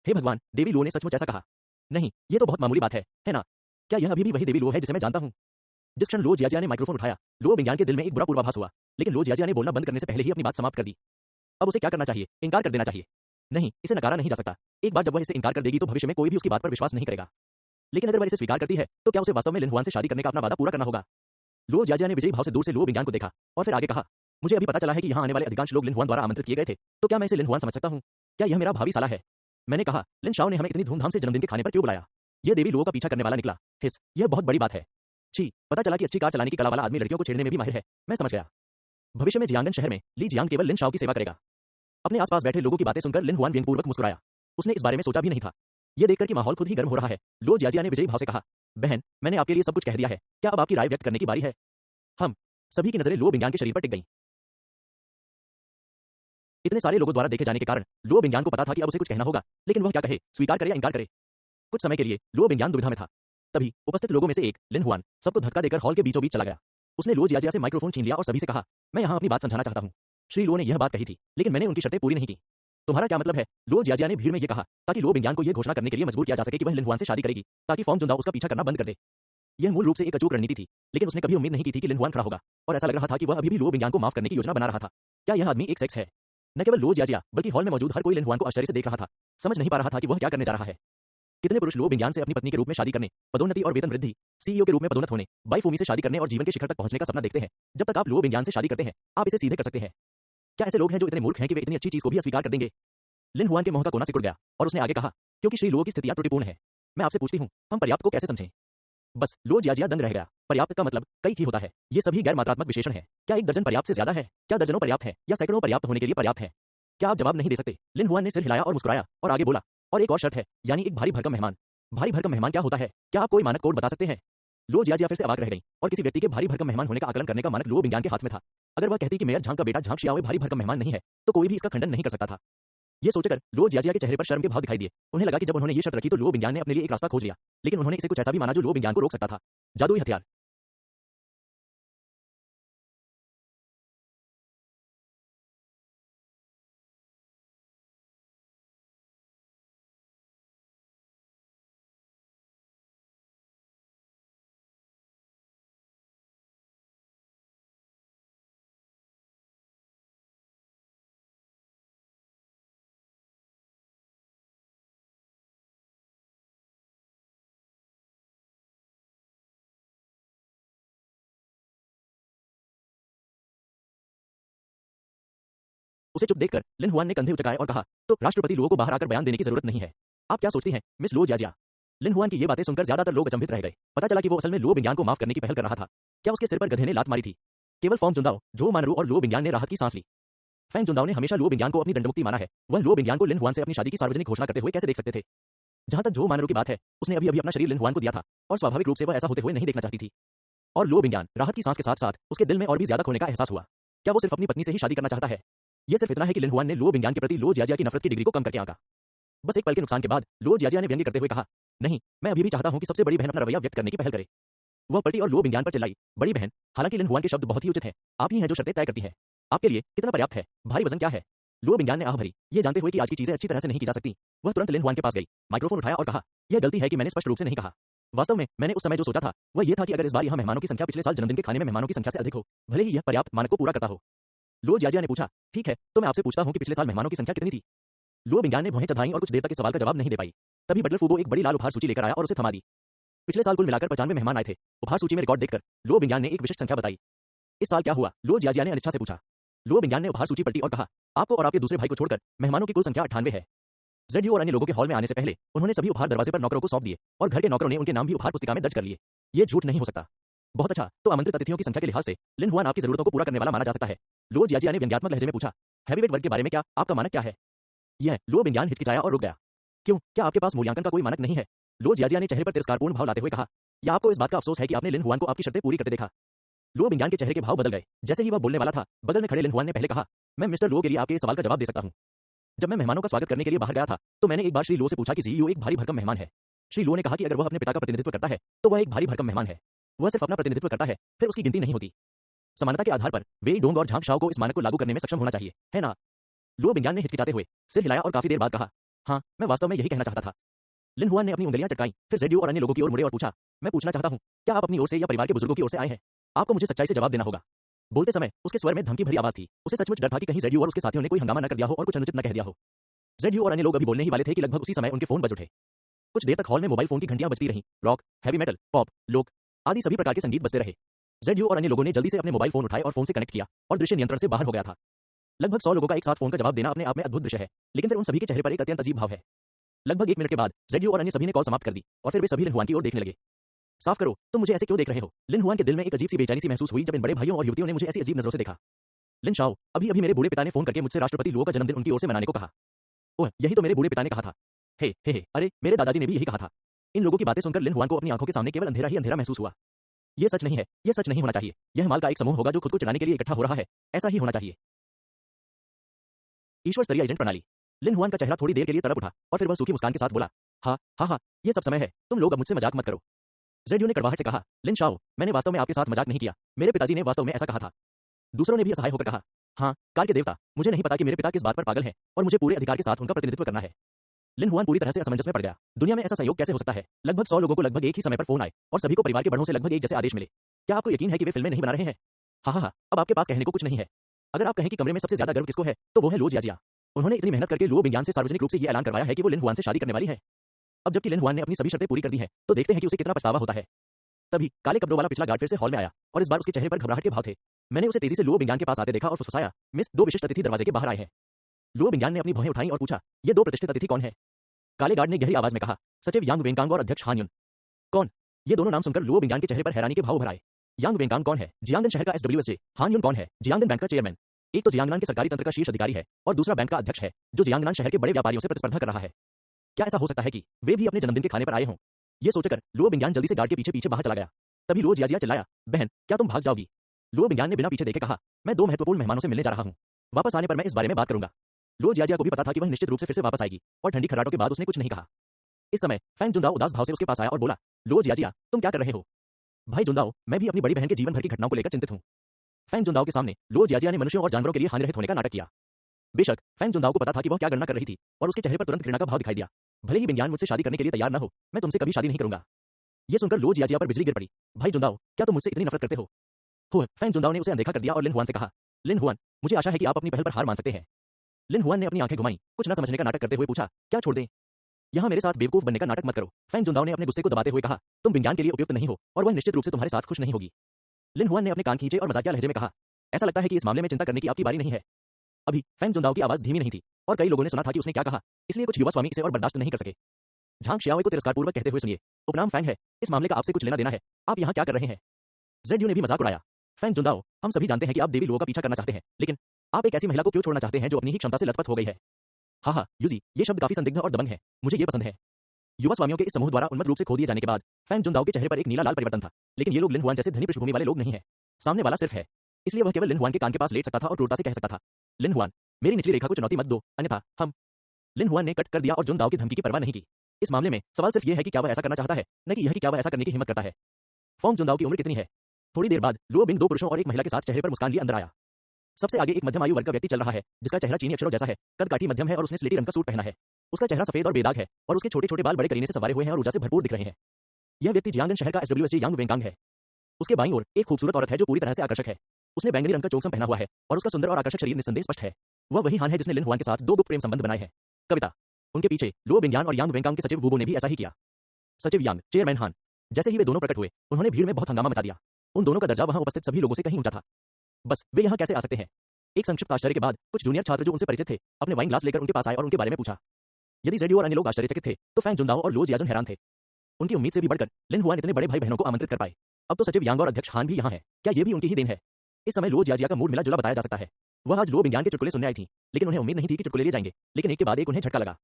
हे भगवान, देवी लो ने सचमुच ऐसा कहा? नहीं, ये तो बहुत मामूली बात है ना? क्या यह अभी भी वही देवी लो है जिसे मैं जानता हूं? जिस क्षण लो जियाजिया ने माइक्रोफोन उठाया, लो बिंगयान के दिल में एक बुरा पूर्वाभास हुआ, लेकिन लो जियाजिया ने बोलना बंद करने से पहले ही अपनी बात समाप्त कर दी। अब उसे क्या करना चाहिए? इनकार कर देना चाहिए। नहीं, इसे नकारा नहीं जा सकता। एक बार जब वह इसे इनकार कर देगी तो भविष्य में कोई भी उसकी बात पर विश्वास नहीं करेगा। लेकिन अगर वह इसे स्वीकार करती है तो क्या उसे वास्तव में लिन हुआन से शादी करने का अपना वादा पूरा करना होगा? लो जियाजिया ने विजयी भाव से दूर से लो बिंगयान को देखा और फिर आगे कहा, मुझे अभी पता चला है कि यहाँ आने वाले अधिकांश लोग लिन हुआन द्वारा आमंत्रित किए गए थे, तो क्या मैं इसे लिन हुआन समझ सकता हूँ? क्या यह मेरा भावी साला है? मैंने कहा, लिन शाओ ने हमें इतनी धूमधाम से जन्मदिन के खाने पर क्यों बुलाया? यह देवी लो का पीछा करने वाला निकला। हिस, यह बहुत बड़ी बात है। छी, पता चला कि अच्छी कार चलाने की कला वाला आदमी लड़कियों को छेड़ने में भी माहिर है। मैं समझ गया। भविष्य में जियांगन शहर में ली जियांग केवल लिन शाओ की सेवा करेगा। अपने आसपास बैठे लोगों की बातें सुनकर लिन हुआन व्यंग्यपूर्वक मुस्कुराया। उसने इस बारे में सोचा भी नहीं था। यह देखकर कि माहौल खुद ही गर्म हो रहा है, लो जियाजिया ने विजयी भाव से कहा, बहन, मैंने आपके लिए सब कुछ कह दिया है, क्या अब आपकी राय व्यक्त करने की बारी है? हम सभी की नजरें लो बिंगयान के शरीर पर टिक गईं। इतने सारे लोगों द्वारा देखे जाने के कारण लो बिंगयान को पता था कि अब उसे कुछ कहना होगा, लेकिन वह क्या कहे, स्वीकार करे या इनकार करे? कुछ समय के लिए लो बिंगयान दुविधा में था। तभी उपस्थित लोगों में से एक, लिन हुआन, सबको धक्का देकर हॉल के बीचों बीच चला गया। उसने लो जियाजिया से माइक्रोफोन छीन लिया और सभी से कहा, मैं यहाँ अपनी बात समझाना चाहता हूँ। श्री लो ने यह बात कही थी, लेकिन मैंने उनकी शर्तें पूरी नहीं की। तुम्हारा क्या मतलब है? लो जियाजिया ने भीड़ में यह कहा, ताकि लो बिंगयान को यह घोषणा करने के लिए मजबूर किया जा सके कि वह लिन हुआन से शादी करेगी, ताकि फॉर्म जुनदाओ उसका पीछा करना बंद कर दे। यह मूल रूप से एक अचूक रणनीति थी, लेकिन उसने कभी उम्मीद नहीं की थी कि लिन हुआन खड़ा होगा, और ऐसा लग रहा था कि वह अभी भी लो बिंगयान को माफ करने की योजना बना रहा था। क्या यह आदमी एक सेक्स है? न केवल लो जियाजिया, बल्कि हॉल में मौजूद हर कोई लिन हुआन को आश्चर्य से देख रहा था, समझ नहीं पा रहा था कि वह क्या करने जा रहा है। कितने पुरुष लो बिंगयान से अपनी पत्नी के रूप में शादी करने, पदोन्नति और वेतन वृद्धि, सीईओ के रूप में पदोन्नत होने, बाई फूमी से शादी करने और जीवन के शिखर तक पहुंचने का सपना देखते हैं। जब तक आप लो बिंगयान से शादी करते हैं, आप इसे सीधे कर सकते हैं। क्या ऐसे लोग हैं जो इतने मूर्ख हैं कि वे इतनी अच्छी चीज को भी अस्वीकार कर देंगे? लिन हुआन के मुंह का कोना सिकुड़ गया और उसने आगे कहा, क्योंकि श्री लो की स्थितियां त्रुटिपूर्ण है। मैं आपसे पूछती हूँ, हम पर्याप्त को कैसे समझें? बस लो जियाजिया दंग रह गया। पर्याप्त का मतलब कई ही होता है। ये सभी गैर मात्रात्मक विशेषण है। क्या एक दर्जन पर्याप्त से ज्यादा है? क्या दर्जनों पर्याप्त है या सैकड़ों पर्याप्त होने के लिए पर्याप्त है? क्या आप जवाब नहीं दे सकते? लिन हुआन ने सिर हिलाया और मुस्कुराया और आगे बोला, और एक और शर्त है, यानी एक भारी भरकम मेहमान। भारी भरकम मेहमान क्या होता है? क्या आप कोई मानक कोड बता सकते हैं? लो जियाजिया फिर से अवाक रह गई और किसी व्यक्ति के भारी भरकम मेहमान होने का आकलन करने का मानक लो बिंगयान के हाथ में था। अगर वह कहती कि मेयर झांग का बेटा झांग शियाओ भारी भरकम मेहमान नहीं है, तो कोई भी इसका खंडन नहीं कर सकता था। ये सोचकर लो जियाजिया के चेहरे पर शर्म के भाव दिखाई दिए। उन्हें लगा कि जब उन्होंने ये शर्त रखी तो लो बिंगयान ने अपने लिए एक रास्ता खोज लिया, लेकिन उन्होंने इसे कुछ ऐसा भी माना जो लो बिंगयान को रोक सकता था। जादुई हथियार। उसे चुप देखकर लिन हुआन ने कंधे उचकाए और कहा, तो राष्ट्रपति लो को बाहर आकर बयान देने की जरूरत नहीं है। आप क्या सोचती हैं, मिस लो जियाजिया? लिन हुआन की ये बातें सुनकर ज्यादातर लोग अचंभित रह गए। पता चला कि वो असल में लो बिंगयान को माफ करने की पहल कर रहा था। क्या उसके सिर पर गधे ने लात मारी थी? केवल फॉर्म जुनदाओ, झो मानरू और लो बिंगयान ने राहत की सांस ली। फैंग जुनदाओ ने हमेशा लो बिंगयान को अपनी दंडमुक्ति माना है। वह लो बिंगयान को लिन हुआन से अपनी शादी की सार्वजनिक घोषणा करते हुए कैसे देख सकते थे? जहां तक झो मानरू की बात है, उसने अभी अभी अपना शरीर लिन हुआन को दिया था और स्वाभाविक रूप से वह ऐसा होते हुए नहीं देखना चाहती थी। और लो बिंगयान, राहत की सांस के साथ साथ उसके दिल में और भी ज्यादा खोने का एहसास हुआ। क्या वो सिर्फ अपनी पत्नी से ही शादी करना चाहता है? यह सिर्फ इतना है कि लिन हुआन ने लो बिंगयान के प्रति लो जियाजिया की नफरत की डिग्री को कम करके आंका। बस एक पल के नुकसान के बाद लो जियाजिया ने व्यंग्य करते हुए कहा, नहीं, मैं अभी भी चाहता हूं कि सबसे बड़ी बहन अपना रवैया व्यक्त करने की पहल करे। वह पलटी और लो बिंगयान पर चिल्लाई, बड़ी बहन, हालांकि लिन हुआन के शब्द बहुत ही उचित हैं, आप ही हैं जो शर्तें तय करती हैं। आपके लिए कितना पर्याप्त है? भारी वजन क्या है? लो बिंगयान ने आह भरी, ये जानते हुए कि आज की चीजें अच्छी तरह से नहीं की जा सकती। वह तुरंत लिन हुआन के पास गई, माइक्रोफोन उठाया और कहा, यह गलती है कि मैंने स्पष्ट रूप से नहीं कहा। वास्तव में मैंने उस समय जो सोचा था वह यह था कि अगर इस बार यहाँ मेहमानों की संख्या पिछले साल जन्मदिन के खाने में मेहमानों की संख्या से अधिक हो, भले ही यह पर्याप्त मानक को पूरा करता हो, लुओ जियाजिया ने पूछा, ठीक है, तो मैं आपसे पूछता हूँ कि पिछले साल मेहमानों की संख्या कितनी थी? लुओ बिंगान ने भौहें चढ़ाईं और कुछ देर तक इस सवाल का जवाब नहीं दे पाई। तभी बटलर फूबो एक बड़ी लाल उपहार सूची लेकर आया और उसे थमा दी। पिछले साल कुल मिलाकर 95 मेहमान आए थे। उपहार सूची में रिकॉर्ड देखकर लुओ बिंगान ने एक विशिष्ट संख्या बताई। इस साल क्या हुआ? लुओ जियाजिया ने अनिच्छा से पूछा। लुओ बिंगान ने उपहार सूची पलटी और कहा, आपको और आपके दूसरे भाई को छोड़कर मेहमानों की कुल संख्या 98 है। जेडयू और अन्य लोगों के हॉल में आने से पहले उन्होंने सभी उपहार दरवाजे पर नौकरों को सौंप दिए और घर के नौकरों ने उनके नाम भी उपहार पुस्तिका में दर्ज कर लिए। ये झूठ नहीं हो सकता। बहुत अच्छा, तो आमंत्रित अतिथियों की संख्या के लिहाज से लिन हुआन आपकी जरूरतों को पूरा करने वाला माना जा सकता है। लुओ जियाजिया ने व्यंग्यात्मक लहजे में पूछा। हैवीवेट वर्ग के बारे में क्या आपका मानक क्या है? यह लुओ बिंगान हिचकिचाया और रुक गया। क्यों, क्या आपके पास मूल्यांकन का कोई मानक नहीं है? लुओ जियाजिया ने चेहरे पर तिरस्कारपूर्ण भाव लाते हुए कहा, या आपको इस बात का अफसोस है कि आपने लिन हुआन को आपकी शर्तें पूरी करते देखा? लुओ बिंगान के चेहरे के भाव बदल गए। जैसे ही वह बोलने वाला था, बगल में खड़े लिन हुआन ने पहले कहा, मैं मिस्टर लुओ के लिए आपके इस सवाल का जवाब दे सकता हूं। जब मैं मेहमानों का स्वागत करने के लिए बाहर गया था, तो मैंने एक बार श्री लुओ से पूछा कि जीईओ एक भारी भरकम मेहमान है। श्री लुओ ने कहा कि अगर वह अपने पिता का प्रतिनिधित्व करता है, तो वह एक भारी भरकम मेहमान है। वह सिर्फ अपना प्रतिनिधित्व करता है, फिर उसकी गिनती नहीं होती। समानता के आधार पर वेई डोंग और झांग शाओ को इस मानक को लागू करने में सक्षम होना चाहिए, है ना? लुओ बिंगान ने हिचकिचाते हुए सिर हिलाया और काफी देर बाद कहा, हाँ, मैं वास्तव में यही कहना चाहता था। लिन हुआन ने अपनी उंगलियां चटकाई, फिर जेडयू और अन्य लोगों की ओर मुड़े और पूछा, मैं पूछना चाहता हूं, क्या आप अपनी ओर से या परिवार के बुजुर्गों की ओर से आए हैं? आपको मुझे सच्चाई से जवाब देना होगा। बोलते समय उसके स्वर में धमकी भरी आवाज थी। उसे सचमुच डर था कि कहीं जेडयू और उसके साथियों ने कोई हंगामा न कर दिया हो और कुछ अनुचित न कह दिया हो। जेडयू और अन्य लोग अभी बोलने ही वाले थे कि लगभग उसी समय उनके फोन बज उठे। कुछ देर तक हॉल में मोबाइल फोन की घंटियां बजती रहीं। रॉक, हैवी मेटल, पॉप, लोक आदि सभी प्रकार के संगीत बजते रहे। जेडयू और अन्य लोगों ने जल्दी से अपने मोबाइल फोन उठाए और फोन से कनेक्ट किया और दृश्य नियंत्रण से बाहर हो गया था। लगभग 100 लोगों का एक साथ फोन का जवाब देना अपने आप में अद्भुत दृश्य है, लेकिन फिर उन सभी के चेहरे पर एक अत्यंत अजीब भाव है। लगभग 1 मिनट के बाद जेडयू और अन्य सभी ने कॉल समाप्त कर दी और फिर वे सभी लिन हुआन की ओर देखने लगे। साफ करो, तुम मुझे ऐसे क्यों देख रहे हो? लिन हुआन के दिल में एक अजीब सी बेचैनी सी महसूस हुई जब इन बड़े भाइयों और युवतियों ने मुझे ऐसी अजीब नजरों से देखा। लिन शाओ, अभी मेरे बूढ़े पिता ने फोन करके मुझसे राष्ट्रपति लुओ का जन्मदिन उनकी ओर से मनाने को कहा। ओह, यही तो मेरे बूढ़े पिता ने कहा था। हे, अरे, मेरे दादाजी ने भी यही कहा था। इन लोगों की बातें सुनकर लिन हुआन को अपनी आंखों के सामने केवल अंधेरा ही अंधेरा महसूस हुआ। यह सच नहीं है, यह सच नहीं होना चाहिए। यह माल का एक समूह होगा जो खुद को चुराने के लिए इकट्ठा हो रहा है। ऐसा ही होना चाहिए। ईश्वर स्तरीय एजेंट प्रणाली। लिन हुआन का चेहरा थोड़ी देर के लिए तड़प उठा और फिर वह सूखी मुस्कान के साथ बोला, हाँ, ये सब समय है, तुम लोग अब मुझसे मजाक मत करो। जेडयू ने कड़वाहट से कहा, लिन शाओ, मैंने वास्तव में आपके साथ मजाक नहीं किया। मेरे पिताजी ने वास्तव में ऐसा कहा था। दूसरों ने भी असहाय होकर कहा, हाँ, कार के देवता, मुझे नहीं पता कि मेरे पिता किस बात पर पागल है और मुझे पूरे अधिकार के साथ उनका प्रतिनिधित्व करना है। लिन हुआन पूरी तरह से असमंजस में पड़ गया। दुनिया में ऐसा संयोग कैसे हो सकता है? लगभग 100 लोगों को लगभग एक ही समय पर फोन आए और सभी को परिवार के बड़ों से लगभग एक जैसे आदेश मिले। क्या आपको यकीन है कि वे फिल्में नहीं बना रहे हैं? हाँ, अब आपके पास कहने को कुछ नहीं है। अगर आप कहें कि कमरे में सबसे ज्यादा गर्व किसको है, तो वो है लुओ जियाजिया। उन्होंने इतनी मेहनत करके लुओ बिंगान से सार्वजनिक रूप से ये ऐलान करवाया है कि वो लिन हुआन से शादी करने वाली है। अब जबकि लिन हुआन ने अपनी सभी शर्तें पूरी कर दी हैं, तो देखते हैं कि उसे कितना पछतावा होता है। तभी काले कपड़ों वाला पिछला गार्ड फिर से हॉल में आया और इस बार उसके चेहरे पर घबराहट के भाव थे। मैंने उसे तेजी से लुओ बिंगान के पास आते देखा और फुसफुसाया, मिस, 2 विशिष्ट अतिथि दरवाजे के बाहर आए हैं। लुओ बिंगान ने अपनी भौहें उठाई और पूछा, ये 2 प्रतिष्ठित अतिथि कौन है? काले गार्ड ने गहरी आवाज में कहा, सचिव यांग वेंकांग और अध्यक्ष हान युन। कौन? ये दोनों नाम सुनकर लुओ बिंगान के चेहरे पर हैरानी के भाव उभर आए। यांग वेंकांग कौन है? जियांगन शहर का एसडब्ल्यूएसजे। हान युन कौन है? जियांगन बैंक का चेयरमैन। एक तो जियांगनान के सरकारी तंत्र का शीर्ष अधिकारी है और दूसरा बैंक का अध्यक्ष है, जो जियांगनान शहर के बड़े व्यापारियों से प्रतिस्पर्धा कर रहा है। क्या ऐसा हो सकता है कि वे भी अपने जन्मदिन के खाने पर आए हों? ये सोचकर लुओ बिंगान जल्दी से गार्ड के पीछे पीछे बाहर चला गया। तभी लुओ जियाजिया चिल्लाया, बहन, क्या तुम भाग जाओगी? लुओ बिंगान ने बिना पीछे देखे कहा, मैं 2 महत्वपूर्ण मेहमानों से मिलने जा रहा हूं। वापस आने पर मैं इस बारे में बात करूंगा। लुओ जियाजिया को भी पता था कि वह निश्चित रूप से फिर से वापस आएगी और ठंडी खर्राटों के बाद उसने कुछ नहीं कहा। इस समय फैंग जुनदाओ उदास भाव से उसके पास आया और बोला, लुओ जियाजिया, तुम क्या कर रहे हो? भाई जुनदाओ, मैं भी अपनी बड़ी बहन के जीवन भर की घटनाओं को लेकर चिंतित हूं। फैंग जुनदाओ के सामने लुओ जियाजिया ने मनुष्यों और जानवरों के लिए हानिरहित होने का नाटक किया। बेशक फैंग जुनदाओ को पता था कि वह क्या गणना कर रही थी और उसके चेहरे पर तुरंत घृणा का भाव दिखाई दिया। भले ही बिंगान मुझसे शादी करने के लिए तैयार न हो, मैं तुमसे कभी शादी नहीं करूंगा। ये सुनकर लुओ जियाजिया पर बिजली गिर पड़ी। भाई जुनदाओ, क्या तुम मुझसे इतनी नफरत करते हो? फैंग जुनदाओ ने उसे अनदेखा कर दिया और लिन हुआन से कहा, लिन हुआन, मुझे आशा है कि आप अपनी पहल पर हार मान सकते हैं। लिन हुआन ने अपनी आंखें घुमाई, कुछ न समझने का नाटक करते हुए पूछा, क्या छोड़ दें? यहाँ मेरे साथ बेवकूफ बनने का नाटक मत करो। फैंग जुनदाओ ने अपने गुस्से को दबाते हुए कहा, तुम बिंगान के लिए उपयुक्त नहीं हो और वह निश्चित रूप से तुम्हारे साथ खुश नहीं होगी। लिन हुआन ने अपने कान खींचे और मजाकिया लहजे में कहा, ऐसा लगता है कि इस मामले में चिंता करने की आपकी बारी नहीं है। अभी फैंग जुनदाओ की आवाज धीमी नहीं थी और कई लोगों ने सुना था कि उसने क्या कहा, इसलिए कुछ युवा स्वामी इसे और बर्दाश्त नहीं कर सके। झांग शियाओ को तिरस्कारपूर्वक कहते हुए, सुनिए, उपनाम फैंग है, इस मामले का आपसे कुछ लेना देना है, आप यहाँ क्या कर रहे हैं? जेडयू ने भी मजाक उड़ाया, फैंग जुनदाओ, हम सभी जानते हैं कि आप देवी लुओ का पीछा करना चाहते हैं, लेकिन आप एक ऐसी महिला को क्यों छोड़ना चाहते हैं जो अपनी ही क्षमता से लथपथ हो गई है? हाँ, यूजी, ये शब्द काफी संदिग्ध और दबंग है, मुझे ये पसंद है। युवा स्वामियों के इस समूह द्वारा उन्मत्त रूप से खो दिए जाने के बाद फैंग जुनदाओ के चेहरे पर एक नीला लाल परिवर्तन था, लेकिन ये लोग लिन हुआन जैसे धनी पृष्ठभूमि वाले लोग नहीं है। सामने वाला सिर्फ है, इसलिए वह केवल लिन हुआन के कान के पास लेट सकता था और क्रूरता से कह सकता था, लिन हुआन, मेरी निचली रेखा को चुनौती मत दो, अन्यथा हम। लिन हुआन ने कट कर दिया और जुनदाओ की धमकी की परवाह नहीं की। इस मामले में सवाल सिर्फ यह है कि क्या वह ऐसा करना चाहता है, न कि यह कि क्या वह ऐसा करने की हिम्मत करता है। फॉन्ग जुनदाओ की उम्र कितनी है? थोड़ी देर बाद लुओ बिंग 2 पुरुषों और एक महिला के साथ चेहरे पर मुस्कान लिए अंदर आया। सबसे आगे एक मध्यम आयु वर्ग का व्यक्ति चल रहा है, जिसका चेहरा चीनी अक्षरों जैसा है, कद काठी मध्यम है और उसने स्लेटी रंग का सूट पहना है। उसका चेहरा सफेद और बेदाग है और उसके छोटे छोटे बाल बड़े करीने से संवारे हुए हैं और ऊर्जा से भरपूर दिख रहे हैं। यह व्यक्ति जियांगन शहर का एसडब्ल्यूएसजे यांग वेंकांग है। उसके बाईं ओर एक खूबसूरत औरत है जो पूरी तरह से आकर्षक है। उसने बैंगनी रंग का चोक्सम पहना हुआ है और उसका सुंदर और आकर्षक शरीर निस्संदेह स्पष्ट है। वह वही हान है जिसने लिन हुआन के साथ 2 गुप्त प्रेम संबंध बनाए हैं। कविता। उनके पीछे लो बिंगयान और यांग वेंकांग के सचिव वुबो ने भी ऐसा ही किया। सचिव यांग, चेयरमैन हान। जैसे ही वे दोनों प्रकट हुए, उन्होंने भीड़ में बहुत हंगामा मचा दिया। उन दोनों का दर्जा वहां उपस्थित सभी लोगों से कहीं ऊंचा था। बस वे यहाँ कैसे आ सकते हैं? एक संक्षिप्त आश्चर्य के बाद कुछ जूनियर छात्र जो उनसे परिचित थे, अपने वाइन ग्लास लेकर उनके पास आए और उनके बारे में पूछा। यदि जेडियो और अन्य लोग आश्चर्यचकित थे, तो फैंग जुनदाओ और लो जियाजुन हैरान थे। उनकी उम्मीद से भी बढ़कर लिन हुआन इतने बड़े भाई बहनों को आमंत्रित कर पाए। अब तो सचिव यांग और अध्यक्ष हान भी यहाँ है। क्या ये भी उनकी ही देन है? इस समय लो जियाजिया का मूड मिला जुला बताया जा सकता है। वह आज लो बिंगयान के चुटकुले सुनने आई थी, लेकिन उन्हें उम्मीद नहीं थी कि चुटकुले लिए जाएंगे। लेकिन एक के बाद एक उन्हें झटका लगा।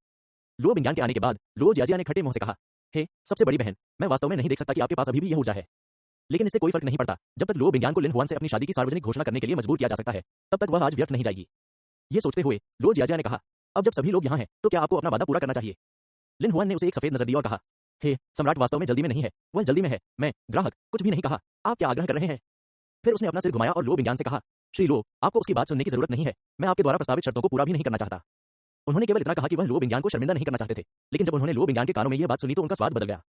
लो बिंगयान के आने के बाद लो जियाजिया ने खट्टे मुंह से कहा, हे सबसे बड़ी बहन, मैं वास्तव में नहीं देख सकता कि आपके पास अभी भी यह ऊर्जा है। लेकिन इससे कोई फर्क नहीं पड़ता। जब तक लो बिंगयान को लिन हुआन से अपनी शादी की सार्वजनिक घोषणा करने के लिए मजबूर किया जा सकता है, तब तक वह आज व्यर्थ नहीं जाएगी। ये सोचते हुए लो जियाजिया ने कहा, अब जब सभी लोग यहाँ हैं, तो क्या आपको अपना वादा पूरा करना चाहिए? लिन हुआन ने उसे एक सफेद नजर दी और कहा, हे सम्राट, वास्तव में जल्दी में नहीं है, वह जल्दी में है। मैं ग्राहक कुछ भी नहीं कहा। आप क्या आग्रह कर रहे हैं? फिर उसने अपना सिर घुमाया और लो बिंगयान से कहा, श्री लो, आपको उसकी बात सुनने की जरूरत नहीं है। मैं आपके द्वारा प्रस्तावित शर्तों को पूरा भी नहीं करना चाहता। उन्होंने केवल इतना कहा कि वह लो बिंगयान को शर्मिंदा नहीं करना चाहते थे, लेकिन जब उन्होंने लो बिंगयान के कानों में यह बात सुनी तो उनका स्वाद बदल गया।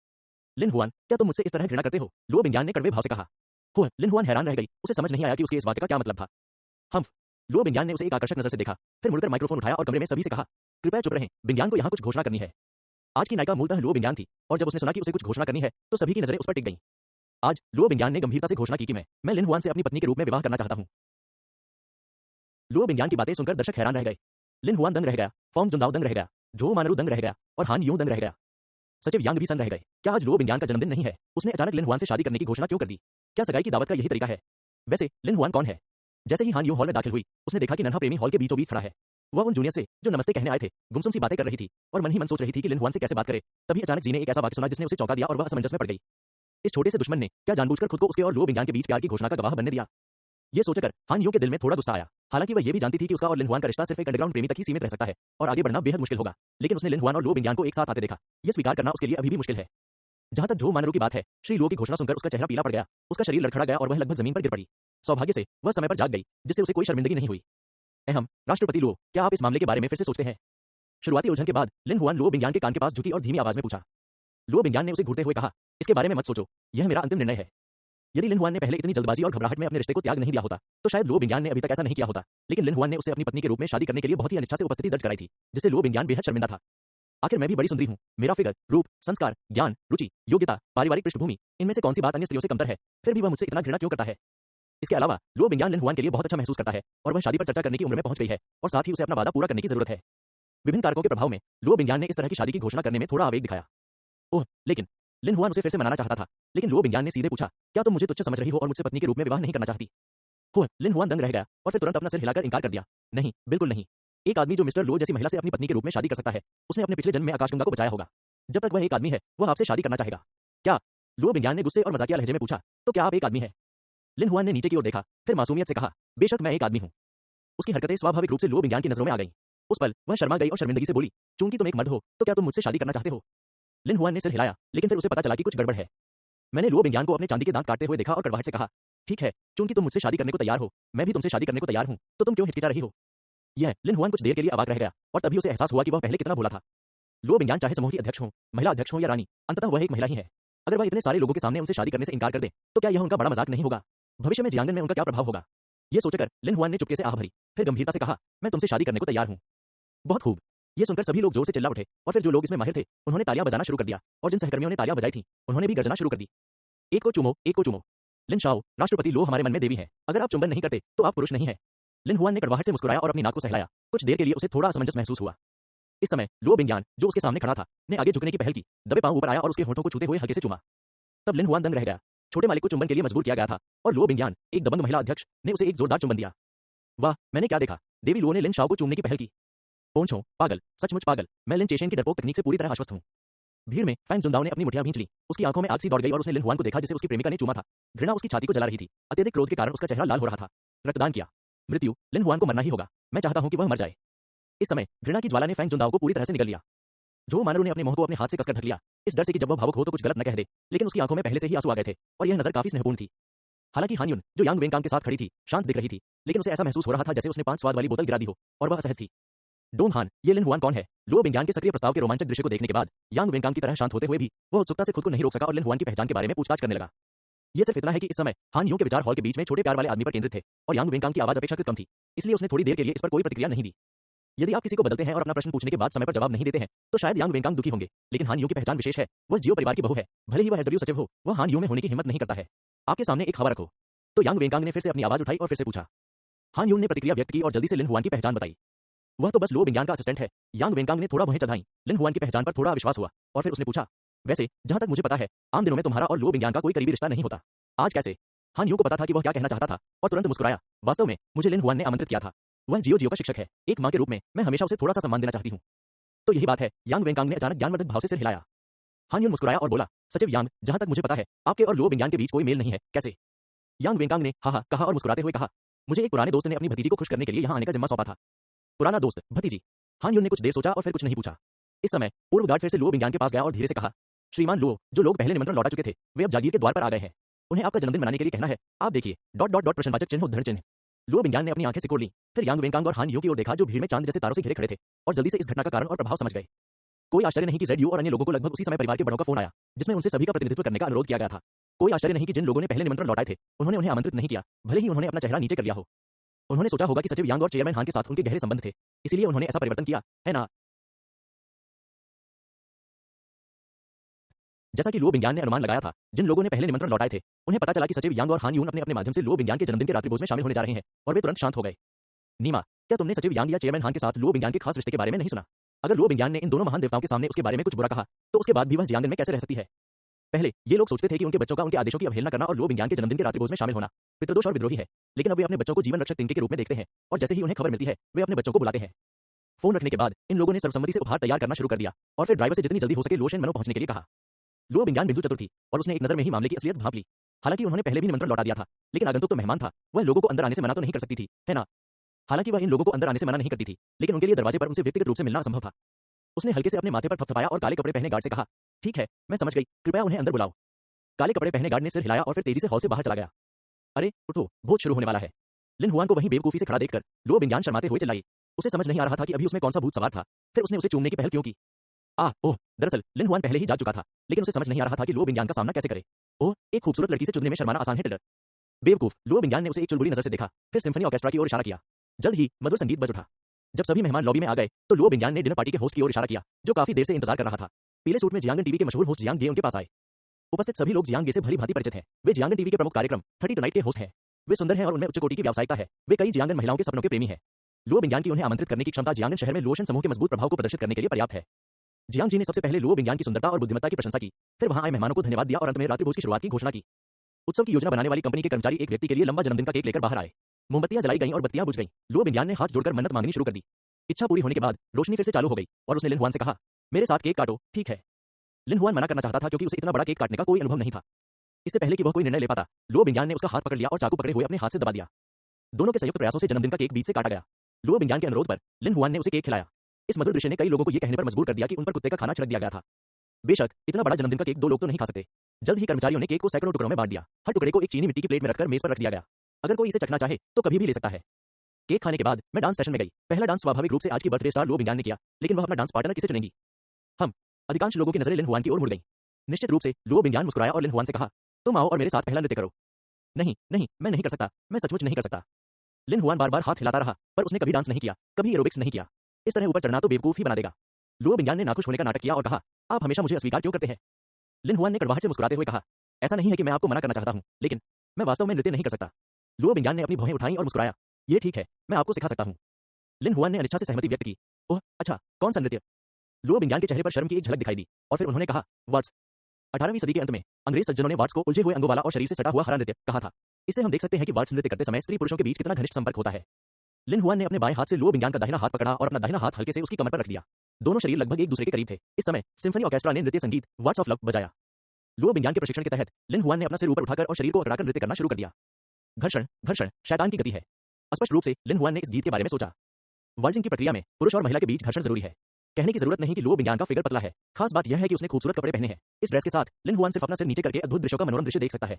लिन हुआन, क्या तुम मुझसे इस तरह घृणा करते हो? लो बिंगयान ने कड़वे भाव से कहा। हो, लिन हुआन हैरान रह गई। उसे समझ नहीं आया कि उसके इस वाक्य का क्या मतलब था। हम्फ। लो बिंगयान ने उसे एक आकर्षक नजर से देखा, फिर मुड़कर माइक्रोफोन उठाया और कमरे में सभी से कहा, कृपया चुप रहें, बिंगयान को यहाँ कुछ घोषणा करनी है। आज की नायिका मूलतः लो बिंगयान थी, और जब उसने सुना कि उसे कुछ घोषणा करनी है, तो सभी की नजरें उस पर टिक गईं। आज लो बिंगयान ने गंभीरता से घोषणा की कि मैं लिन हुआन से अपनी पत्नी के रूप में विवाह करना चाहता हूं। लो बिंगयान की बातें सुनकर दर्शक हैरान रह गए। लिन हुआन दंग रह गया, फॉर्म जुनदाओ दंग रह गया, जो मानरू दंग रह गया और हान यूं दंग रह गया। सचिव यांग भी सन रह गए। क्या आज लो बिंगयान का जन्मदिन नहीं है? उसने अचानक लिन हुआन से शादी करने की घोषणा क्यों कर दी? क्या सगाई की दावत का यही तरीका है? वैसे लिन हुआन कौन है? जैसे ही हान यूं हॉल में दाखिल हुई, उसने देखा कि नन्हा प्रेमी हॉल के बीचों बीच खड़ा है। वह उन जूनियर से जो नमस्ते कहने आए थे गुमसुम सी बातें कर रही थी और मन ही मन सोच रही थी कि लिन हुआन से कैसे बात करे। तभी अचानक जी ने एक ऐसा वाक्य सुना जिसने उसे चौंका दिया और वह असमंजस में पड़ गई। इस छोटे से दुश्मन ने क्या जानबूझकर खुद को उसके और लो बिंगयान के बीच प्यार की घोषणा का गवाह बनने दिया? ये सोचकर हान यूं के दिल में थोड़ा गुस्सा आया। हालांकि वह ये भी जानती थी कि उसका और लिन हुआन का रिश्ता सिर्फ एक अंडरग्राउंड प्रेमी तक ही सीमित रह सकता है और आगे बढ़ना बेहद मुश्किल होगा। लेकिन उसने लिन हुआन और लो बिंगयान को एक साथ आते देखा। यह स्वीकार करना उसके लिए अभी भी मुश्किल है। जहां तक जो मानरू की बात है, श्री लो की घोषणा सुनकर उसका चेहरा पीला पड़ गया, उसका शरीर लड़खड़ा गया और वह लगभग जमीन पर गिर पड़ी। सौभाग्य से वह समय पर जाग गई, जिससे उसे कोई शर्मिंदगी नहीं हुई। अहम राष्ट्रपति लो, क्या आप इस मामले के बारे में फिर से सोचते हैं? शुरुआती उलझन के बाद लिन हुआन लो बिंगयान के कान के पास झुकी और धीमी आवाज में पूछा। लो बिंगयान ने उसे घूरते हुए कहा, इसके बारे में मत सोचो, यह मेरा अंतिम निर्णय है। यदि लिन हुआन ने पहले इतनी जल्दबाजी और घबराहट में अपने रिश्ते को त्याग नहीं दिया होता, तो शायद लो बिंगयान ने अभी तक ऐसा नहीं किया होता। लेकिन लिन हुआन ने उसे अपनी पत्नी के रूप में शादी करने के लिए बहुत ही अनिच्छा से उपस्थिति दर्ज कराई थी, जिससे लो बिंगयान बेहद शर्मिंदा था। आखिर मैं भी बड़ी सुंदरी हूँ, मेरा फिगर, रूप, संस्कार, ज्ञान, रुचि, योग्यता, पारिवारिक पृष्ठभूमि, इनमें से कौन सी बात अन्य स्त्रियों से कमतर है? फिर भी वह मुझसे इतना घृणा क्यों करता है? इसके अलावा लो बिंगयान लिन हुआन के लिए बहुत अच्छा महसूस करता है और वह शादी पर चर्चा करने की उम्र में पहुंच गई है और साथ ही उसे अपना वादा पूरा करने की जरूरत है। विभिन्न कारकों के प्रभाव में लो बिंगयान ने इस तरह की शादी की घोषणा करने में थोड़ा आवेग दिखाया। ओह, लेकिन लिन हुआन उसे फिर से मनाना चाहता था, लेकिन लो बिंगयान ने सीधे पूछा, क्या तुम मुझे तुच्छ समझ रही हो और मुझसे पत्नी के रूप में विवाह नहीं करना चाहती? हो, लिन हुआन दंग रह गया और फिर तुरंत अपना सिर हिलाकर इनकार कर दिया। नहीं, बिल्कुल नहीं। एक आदमी जो मिस्टर लो जैसी महिला से अपनी पत्नी के रूप में शादी कर सकता है, उसने अपने पिछले जन्म में आकाशगंगा को बचाया होगा। जब तक वह एक आदमी है, वह आपसे शादी करना चाहेगा। क्या? लो बिंगयान ने गुस्से और मजाकिया लहजे में पूछा, तो क्या आप एक आदमी हैं? लिन हुआन ने नीचे की ओर देखा, फिर मासूमियत से कहा, बेशक मैं एक आदमी हूं। उसकी हरकतें स्वाभाविक रूप से लो बिंगयान की नजरों में आ गईं। उस पल वह शर्मा गई और शर्मिंदगी से बोली, चूंकि तुम एक मर्द हो, तो क्या तुम मुझसे शादी करना चाहते हो? लिन हुआन ने सिर हिलाया, लेकिन फिर उसे पता चला कि कुछ गड़बड़ है। मैंने लो बिंगयान को अपने चांदी के दांत काटते हुए देखा और कड़वाहट से कहा, ठीक है, चूंकि तुम मुझसे शादी करने को तैयार हो, मैं भी तुमसे शादी करने को तैयार हूं, तो तुम क्यों हिचकिचा रही हो? यह लिन हुआन कुछ देर के लिए अवाक रह गया और तभी उसे एहसास हुआ कि वह पहले कितना भोला था। लो बिंगयान चाहे समूह की अध्यक्ष हो, महिला अध्यक्ष हो या रानी, अंततः वह एक महिला ही है। अगर वह इतने सारे लोगों के सामने उनसे शादी करने से इनकार कर दे, तो क्या यह उनका बड़ा मजाक नहीं होगा? भविष्य में जियांगन में उनका क्या प्रभाव होगा? ये सोचकर लिन हुआन ने चुपके से आह भरी, फिर गंभीरता से कहा, मैं तुमसे शादी करने को तैयार हूं। बहुत खूब। ये सुनकर सभी लोग जोर से चिल्ला उठे और फिर जो लोग इसमें माहिर थे, उन्होंने तालियां बजाना शुरू कर दिया और जिन सहकर्मियों ने तालियां बजाई थी, उन्होंने भी गर्जना शुरू कर दी। एक को चूमो, एक को चूमो। लिन शाओ, राष्ट्रपति लो हमारे मन में देवी है। अगर आप चुंबन नहीं करते, तो आप पुरुष नहीं है। लिन हुआन ने कड़वाहट से मुस्कुराया और अपनी नाक को सहलाया। कुछ देर के लिए उसे थोड़ा असमंजस महसूस हुआ। इस समय लो बिंगयान, जो उसके सामने खड़ा था, ने आगे झुकने की पहल की, दबे पांव ऊपर आया और उसके होठों को छूते हुए हल्के से चूमा। तब लिन हुआन दंग रह गया। छोटे मालिक को चुंबन के लिए मजबूर किया गया था और लो बिंगयान, एक दबंग महिला अध्यक्ष, ने उसे एक जोरदार चुंबन दिया। वाह, मैंने क्या देखा? देवी लो ने लिन शाओ को चूमने की पहल की। पोंछो, पागल, सचमुच पागल। मैं लिन चेशेन की डरपोक तकनीक से पूरी तरह आश्वस्त हूं। भीड़ में फैंग जुनदाओ ने अपनी मुठियां भींच ली। उसकी आंखों में आग सी दौड़ गई और उसने लिन हुआन को देखा जिसे उसकी प्रेमिका ने चूमा था। घृणा उसकी छाती को जला रही थी। अत्यधिक क्रोध के कारण उसका चेहरा लाल हो रहा था। रक्तदान किया। मृत्यु, लिन हुआन को मरना ही होगा। मैं चाहता हूं कि वह मर जाए। इस समय घृणा की ज्वाला ने फैंग जुनदाओ को पूरी तरह से निगल लिया। जो मानरू ने अपने मुंह को अपने हाथ से कसकर ढक लिया, इस डर से कि जब वह भावुक हो तो कुछ गलत न कह दे, लेकिन उसकी आंखों में पहले से ही आंसू आ गए थे और यह नजर काफी स्नेहपूर्ण थी। हालांकि हान यून, जो यांग वेंकांग के साथ खड़ी थी, शांत दिख रही थी, लेकिन उसे ऐसा महसूस हो रहा था जैसे उसने 5 स्वाद वाली बोतल गिरा दी हो और वह असहज थी। डोंग हान, ये लिन हुआन कौन है? लो बिंगयान के सक्रिय प्रस्ताव के रोमांचक दृश्य को देखने के बाद यांग वेंकांग की तरह शांत होते हुए भी वह उत्सुकता से खुद को नहीं रोक सका और लिन हुआन की पहचान के बारे में पूछताछ करने लगा। ये सिर्फ इतना है कि इस समय हान यूं के विचार हॉल के बीच में छोटे प्यार वाले आदमी पर केंद्रित थे और यांग वेंकांग की आवाज अपेक्षाकृत कम थी, इसलिए उसने थोड़ी देर के लिए इस पर कोई प्रतिक्रिया नहीं दी। यदि आप किसी को बदलते हैं और अपना प्रश्न पूछने के बाद समय पर जवाब नहीं देते हैं तो शायद यांग वेंकांग दुखी होंगे, लेकिन हान यूं की पहचान विशेष है। वह जियो परिवार की बहू है, भले ही वह एसडब्ल्यू सचिव हो, वह हान यूं में होने की हिम्मत नहीं करता है। आपके सामने एक हवा रखो। तो यांग वेंकांग ने फिर से अपनी आवाज उठाई और फिर से पूछा। हान यूं ने प्रतिक्रिया व्यक्त की और जल्दी से लिन हुआन की पहचान बताई। वह तो बस लो बिंगयान का असिस्टेंट है। यांग वेंकांग ने थोड़ा भुएं चढ़ाई। लिन हुआन की पहचान पर थोड़ा विश्वास हुआ और फिर उसने पूछा, वैसे जहां तक मुझे पता है आम दिनों में तुम्हारा और लो बिंगयान का कोई करीबी रिश्ता नहीं होता, आज कैसे? हान यूं को पता था कि वह क्या कहना चाहता था और तुरंत मुस्कुराया। वास्तव में मुझे लिन हुआन ने आमंत्रित किया था। वह जियो का शिक्षक है, एक मां के रूप में मैं हमेशा उसे थोड़ा सा सम्मान देना चाहती हूँ। तो यही बात है। यांग वेंकांग ने अचानक ज्ञानवर्धक भाव से सिर हिलाया। हान यूं मुस्कुराया और बोला, सचिव यांग, जहां तक मुझे पता है आपके और लो बिंगयान के बीच कोई मेल नहीं है, कैसे? यांग वेंकांग ने हाँ कहा और मुस्कुराते हुए कहा, मुझे एक पुराने दोस्त ने अपनी भतीजी को खुश करने के लिए यहाँ आने का जिम्मा सौंपा था। पुराना दोस्त, भतीजी? हान यून ने कुछ देर सोचा और फिर कुछ नहीं पूछा। इस समय पूर्व गार्ड फिर से लो बिंगयान के पास गया और धीरे से कहा, श्रीमान लो, जो लोग पहले निमंत्रण लौटा चुके थे वे अब जागीर के द्वार पर आ गए हैं। उन्हें आपका जन्मदिन मनाने के लिए कहना है। आप देखिए प्रश्नवाचक चिन्ह उद्धरण चिन्ह। लो बिंगयान ने अपनी आंखें सिकोड़ ली, फिर यांग वेंकांग और हान यूं की ओर देखा जो भीड़ में चांद जैसे तारों से घिरे खड़े थे और जल्दी से इस घटना का कारण और प्रभाव समझ गए। कोई आश्चर्य नहीं कि जेड और अन्य लोगों को लगभग उसी समय परिवार के बड़ों का फोन आया जिसमें उनसे सभी का प्रतिनिधित्व करने का अनुरोध किया गया था। कोई आश्चर्य नहीं कि जिन लोगों ने पहले निमंत्रण लौटाए थे उन्होंने उन्हें आमंत्रित नहीं किया, भले ही उन्होंने अपना चेहरा नीचे कर लिया हो। उन्होंने सोचा होगा कि सचिव यांग और चेयरमैन हान के साथ उनके गहरे संबंध थे, इसीलिए उन्होंने ऐसा परिवर्तन किया, है ना? जैसा कि लो बिंगयान ने अनुमान लगाया था, जिन लोगों ने पहले निमंत्रण लौटाए थे उन्हें पता चला कि सचिव यांग और हान यून अपने अपने माध्यम से लो बिंगयान के जन्मदिन के रात्रिभोज में शामिल होने जा रहे हैं और वे तुरंत शांत हो गए। नीमा, क्या तुमने सचिव यांग या चेयरमैन हान के साथ लो बिंगयान के खास रिश्ते के बारे में नहीं सुना? अगर लो बिंगयान ने इन दोनों महान देवताओं के सामने उसके बारे में कुछ बुरा कहा तो उसके बाद भी वह जियांगन में कैसे रह सकती है? पहले ये लोग सोचते थे कि उनके बच्चों का उनके आदेशों की अवहेलना करना और लो बिंगयान के जन्मदिन के रात्रिभोज में शामिल होना पितृदोष और विद्रोही है, लेकिन अब वे अपने बच्चों को जीवन रक्षक तिनके के रूप में देखते हैं और जैसे ही उन्हें खबर मिलती है वे अपने बच्चों को बुलाते हैं। फोन रखने के बाद इन लोगों ने सर्वसम्मति से उपहार तैयार करना शुरू कर दिया और फिर ड्राइवर से जितनी जल्दी हो सके लोशेन मनो पहुंचने के लिए कहा। लो बिंगयान बिंदु चतुर थी और उसने एक नजर में ही मामले की असलियत भांप ली। हालांकि उन्होंने पहले भी निमंत्रण लौटा दिया था, लेकिन आगंतुक तो मेहमान था, वह लोगों को अंदर आने से मना तो नहीं कर सकती थी, है ना? हालांकि वह इन लोगों को अंदर आने से मना नहीं करती थी, लेकिन उनके लिए दरवाजे पर उनसे व्यक्तिगत रूप से मिलना असंभव था। उसने हल्के से अपने माथे पर थपथपाया और काले कपड़े पहने गार्ड से कहा, ठीक है, मैं समझ गई, कृपया उन्हें अंदर बुलाओ। काले कपड़े पहने गार्ड ने सिर हिलाया और फिर तेजी से हॉल से बाहर चला गया। अरे उठो, भोज शुरू होने वाला है। लिन हुआन को वहीं बेवकूफी से खड़ा देखकर लो बिंगयान शर्माते हुए चिल्लाई। उसे समझ नहीं आ रहा था कि अभी उसमें कौन सा भूत सवार था, फिर उसने उसे चूमने की पहल क्यों की? ओह, दरअसल लिन हुआन पहले ही जाग चुका था, लेकिन उसे समझ नहीं आ रहा था कि लो बिंगयान का सामना कैसे करे। ओह, एक खूबसूरत लड़की से चुगने में शर्माना आसान है टिडर। बेवकूफ, लो बिंगयान ने उसे एक चुलबुली नजर से देखा, फिर सिम्फनी ऑर्केस्ट्रा की ओर इशारा किया। जल्द ही मधुर संगीत बज उठा। जब सभी मेहमान लॉबी में आ गए तो लो बिंगयान ने डिनर पार्टी के होस्ट की ओर इशारा किया, जो काफी देर से इंतजार कर रहा था। पीले सूट में जियांगन टीवी के मशहूर होस्ट जियांग गे उनके पास आए। उपस्थित सभी लोग जियांग गे से भली भांति परिचित हैं। वे जियांगन टीवी के प्रमुख कार्यक्रम 30 टुनाइट के होस्ट हैं। वे सुंदर हैं और उनमें उच्च कोटि की व्यावसायिकता है। वे कई जियांगन महिलाओं के सपनों के प्रेमी हैं। लो बिंगयान की उन्हें आमंत्रित करने की क्षमता जियांगन शहर में लोशन समूह के मजबूत प्रभाव को प्रदर्शित करने के लिए पर्याप्त है। जियांग जी ने सबसे पहले लो बिंगयान की सुंदरता और बुद्धिमत्ता की प्रशंसा की, फिर वहां आए मेहमानों को धन्यवाद दिया और अंत में रात्रिभोज की शुरुआत की घोषणा की। उत्सव की योजना बनाने वाली कंपनी के कर्मचारी एक व्यक्ति के लिए लंबा जन्मदिन का केक लेकर बाहर आए। मोमबत्तियां जलाई गईं और बत्तियां बुझ गईं। लो बिंगयान ने हाथ जोड़कर मन्नत मांगनी शुरू कर दी। इच्छा पूरी होने के बाद रोशनी फिर से चालू हो गई और उसने लिन हुआन से कहा, मेरे साथ केक काटो, ठीक है? लिन हुआन मना करना चाहता था क्योंकि उसे इतना बड़ा केक काटने का कोई अनुभव नहीं था। इससे पहले कि वह कोई निर्णय ले पाता, लो बिंगयान ने उसका हाथ पकड़ लिया और चाकू पकड़े हुए अपने हाथ से दबा दिया। दोनों के संयुक्त प्रयासों से जन्मदिन का केक बीच से काटा गया। लो बिंगयान के अनुरोध पर लिन हुआन ने उसे केक खिलाया। इस मधुर दृश्य ने कई लोगों को यह कहने पर मजबूर कर दिया कि उन पर कुत्ते का खाना छिड़क दिया गया था। बेशक इतना बड़ा जन्मदिन का केक दो लोग तो नहीं खा सकते। जल्द ही कर्मचारियों ने केक को सैकड़ों टुकड़ों में बांट दिया। हर टुकड़े को एक चीनी मिट्टी की प्लेट में रखकर मेज पर रख दिया गया। अगर कोई इसे चखना चाहे तो कभी भी ले सकता है। केक खाने के बाद मैं डांस सेशन में गई। पहला डांस स्वाभाविक रूप से आज की बर्थडे स्टार लो बिंगयान ने किया, लेकिन वह अपना डांस पार्टनर किसे चुनेंगी? हम। अधिकांश लोगों की नजरें लिन हुआन की ओर मुड़ गईं। निश्चित रूप से लो बिंगयान मुस्कुराया और लिन हुआन से कहा, तुम आओ और मेरे साथ पहला नृत्य करो। नहीं नहीं, मैं नहीं कर सकता, मैं सचमुच नहीं कर सकता। लिन हुआन बार बार हाथ हिलाता रहा, पर उसने कभी डांस नहीं किया, कभी एरोबिक्स नहीं किया। इस तरह ऊपर चढ़ना तो बेवकूफ ही बना देगा। लो बिंगयान ने नाखुश होने का नाटक किया और कहा, आप हमेशा मुझे अस्वीकार क्यों करते हैं? लिन हुआन ने कड़वाहट से मुस्कुराते हुए कहा, ऐसा नहीं है कि मैं आपको मना करना चाहता हूं, लेकिन मैं वास्तव में नृत्य नहीं कर सकता। लो बिंगयान ने अपनी भौहें उठाई और मुस्कुराया, ये ठीक है, मैं आपको सिखा सकता हूं। लिन हुआन ने अनिच्छा से सहमति व्यक्त की। ओह अच्छा, कौन सा नृत्य? लो बिंगयान के चेहरे पर शर्म की एक झलक दिखाई दी और फिर उन्होंने कहा, वाट्स। 18वीं सदी के अंत में अंग्रेज सज्जनों ने वाट्स को उलझे हुए अंगों वाला और शरीर से सटा हुआ हरा नृत्य कहा था। इससे हम देख सकते हैं कि वाट्स नृत्य करते समय स्त्री पुरुषों के बीच कितना घनिष्ठ संपर्क होता है। लिन हुआन ने अपने बाएं हाथ से लो बिंगयान का दाहिना हाथ पकड़ा और अपना दाहिना हाथ हल्के से उसकी कमर पर रख दिया। दोनों शरीर लगभग एक दूसरे के करीब थे। इस समय सिम्फनी ऑर्केस्ट्रा ने नृत्य संगीत वाट्स ऑफ लव बजाया। लो बिंगयान के प्रशिक्षण के तहत लिन हुआन ने अपना सिर ऊपर उठाकर और शरीर को अकड़ाकर नृत्य करना शुरू कर दिया। घर्षण घर्षण शैतान की गति है। स्पष्ट रूप से लिन हुआन ने इस गीत के बारे में सोचा। वर्जिंग की प्रक्रिया में पुरुष और महिला के बीच घर्षण जरूरी है। कहने की जरूरत नहीं कि लो बिंगयान का फिगर पतला है। खास बात यह है कि उसने खूबसूरत कपड़े पहने हैं। इस ड्रेस के साथ लिन हुआन सिर्फ अपना सिर नीचे करके अद्भुत दृश्यों का मनोरम दृश्य देख सकता है।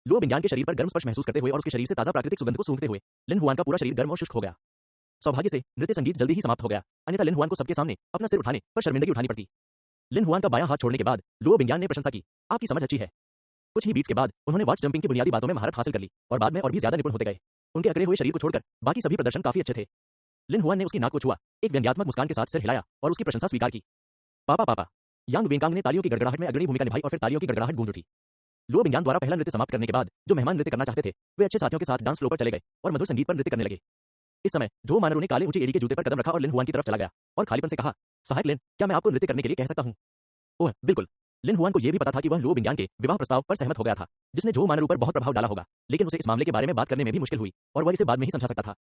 लो बिंगयान के शरीर पर गर्म स्पर्श महसूस करते हुए और उसके शरीर से ताजा प्राकृतिक सुगंध को सूंघते हुए लिन हुआन का पूरा शरीर गर्म और शुष्क हो गया। सौभाग्य से नृत्य संगीत जल्दी ही समाप्त हो गया, अन्यथा लिन हुआन को सबके सामने अपना सिर उठाने पर शर्मिंदगी उठानी पड़ती। लिन हुआन का बायां हाथ छोड़ने के बाद लो बिंगयान ने प्रशंसा की, आपकी समझ अच्छी है। कुछ ही बीट्स के बाद उन्होंने वॉच जंपिंग की बुनियादी बातों में महारत हासिल कर ली और बाद में और भी ज्यादा निपुण होते गए। उनके अकड़े हुए शरीर को छोड़कर बाकी सभी प्रदर्शन काफी अच्छे थे। लिन हुआन ने उसकी नाक को छुआ, एक व्यंग्यात्मक मुस्कान के साथ सिर हिलाया और उसकी प्रशंसा स्वीकार की। पापा पापा। यांग वेंकांग ने तालियों की गड़गड़ाहट में अग्रणी भूमिका निभाई और फिर तालियों की गड़गड़ाहट गूंज उठी। लुओ बिंगयान द्वारा पहला नृत्य समाप्त करने के बाद जो मेहमान नृत्य करना चाहते थे वे अच्छे साथियों के साथ डांस फ्लोर पर चले गए और मधुर संगीत पर नृत्य करने लगे। इस समय जो मानरो ने काले ऊंचे एड़ी के जूते पर कदम रखा और लिन हुआन की तरफ चला गया और खालीपन से कहा, सहायक लिन, क्या मैं आपको नृत्य करने के लिए कह सकता हूँ? ओह बिल्कुल। लिन हुआन को यह भी पता था कि वह लुओ बिंगयान के विवाह प्रस्ताव पर सहमत हो गया था, जिसने जो मानरो पर बहुत प्रभाव डाला होगा, लेकिन उसे इस मामले के बारे में बात करने में भी मुश्किल हुई और वह इसे बाद में ही समझा सकता था।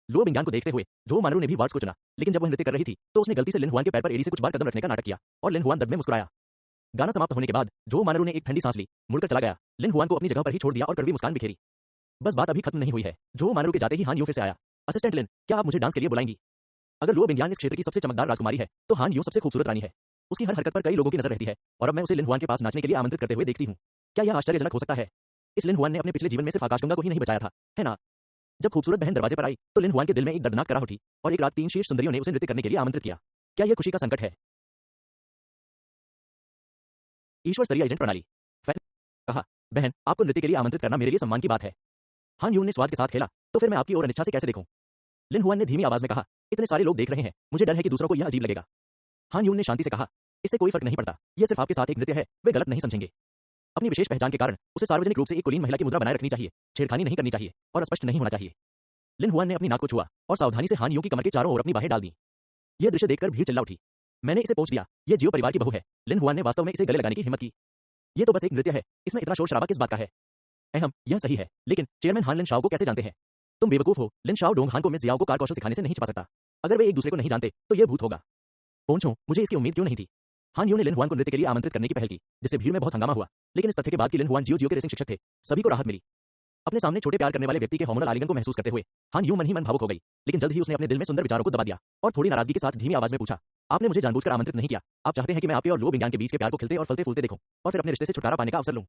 लुओ बिंगयान को देखते हुए जो मानरो ने भी वार्ड्स को चुना, लेकिन जब वह नृत्य कर रही थी तो उसने गलती से लिन हुआन के पैर पर एड़ी से कुछ बार कदम रखने का नाटक किया और लिन हुआन दर्द में मुस्कुराया। गाना समाप्त होने के बाद जो मानरो ने एक ठंडी सांस ली, मुड़कर चला गया, लिन हुआन को अपनी जगह पर ही छोड़ दिया और कड़वी मुस्कान बिखेरी। बस बात अभी खत्म नहीं हुई है। जो मानरो के जाते ही हान यू फिर से आया। असिस्टेंट लिन, क्या आप मुझे डांस के लिए बुलाएंगी? अगर लुओ बिंगयान इस क्षेत्र की सबसे चमकदार राजकुमारी है तो हान यू सबसे खूबसूरत रानी है। उसकी हर हरकत पर कई लोगों की नजर रहती है और अब मैं उसे लिन हुआन के पास नाचने के लिए आमंत्रित करते हुए देखती हूँ। क्या यह आश्चर्यजनक हो सकता है? इस लिन हुआन ने अपने पिछले जीवन में सिर्फ आकाशगंगा को ही नहीं बचाया था, है ना? जब खूबसूरत बहन दरवाजे पर आई तो लिन हुआन के दिल में एक दर्दनाक कराह उठी और एक रात 3 शीर्ष सुंदरियों ने उसे नृत्य करने के लिए आमंत्रित किया। क्या यह खुशी का संकट है? ईश्वर स्तरीय एजेंट प्रणाली। फैन कहा, बहन, आपको नृत्य के लिए आमंत्रित करना मेरे लिए सम्मान की बात है। हान यून ने स्वाद के साथ खेला, तो फिर मैं आपकी ओर अनिच्छा से कैसे देखूं? लिन हुआन ने धीमी आवाज में कहा, इतने सारे लोग देख रहे हैं, मुझे डर है कि दूसरों को यह अजीब लगेगा। हान यून ने शांति से कहा, इससे कोई फर्क नहीं पड़ता, यह सिर्फ आपके साथ एक नृत्य है, वे गलत नहीं समझेंगे। अपनी विशेष पहचान के कारण उसे सार्वजनिक रूप से एक कुलीन महिला की मुद्रा बनाए रखनी चाहिए, छेड़खानी नहीं करनी चाहिए और स्पष्ट नहीं होना चाहिए। लिन हुआन ने अपनी नाक को छुआ और सावधानी से हान यू की कमर के चारों ओर अपनी बाहें डाल दी। यह दृश्य देखकर भीड़ चिल्ला उठी। मैंने इसे पहुंच दिया, यह जियो परिवार की बहू है। लिन हुआन ने वास्तव में इसे गले लगाने की हिम्मत की। यह तो बस एक नृत्य है, इसमें इतना शोर शराबा किस बात का है? अहम, यह सही है, लेकिन चेयरमैन हान लिन शाओ को कैसे जानते हैं? तुम बेवकूफ हो। लिन शाओ डोंग हान को मिस जियाओ को कार कौशल सिखाने से नहीं छिपा सकता। अगर वे एक दूसरे को नहीं जानते तो यह भूत होगा। पोंछो, मुझे इसकी उम्मीद क्यों नहीं थी? हान यू ने लिन हुआन को नृत्य के लिए आमंत्रित करने की पहल की, जिससे भीड़ में बहुत हंगामा हुआ, लेकिन इस तथ्य के बाद कि लिन हुआन जियो के रेसिंग शिक्षक थे, सभी को राहत मिली। अपने सामने छोटे प्यार करने वाले व्यक्ति के हार्मोनल आलिंगन को महसूस करते हुए हान यू मन ही मन भावुक हो गई, लेकिन जल्द ही उसने अपने दिल में सुंदर विचारों को दबा दिया और थोड़ी नाराजगी के साथ धीमी आवाज में पूछा, आपने मुझे जानबूझकर आमंत्रित नहीं किया। आप चाहते हैं कि मैं आपके और लुओ बिंगयान के बीच के प्यार को खिलते और फलते फूलते देखूं और फिर अपने रिश्ते से छुटकारा पाने का अवसर लूं।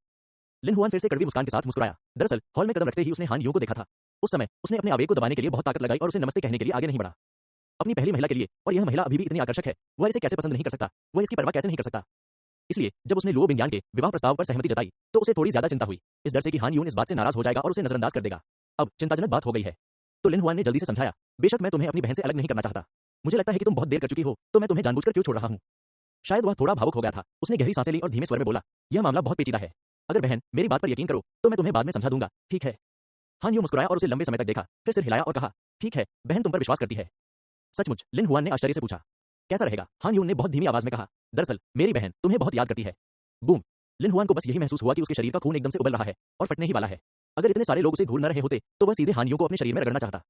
लिन हुआन फिर से कड़वी मुस्कान के साथ मुस्कुराया। दरअसल हॉल में कदम रखते ही उसने हान यू को देखा था। उस समय उसने अपने आवेग को दबाने के लिए बहुत ताकत लगाई और उसे नमस्ते कहने के लिए आगे नहीं बढ़ा। अपनी पहली महिला के लिए, और यह महिला अभी भी इतनी आकर्षक है, वह इसे कैसे पसंद नहीं कर सकता? वह इसकी परवाह कैसे नहीं कर सकता? इसलिए जब उसने लुओ बिंगयान के विवाह प्रस्ताव पर सहमति जताई तो उसे थोड़ी ज्यादा चिंता हुई, इस डर से कि हान यून इस बात से नाराज हो जाएगा और उसे नजरअंदाज कर देगा। अब चिंताजनक बात हो गई है। तो लिन हुआन ने जल्दी से समझाया, बेशक मैं तुम्हें अपनी बहन से अलग नहीं करना चाहता। मुझे लगता है कि तुम बहुत देर कर चुकी हो, तो मैं तुम्हें जानबूझकर क्यों छोड़ रहा हूं? शायद वह थोड़ा भावुक हो गया था। उसने गहरी सांसें ली और धीमे स्वर में बोला, यह मामला बहुत पेचीदा है। अगर बहन मेरी बात पर यकीन करो तो मैं तुम्हें बाद में समझा दूंगा, ठीक है? हान यू मुस्कुराया और उसे लंबे समय तक देखा, फिर सिर हिलाया और कहा, ठीक है, बहन तुम पर विश्वास करती है। सचमुच? लिन हुआन ने आश्चर्य से पूछा। कैसा रहेगा? हान यून ने बहुत धीमी आवाज में कहा, दरअसल मेरी बहन तुम्हें बहुत याद करती है। बूम। लिन हुआन को बस यही महसूस हुआ कि उसके शरीर का खून एकदम से उबल रहा है और फटने ही वाला है। अगर इतने सारे लोग उसे घूर न रहे होते तो वह सीधे हान यू को अपने शरीर में रगड़ना चाहता।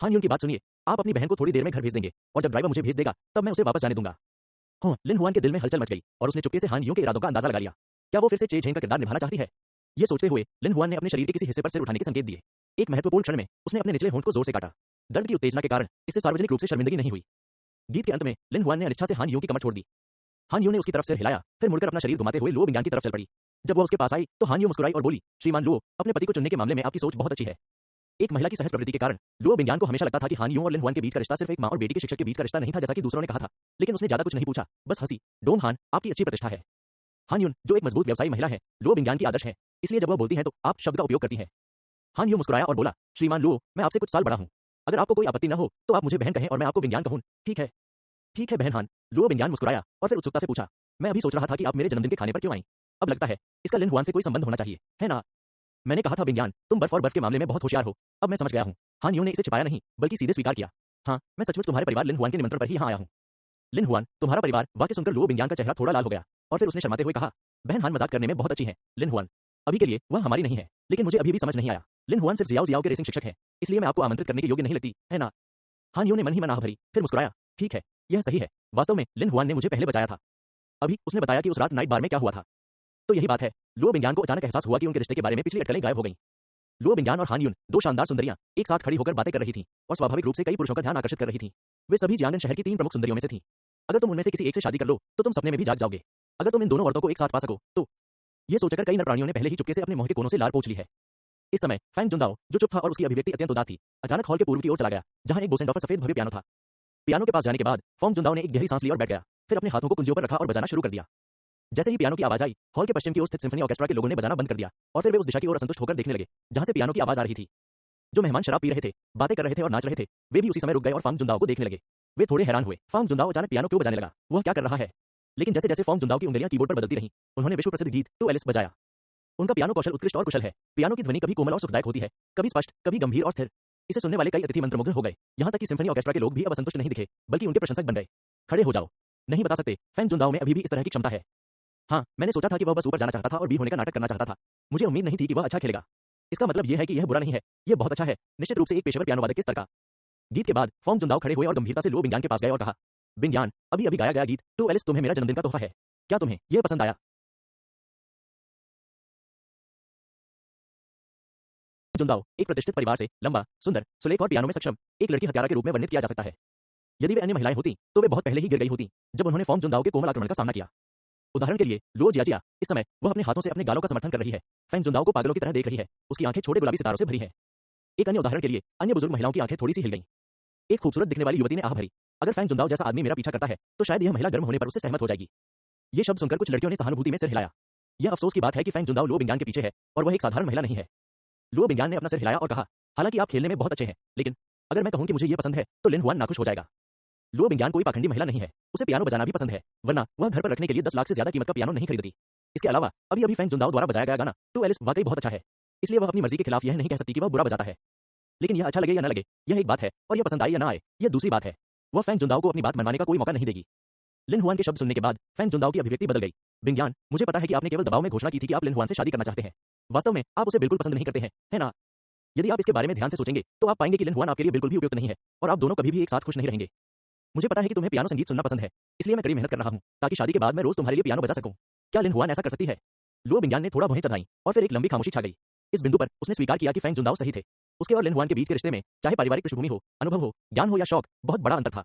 हान यून की बात सुनिए, आप अपनी बहन को थोड़ी देर में घर भेज देंगे और जब ड्राइवर मुझे भेज देगा तब मैं उसे वापस जाने दूंगा। हाँ, लिन हुआन के दिल में हलचल मच गई और उसने चुपके से हान यू के इरादों का अंदाजा लगा लिया। क्या वो फिर से चे झेंग का किरदार निभाना चाहती है? ये सोचते हुए लिन हुआन ने अपने शरीर के किसी हिस्से पर सिर उठाने के संकेत दिए। एक महत्वपूर्ण क्षण में उसने अपने निचले होंठ को जोर से काटा। दर्द की उत्तेजना के कारण इससे सार्वजनिक रूप से शर्मिंदगी नहीं हुई। गीत के अंत में लिन हुआन ने अनिच्छा से हान यू की कमर छोड़ दी। हान यू ने उसकी तरफ सिर हिलाया, फिर मुड़कर अपना शरीर घुमाते हुए लुओ बिंगयान की तरफ चल पड़ी। जब वह उसके पास आई तो हान यू मुस्कुराई और बोली, श्रीमान लुओ, अपने पति को चुनने के मामले में आपकी सोच बहुत अच्छी है। एक महिला की सहज प्रवृत्ति के कारण लुओ बिंगयान को हमेशा लगता था कि हान यू और लिन हुआन के बीच का रिश्ता सिर्फ एक मां और बेटी के शिक्षक के बीच का रिश्ता नहीं था, जैसा कि दूसरों ने कहा था। लेकिन उसने ज्यादा कुछ नहीं पूछा, बस हंसी। डोंग हान, आपकी अच्छी प्रतिष्ठा है। हान यून, जो एक मजबूत व्यवसायी महिला है, लुओ बिंगयान की आदर्श है, इसलिए जब वह बोलती है तो आप शब्द का उपयोग करती हैं। हान यू मुस्कुराया और बोला, श्रीमान लुओ, मैं आपसे कुछ साल बड़ा हूं। अगर आपको कोई आपत्ति न हो तो आप मुझे बहन कहें और मैं आपको बिंगयान कहूं, ठीक है? ठीक है बहन हान। लुओ बिंगयान मुस्कुराया और फिर उत्सुकता से पूछा, मैं अभी सोच रहा था कि आप मेरे जन्मदिन के खाने पर क्यों आई? अब लगता है इसका लिन हुआन से कोई संबंध होना चाहिए, है ना? मैंने कहा था बिंगयान, तुम बर्फ और बर्फ के मामले में बहुत होशियार हो। अब मैं समझ गया हूं। हान यू ने इसे छिपाया नहीं बल्कि सीधे स्वीकार किया। हाँ, मैं सचमुच तुम्हारे परिवार लिन हुआन के निमंत्रण पर ही यहाँ आया हूँ। लिन हुआन, तुम्हारा परिवार? वाक्य सुनकर लुओ बिंगयान का चेहरा थोड़ा लाल हो गया और फिर उसने शर्माते हुए कहा, बहन हान मजाक करने में बहुत अच्छी है। लिन हुआन, अभी के लिए वह हमारी नहीं है, लेकिन मुझे अभी भी समझ नहीं आया। लिन हुआन सिर्फ जियाओ के रेसिंग शिक्षक है, इसलिए मैं आपको आमंत्रित करने के योग्य नहीं लगती, है ना? हान यू ने मन ही मन आह भरी, फिर मुस्कुराया, ठीक है, यह सही है। वास्तव में लिन हुआन ने मुझे पहले बचाया था। अभी उसने बताया कि उस रात नाइट बार में क्या हुआ था। तो यही बात है। लुओ बिंगयान को अचानक एहसास हुआ कि उनके रिश्ते के बारे में पिछली अटकलें गायब हो गईं। लुओ बिंगयान और हान यून, दो शानदार सुंदरियां, एक साथ खड़ी होकर बातें कर रही थीं और स्वाभाविक रूप से कई पुरुषों का ध्यान आकर्षित कर रही थीं। वे सभी जियांगन शहर की 3 प्रमुख सुंदरियों में से थीं। अगर तुम उनमें से किसी एक से शादी कर लो तो तुम सपने में भी जाग जाओगे। अगर तुम इन दोनों औरतों को एक साथ पा सको तो। यह सोचकर कई नर प्राणियों ने पहले ही चुपके से अपने मुंह के कोनों से लार पोंछ ली है। इस समय फैंग जुनदाओ, जो चुप था और उसकी अभिव्यक्ति अत्यंत उदास थी, अचानक हॉल के पूर्व की ओर चला गया, जहां एक बोसेंडॉर्फर सफेद भव्य पियानो था। पियानो के पास जाने के बाद फॉन्ग जुनदाओ ने एक गहरी सांस ली और बैठ गया, फिर अपने हाथों को कुंजियों पर रखा और बजाना शुरू कर दिया। जैसे ही पियानो की आवाज आई, हॉल के पश्चिम की ओर स्थित सिम्फनी ऑर्केस्ट्रा के लोगों ने बजाना बंद कर दिया और फिर वे उस दिशा की ओर असंतुष्ट होकर देखने लगे जहां से पियानो की आवाज आ रही थी। जो मेहमान शराब पी रहे थे, बातें कर रहे थे और नाच रहे थे, वे भी उसी समय रुक गए और फांग जुनदाओ को देखने लगे। वे थोड़े हैरान हुए। फांग जुनदाओ अचानक पियानो क्यों बजाने लगा? वह क्या कर रहा है? लेकिन जैसे जैसे फांग जुनदाओ की उंगलियां कीबोर्ड पर बदलती रहीं, उन्होंने विश्व प्रसिद्ध गीत टू एलिस बजाया। उनका पियानो कौशल उत्कृष्ट और कुशल है। पियानो की ध्वनि कभी कोमल और सुखदायक होती है, कभी स्पष्ट, कभी गंभीर और स्थिर। इसे सुनने वाले कई अतिथि मंत्रमुग्ध हो गए। यहाँ तक कि सिम्फनी ऑर्केस्ट्रा के लोग भी अब असंतुष्ट नहीं दिखे, बल्कि उनके प्रशंसक बन गए। खड़े हो जाओ। नहीं बता सकते, फैंग जुनदाओ में अभी भी इस तरह की क्षमता है। हाँ, मैंने सोचा था कि वह बस ऊपर जाना चाहता था और बी होने का नाटक करना चाहता था। मुझे उम्मीद नहीं थी कि वह अच्छा खेलेगा। इसका मतलब यह है कि यह बुरा नहीं है, यह बहुत अच्छा है, निश्चित रूप से एक पेशेवर पियानो वादक के स्तर का। गीत के बाद फॉन्ग जुनदाओ खड़े हुए और गंभीरता से लो बिंगयान के पास गए और कहा, बिंगयान, अभी अभी गाया गया गीत टू एलिस तुम्हें मेरा जन्मदिन का तोहफा है। क्या तुम्हें यह पसंद आया? जुनदाओ एक प्रतिष्ठित परिवार से लंबा, सुंदर, सुलेख और पियानो में सक्षम एक लड़की हत्यारा के रूप में वर्णित किया जा सकता है। यदि वे अन्य महिलाएं होती, तो वे बहुत पहले ही गिर गई होती जब उन्होंने फॉन्ग जुनदाओ के कोमल आक्रमण का सामना किया। उदाहरण के लिए, लुओ जियाजिया, इस समय वह अपने हाथों से अपने गालों का समर्थन कर रही है। फैंग जुनदाओ को पागलों की तरह देख रही है। उसकी आंखें छोटे गुलाबी सितारों से भरी हैं। एक अन्य उदाहरण के लिए, अन्य बुजुर्ग महिलाओं की आंखें थोड़ी सी हिल गईं। एक खूबसूरत दिखने वाली युवती ने आह भरी, अगर फैंग जुनदाओ जैसा आदमी मेरा पीछा करता है, तो शायद यह महिला गर्म होने पर उससे सहमत हो जाएगी। ये शब्द सुनकर कुछ लड़कियों ने सहानुभूति में सिर हिलाया। यह अफसोस की बात है कि फैंग जुनदाओ लुओ बिंगयान के पीछे है और वह एक साधारण महिला नहीं है। लुओ बिंगयान ने अपना सिर हिलाया और कहा, हालांकि आप खेलने में बहुत अच्छे हैं, लेकिन अगर मैं कहूं कि मुझे यह पसंद है, तो लिन हुआन नाखुश हो जाएगा। लुओ बिंगयान कोई पाखंडी महिला नहीं है, उसे पियानो बजाना भी पसंद है, वरना वह घर पर रखने के लिए 10 लाख से ज्यादा कीमत का पियानो नहीं खरीदती। इसके अलावा अभी अभी फैंग जुनदाओ द्वारा बजाया गया गाना टू एलिस वाकई बहुत अच्छा है, इसलिए वह अपनी मर्जी के खिलाफ यह नहीं कह सकती कि वह बुरा बजाता है। लेकिन यह अच्छा लगे या न लगे, यह एक बात है, और यह पसंद आए या न आए, यह दूसरी बात है। वह फैंग जुनदाओ को अपनी बात मनवाने का कोई मौका नहीं देगी। लिन हुआन के शब्द सुनने के बाद फैंग जुनदाओ की अभिव्यक्ति बदल गई। बिंगयान, मुझे पता है कि आपने केवल दबाव में घोषणा की थी कि आप लिन हुआन से शादी करना चाहते हैं। वास्तव में आप उसे बिल्कुल पसंद नहीं करते हैं, है ना? यदि आप इसके बारे में ध्यान से सोचेंगे, तो आप पाएंगे कि लिन हुआन आपके लिए बिल्कुल भी उपयुक्त नहीं है, और आप दोनों कभी भी एक साथ खुश नहीं रहेंगे। मुझे पता है कि तुम्हें पियानो संगीत सुनना पसंद है, इसलिए मैं कड़ी मेहनत कर रहा हूं, ताकि शादी के बाद मैं रोज तुम्हारे लिए पियानो बजा सकूं। क्या लिन हुआन ऐसा कर सकती है? लुओ बिंगयान ने थोड़ा भौहें चढ़ाईं, और फिर एक लंबी खामोशी छा गई। इस बिंदु पर उसने स्वीकार किया कि फैंग जुनदाओ सही थे। उसके और लिन हुआन के बीच के रिश्ते में, चाहे पारिवारिक पृष्ठभूमि हो, अनुभव हो, ज्ञान हो या शौक, बहुत बड़ा अंतर था।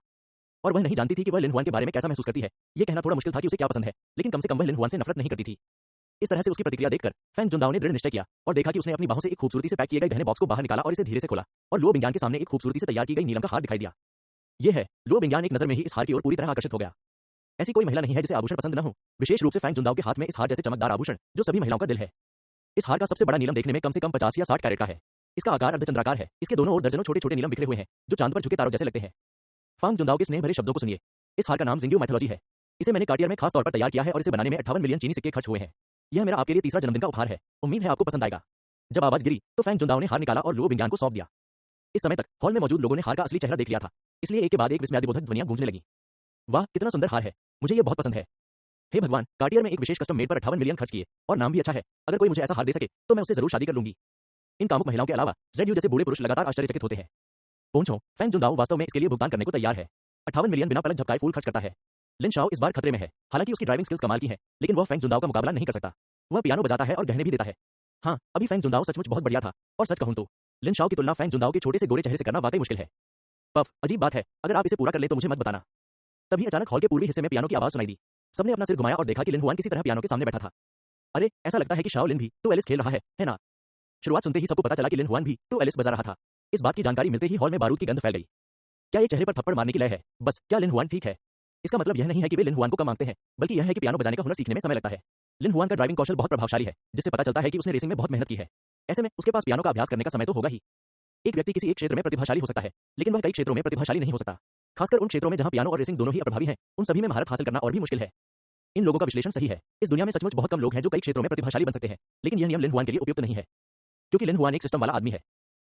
और वह नहीं जानती थी कि वह लिन हुआन के बारे में कैसा महसूस करती है। यह कहना थोड़ा मुश्किल था कि उसे क्या पसंद है, लेकिन कम से कम वह लिन हुआन से नफरत नहीं करती थी। इस तरह से उसकी प्रतिक्रिया देखकर फैंग जुनदाओ ने दृढ़ निश्चय किया और देखा कि उसने अपनी बाहों से एक खूबसूरती से पैक किए गए गहने बॉक्स को बाहर निकाला और इसे धीरे से खोला, और लुओ बिंगयान के सामने एक खूबसूरती से तैयार की गई नीलम का हार दिखाई दिया। यह है। लुओ बिंगयान एक नजर में ही इस हार की ओर पूरी तरह आकर्षित हो गया। ऐसी कोई महिला नहीं है जिसे आभूषण पसंद न हो, विशेष रूप से फैंग जुनदाओ के हाथ में इस हार जैसे चमकदार आभूषण जो सभी महिलाओं का दिल है। इस हार का सबसे बड़ा नीलम देखने में कम से कम 50 या 60 कैरेट का है। इसका आकार अर्धचंद्राकार है। इसके दोनों ओर दर्जनों छोटे छोटे नीलम बिखरे हुए हैं जो चांद पर झुके तारों जैसे लगते हैं। फांग जुनदाओ के स्नेह भरे शब्दों को सुनिए। इस हार का नाम जिंग्यू माइथोलॉजी है। इसे मैंने कार्टियर में खास तौर पर तैयार किया है और इसे बनाने में 58 मिलियन चीनी सिक्के खर्च हुए हैं। यह मेरा आपके लिए तीसरा जन्मदिन का उपहार है। उम्मीद है आपको पसंद आएगा। जब आवाज गिरी तो फैंग जुनदाओ ने हार निकाला और लुओ बिंगयान को सौंप दिया। इस समय तक हॉल में मौजूद लोगों ने हार का असली चेहरा देख लिया था, इसलिए एक के बाद एक विस्मयादिबोधक ध्वनियां गूंजने लगी। वाह, कितना सुंदर हार है, मुझे यह बहुत पसंद है। हे भगवान, कार्टियर में एक विशेष कस्टम मेड पर 58 मिलियन खर्च किए, और नाम भी अच्छा है। अगर कोई मुझे ऐसा हार दे सके तो मैं उससे जरूर शादी कर लूंगी। इन कामुक महिलाओं के अलावा जेड यू जैसे बूढ़े पुरुष लगातार आश्चर्यचकित होते हैं। पहुंचो, फैंग जुनदाओ वास्तव में इसके लिए भुगतान करने को तैयार है। 58 मिलियन बिना पलक झपकाए फूल खर्च करता है। लिन शाओ इस बार खतरे में है। हालांकि उसकी ड्राइविंग स्किल्स कमाल की हैं, लेकिन वह फैंग जुनदाओ का मुकाबला नहीं कर सकता। वह पियानो बजाता है और गहने भी देता है। हाँ, अभी फैंग जुनदाओ सचमुच बहुत बढ़िया था, और सच कहूं तो लिन शाओ की तुलना फैंग जुनदाओ के छोटे से गोरे चेहरे से करना वाकई मुश्किल है। पफ, अजीब बात है, अगर आप इसे पूरा कर ले तो मुझे मत बताना। तभी अचानक हॉल के पूर्वी हिस्से में पियानो की आवाज सुनाई दी। सबने अपना सिर घुमाया और देखा कि लिन हुआन किसी तरह पियानो के सामने बैठा था। अरे, ऐसा लगता है कि शाओ लिन भी टू एलिस खेल रहा है ना? शुरुआत सुनते ही सबको पता चला कि लिन हुआन भी टू एलिस बजा रहा था। इस बात की जानकारी मिलते ही हॉल में बारूद की गंध फैल गई। क्या ये चेहरे पर थप्पड़ मारने की लय है? बस, क्या लिन हुआन ठीक है? इसका मतलब यह नहीं है कि वे लिन हुआन को कम मांगते हैं, बल्कि यह है कि पियानो बजाने का हुनर सीखने में समय लगता है। लिन हुआन का ड्राइविंग कौशल बहुत प्रभावशाली है, जिससे पता चलता है कि उसने रेसिंग में बहुत मेहनत की है। ऐसे में उसके पास पियानो का अभ्यास करने का समय तो होगा ही। एक व्यक्ति किसी एक क्षेत्र में प्रतिभाशाली हो सकता है, लेकिन वह कई क्षेत्रों में प्रतिभाशाली नहीं हो सकता। खासकर उन क्षेत्रों में जहां पियानो और रेसिंग दोनों ही अप्रभावी हैं, उन सभी में महारत हासिल करना और भी मुश्किल है। इन लोगों का विश्लेषण सही है। इस दुनिया में सचमुच बहुत कम लोग हैं जो कई क्षेत्रों में प्रतिभाशाली बन सकते हैं, लेकिन यह नियम लिन हुआन के लिए उपयुक्त नहीं है, क्योंकि लिन हुआन एक सिस्टम वाला आदमी है।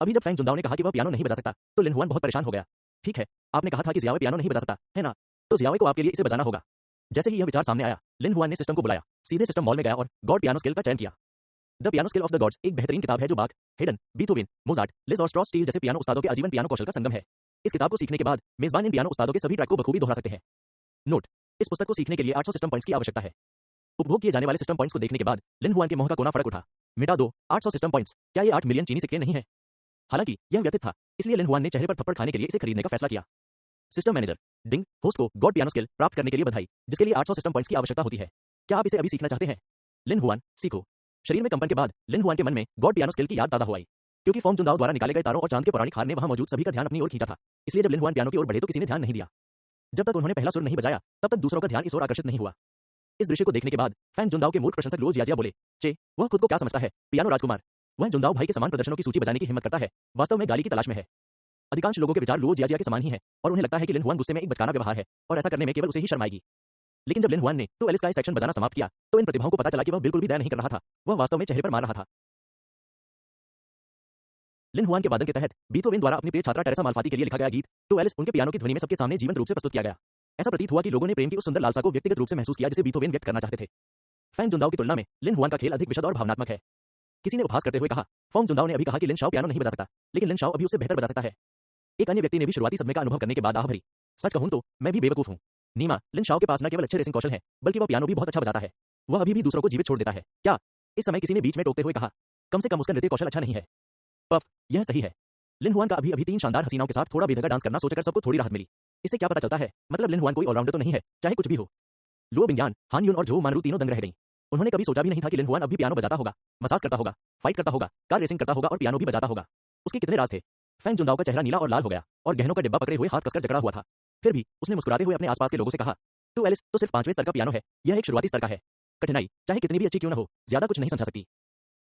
अभी जब फैंग जुनदाओ ने कहा कि वह पियानो नहीं बजा सकता, तो लिन हुआन बहुत परेशान हो गया। ठीक है, आपने कहा था कि जियाओ पियानो नहीं बजा सकता, है ना? तो जियाओ को आपके लिए इसे बजाना होगा। जैसे ही यह विचार सामने आया, लिन हुआन ने सिस्टम को बुलाया, सीधे सिस्टम मॉल में गया और गॉड पियानो स्केल का चयन किया। The piano scale of the gods एक बेहतरीन किताब है जो बाक, हेडन, बीथोवेन, मोजार्ट, लिज और स्ट्रॉस स्टील जैसे पियानो उस्तादों के आजीवन पियानो कौशल का संगम है। इस किताब को सीखने के बाद मेजबान इन पियानो उस्तादों के सभी ट्रैक को बखूबी दोहरा सकते हैं। नोट, इस पुस्तक को सीखने के लिए 800 सिस्टम पॉइंट्स की आवश्यकता है। उपभोग किए जाने वाले सिस्टम पॉइंट्स को देखने के बाद लिन हुआन के मुंह का कोना फड़क उठा। मिटा दो 800 सिस्टम पॉइंट्स, क्या ये 8 मिलियन चीनी सिक्के नहीं है? हालांकि यह व्यतीत था, इसलिए लिन हुआन ने चेहरे पर थप्पड़ खाने के लिए इसे खरीदने का फैसला किया। सिस्टम मैनेजर डिंग, होस्ट को गॉड पियानो स्किल प्राप्त करने के लिए बधाई, जिसके लिए 800 सिस्टम पॉइंट्स की आवश्यकता होती है। क्या आप इसे अभी सीखना चाहते हैं? लिन हुआन, सीखो। शरीर में कंपन के बाद लिन हुआन के मन में गॉड पियानो स्किल की याद ताजा हो आई, क्योंकि फॉन्ग जुनदाओ द्वारा निकाले गए तारों और चांद के पौराणिक हार ने वहां मौजूद सभी का ध्यान अपनी ओर खींचा था। इसलिए जब लिन हुआन पियानो की ओर बढ़े तो किसी ने ध्यान नहीं दिया। जब तक उन्होंने पहला सुर नहीं बजाया, तब तक दूसरों का ध्यान इस ओर आकर्षित नहीं हुआ। इस दृश्य को देखने के बाद फैंग जुनदाओ के मूर्ख प्रशंसक लो जियाजिया बोले, चे, वह खुद को क्या समझता है, पियानो राजकुमार। वह जुनदाओ भाई के समान प्रदर्शनों की सूची बजाने की हिम्मत करता है, वास्तव में गाली की तलाश में है। अधिकांश लोगों के विचार लो जियाजिया के समान ही है और उन्हें लगता है कि लिन हुआन गुस्से में एक बचकाना व्यवहार है और ऐसा करने में केवल उसे ही शर्म आएगी। लेकिन जब लिन हुआन ने टू एलिस का सेक्शन बजाना समाप्त किया तो इन प्रतिभाओं को पता चला कि वह बिल्कुल भी दया नहीं कर रहा था, वह वास्तव में चेहरे पर मार रहा था। लिन हुआन के वादन के तहत बीथोवेन द्वारा अपनी प्रिय छात्रा टेरेसा माल्फाती के लिए लिखा गया गीत टू एलिस उनके पियानो की ध्वनि में सबके सामने जीवंत रूप से प्रस्तुत किया गया। ऐसा प्रतीत हुआ कि लोगों ने प्रेम की उस सुंदर लालसा को व्यक्तिगत रूप से महसूस किया जिसे बीथोवेन व्यक्त करना चाहते थे। फैंग जुनदाओ की तुलना में लिन हुआन का खेल अधिक विशद और भावनात्मक है। किसी ने उपहास करते हुए कहा, फॉन्ग जुनदाओ ने अभी कहा कि लिन शाओ पियानो नहीं बजा सकता, लेकिन लिन शाओ अभी उससे बेहतर बजा सकता है। एक अन्य व्यक्ति ने भी शुरुआती सदमे का अनुभव करने के बाद आह भरी, सच कहूं तो मैं भी बेवकूफ हूं। नीमा, लिन शाओ के पास न केवल अच्छे रेसिंग कौशल है बल्कि वह पियानो भी बहुत अच्छा बजाता है। वह अभी भी दूसरों को जीवित छोड़ देता है। क्या? इस समय किसी ने बीच में टोकते हुए कहा, कम से कम उसका नृत्य कौशल अच्छा नहीं है। पफ, यह सही है। लिन हुआन का अभी 3 शानदार हसीनाओं के साथ थोड़ा बेधगा डांस करना सोचकर सबको थोड़ी राहत मिली। इससे क्या पता चलता है, मतलब लिन हुआन कोई ऑलराउंडर तो नहीं है, चाहे कुछ भी हो। लुओ बिंगयान, हान यून और झोउ मानरू तीनों दंग रह गईं। उन्होंने कभी सोचा भी नहीं था कि लिन हुआन अब भी पियानो बजाता होगा, मसाज करता होगा, फाइट करता होगा, कार रेसिंग करता होगा और पियानो भी बजाता होगा। उसके कितने राज थे। फैंग जुनदाओ का चेहरा नीला और लाल हो गया और गहनों का डिब्बा पकड़े हुए हाथ कसकर जकड़ा हुआ था। फिर भी उसने मुस्कुराते हुए अपने आसपास के लोगों से कहा, टू एलिस तो सिर्फ 5वें स्तर का पियानो है, यह एक शुरुआती स्तर का है। कठिनाई चाहे कितनी भी अच्छी क्यों न हो, ज्यादा कुछ नहीं समझा सकती।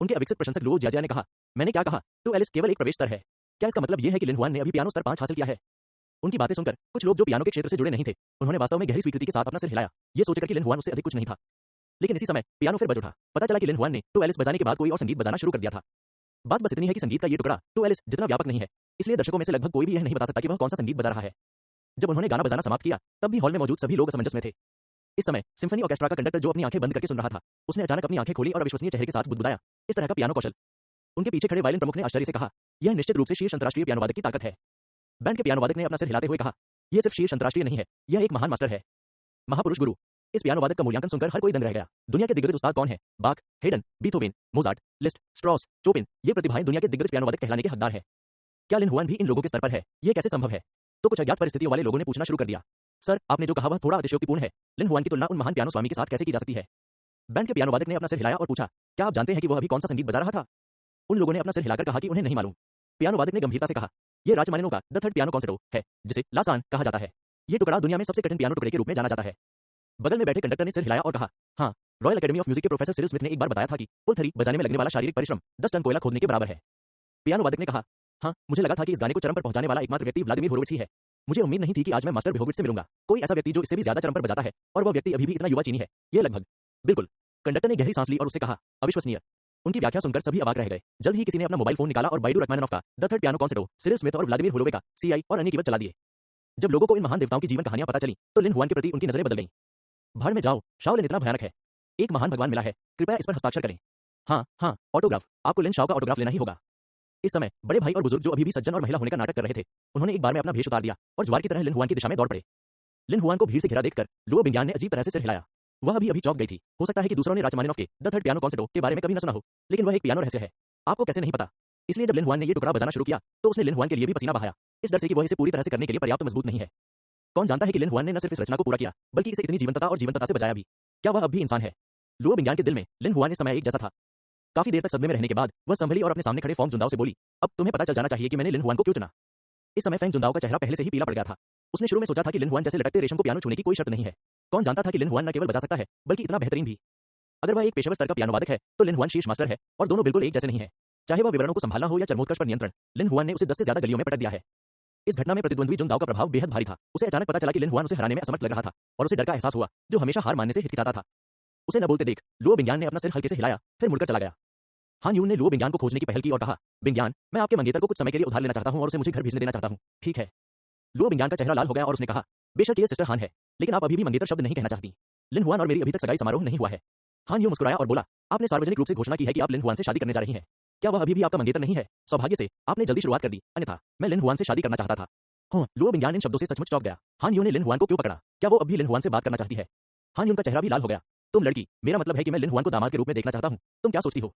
उनके अविकसित प्रशंसक लुओ जियाजिया ने कहा, मैंने क्या कहा, टू एलिस केवल एक प्रवेश स्तर है। क्या इसका मतलब यह है कि लिन हुआन ने अभी पियानो स्तर 5 हासिल किया है? उनकी बातें सुनकर कुछ लोग जो पियानो के क्षेत्र से जुड़े नहीं थे, उन्होंने वास्तव में गहरी स्वीकृति के साथ अपना सिर हिलाया, ये सोचकर कि लिन हुआन उससे अधिक कुछ नहीं था। लेकिन इसी समय पियानो फिर बज उठा। पता चला कि लिन हुआन ने टू एलिस बजाने के बाद कोई और संगीत बजाना शुरू कर दिया था। बात बस इतनी है कि संगीत का ये टुकड़ा टू एलिस जितना व्यापक नहीं है, इसलिए दर्शकों में से लगभग कोई भी यह नहीं बता सकता कि वह कौन सा संगीत बजा रहा है। जब उन्होंने गाना बजाना समाप्त किया तब भी हॉल में मौजूद सभी लोग असमंजस में थे। इस समय सिम्फनी ऑर्केस्ट्रा का कंडक्टर जो अपनी आंखें बंद करके सुन रहा था, उसने अचानक अपनी आंखें खोली और अविश्वसनीय चेहरे के साथ बुदबुदाया, इस तरह का पियानो कौशल। उनके पीछे खड़े वायलिन प्रमुख ने आश्चर्य से कहा, यह निश्चित रूप से शीर्ष अंतर्राष्ट्रीय पियानो वादक की ताकत है। बैंड के पियानो वादक ने अपना सिर हिलाते हुए कहा, यह सिर्फ शीर्ष अंतर्राष्ट्रीय नहीं है, यह एक महान मास्टर है, महापुरुष गुरु। इस पियानो वादक का मूल्यांकन सुनकर हर कोई दंग रह गया। दुनिया के दिग्गज उस्ताद कौन है? Bach, Haydn, Beethoven, Mozart, Liszt, Strauss, Chopin, ये प्रतिभाएं दुनिया के दिग्गज पियानो वादक कहलाने के हकदार है। क्या लिन हुआन भी इन लोगों के स्तर पर है? यह कैसे संभव है? तो कुछ अज्ञात परिस्थितियों वाले लोगों ने पूछना शुरू कर दिया, सर आपने जो कहा वह थोड़ा अतिशयोक्तिपूर्ण है। लिन हुआन की तुलना उन महान पियानो स्वामी के साथ कैसे की जा सकती है? बैंड के पियानो वादक ने अपना सिर हिलाया और पूछा, क्या आप जानते हैं कि वह अभी कौन सा संगीत बजा रहा था? उन लोगों ने अपना सिर हिलाकर कहा कि उन्हें नहीं मालूम। पियानो वादक ने गंभीरता से कहा, यह राजमानिनो का द थर्ड पियानो कॉन्सर्टो है, जिसे लासान कहा जाता है। यह टुकड़ा दुनिया में सबसे कठिन पियानो टुकड़े के रूप में जाना जाता है। बगल में बैठे कंडक्टर ने सिर हिलाया और कहा, हाँ, रॉयल एकेडमी ऑफ म्यूजिक के प्रोफेसर सिरिल स्मिथ ने एक बार बताया था कि पुलथरी बजाने में लगने वाला शारीरिक परिश्रम 10 टन कोयला खोदने के बराबर है। पियानो वादक ने कहा, हाँ, मुझे लगा था कि इस गाने को चरम पर पहुंचाने वाला एकमात्र व्यक्ति व्लादिमीर होरोविट्ज ही है। मुझे उम्मीद नहीं थी कि आज मैं मास्टर होरोविट्ज से मिलूंगा, कोई ऐसा व्यक्ति जो इससे भी ज्यादा चरम पर बजाता है, और वह व्यक्ति अभी भी इतना युवा चीनी है। यह लगभग बिल्कुल। कंडक्टर ने गहरी सांस ली और उससे कहा, अविश्वसनीय। उनकी व्याख्या सुनकर सभी अवाक रह गए। जल्द ही किसी ने अपना मोबाइल फोन निकाला और बाइडू रखमानिनोफ का the third piano concerto, Cyril Smith और व्लादिमीर होलोवे का सीआई और अन्य कीमत चला दिए। जब लोगों को इन महान देवताओं की जीवन कहानियां पता चली तो लिन हुआन के प्रति उनकी नजरें बदल गईं। भाड़ में जाओ, शाओलिन इतना भयानक है, एक महान भगवान मिला है, कृपया इस पर हस्ताक्षर करें। हाँ, ऑटोग्राफ, आपको लिन शाओ का ऑटोग्राफ लेना ही होगा। इस समय बड़े भाई और बुजुर्ग जो अभी भी सज्जन और महिला होने का नाटक कर रहे थे, उन्होंने एक बार में अपना भेष उतार दिया और ज्वार की तरह लिन हुआन की दिशा में दौड़ पड़े। लिन हुआन को भीड़ से घिरा देखकर लुओ बिंगयान ने अजीब तरह से सिर हिलाया। वह अभी चौंक गई थी। हो सकता है कि दूसरों ने राजमानिनोफ के द थर्ड पियानो कॉन्सर्टो के बारे में कभी न सुना हो, लेकिन वह एक पियानो रहस्य है। आपको कैसे नहीं पता? इसलिए जब लिन हुआन ने ये टुकड़ा बजाना शुरू किया तो उसने लिन हुआन के लिए भी पसीना बहाया, इस डर से कि वह इसे पूरी तरह से करने के लिए पर्याप्त मजबूत नहीं है। कौन जानता है कि लिन हुआन ने न सिर्फ इस रचना को पूरा किया बल्कि इसे इतनी जीवंतता और जीवंतता से बजाया भी। क्या वह अब भी इंसान है? लुओ बिंगयान के दिल में लिन हुआन इस समय एक जैसा था। काफी देर तक सदमे में रहने के बाद वह संभली और अपने सामने खड़े फॉन्ग जुनदाओ से बोली, अब तुम्हें पता चल जाना चाहिए कि मैंने लिन हुआन को क्यों चुना। इस समय फैंग जुनदाओ का चेहरा पहले से ही पीला पड़ गया था। उसने शुरू में सोचा था कि लिन हुआन जैसे लटकते रेशम को पियानो छूने की कोई शर्त नहीं है। कौन जानता था कि लिन हुआन न केवल बजा सकता है बल्कि इतना बेहतरीन भी। अगर वह एक पेशेवर स्तर का पियानो वादक है तो लिन हुआन शीर्ष मास्टर है और दोनों बिल्कुल एक जैसे नहीं है। चाहे वह विवरणों को संभालना हो या चरमोत्कर्ष पर नियंत्रण, लिन हुआन ने उसे 10 से ज्यादा गलियों में पटक दिया है। इस घटना में प्रतिद्वंद्वी जुनदाओ का प्रभाव बेहद भारी था। उसे अचानक पता चला कि लिन हुआन उसे हराने में असमर्थ लग रहा था और उसे डर का एहसास हुआ, जो हमेशा हार मानने से हिचकिचाता था। उसे न बोलते देख लुओ बिंगयान ने अपना सिर हल्के से हिलाया, फिर मुड़कर चला गया। हान यून ने लुओ बिंगयान को खोजने की पहल की और कहा, बिंगयान, मैं आपके मंगेतर को कुछ समय के लिए उधार लेना चाहता हूं और उसे मुझे घर भेजने देना चाहता हूं, ठीक है? लुओ बिंगयान का चेहरा लाल हो गया और उसने कहा, बेशक ये सिस्टर हान है, लेकिन आप अभी भी मंगेतर शब्द नहीं कहना चाहती। लिन हुआन और मेरी अभी तक सगाई समारोह नहीं हुआ है। हान यून मुस्कुराया और बोला, आपने सार्वजनिक रूप से घोषणा की है कि आप लिन हुआन से शादी करने जा रही हैं। क्या वह अभी भी आपका मंगेतर नहीं है? सौभाग्य से आपने जल्दी शुरुआत कर दी, अन्यथा मैं लिन हुआन से शादी करना चाहता था। हाँ, लुओ बिंगयान इन शब्दों से सचमुच चौंक गया। हान यून ने लिन हुआन को क्यों पकड़ा? क्या वो अब भी लिन हुआन से बात करना चाहती है? हान यून का चेहरा भी लाल हो गया। तुम लड़की, मेरा मतलब है कि मैं लिन हुआन को दामाद के रूप में देखना चाहता हूं। तुम क्या सोचती हो?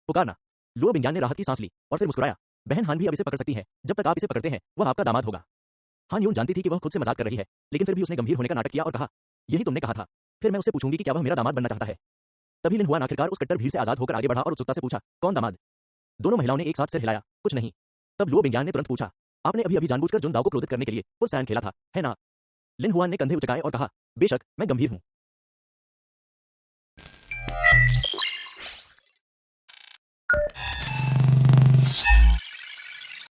पुकारना। लुओ बिंगयान ने राहत की सांस ली और फिर मुस्कुराया, बहन हान भी अब इसे पकड़ सकती है। जब तक आप इसे पकड़ते हैं वह आपका दामाद होगा। हान यून जानती थी कि वह खुद से मजाक कर रही है, लेकिन फिर भी उसने गंभीर होने का नाटक किया और कहा, यही तुमने कहा था। फिर मैं उससे पूछूंगी कि क्या वह मेरा दामाद बनना चाहता है। तभी लिन हुआन आखिरकार उस कट्टर भीड़ से आजाद होकर आगे बढ़ा और उत्सुकता से पूछा, कौन दामाद? दोनों महिलाओं ने एक साथ सिर हिलाया, कुछ नहीं। तब लुओ बिंगयान ने तुरंत पूछा, आपने अभी जानबूझकर जुनदाओ को क्रोधित करने के लिए फुल सैन खेला था, है ना? लिन हुआन ने कंधे उचकाए और कहा, बेशक मैं गंभीर हूं।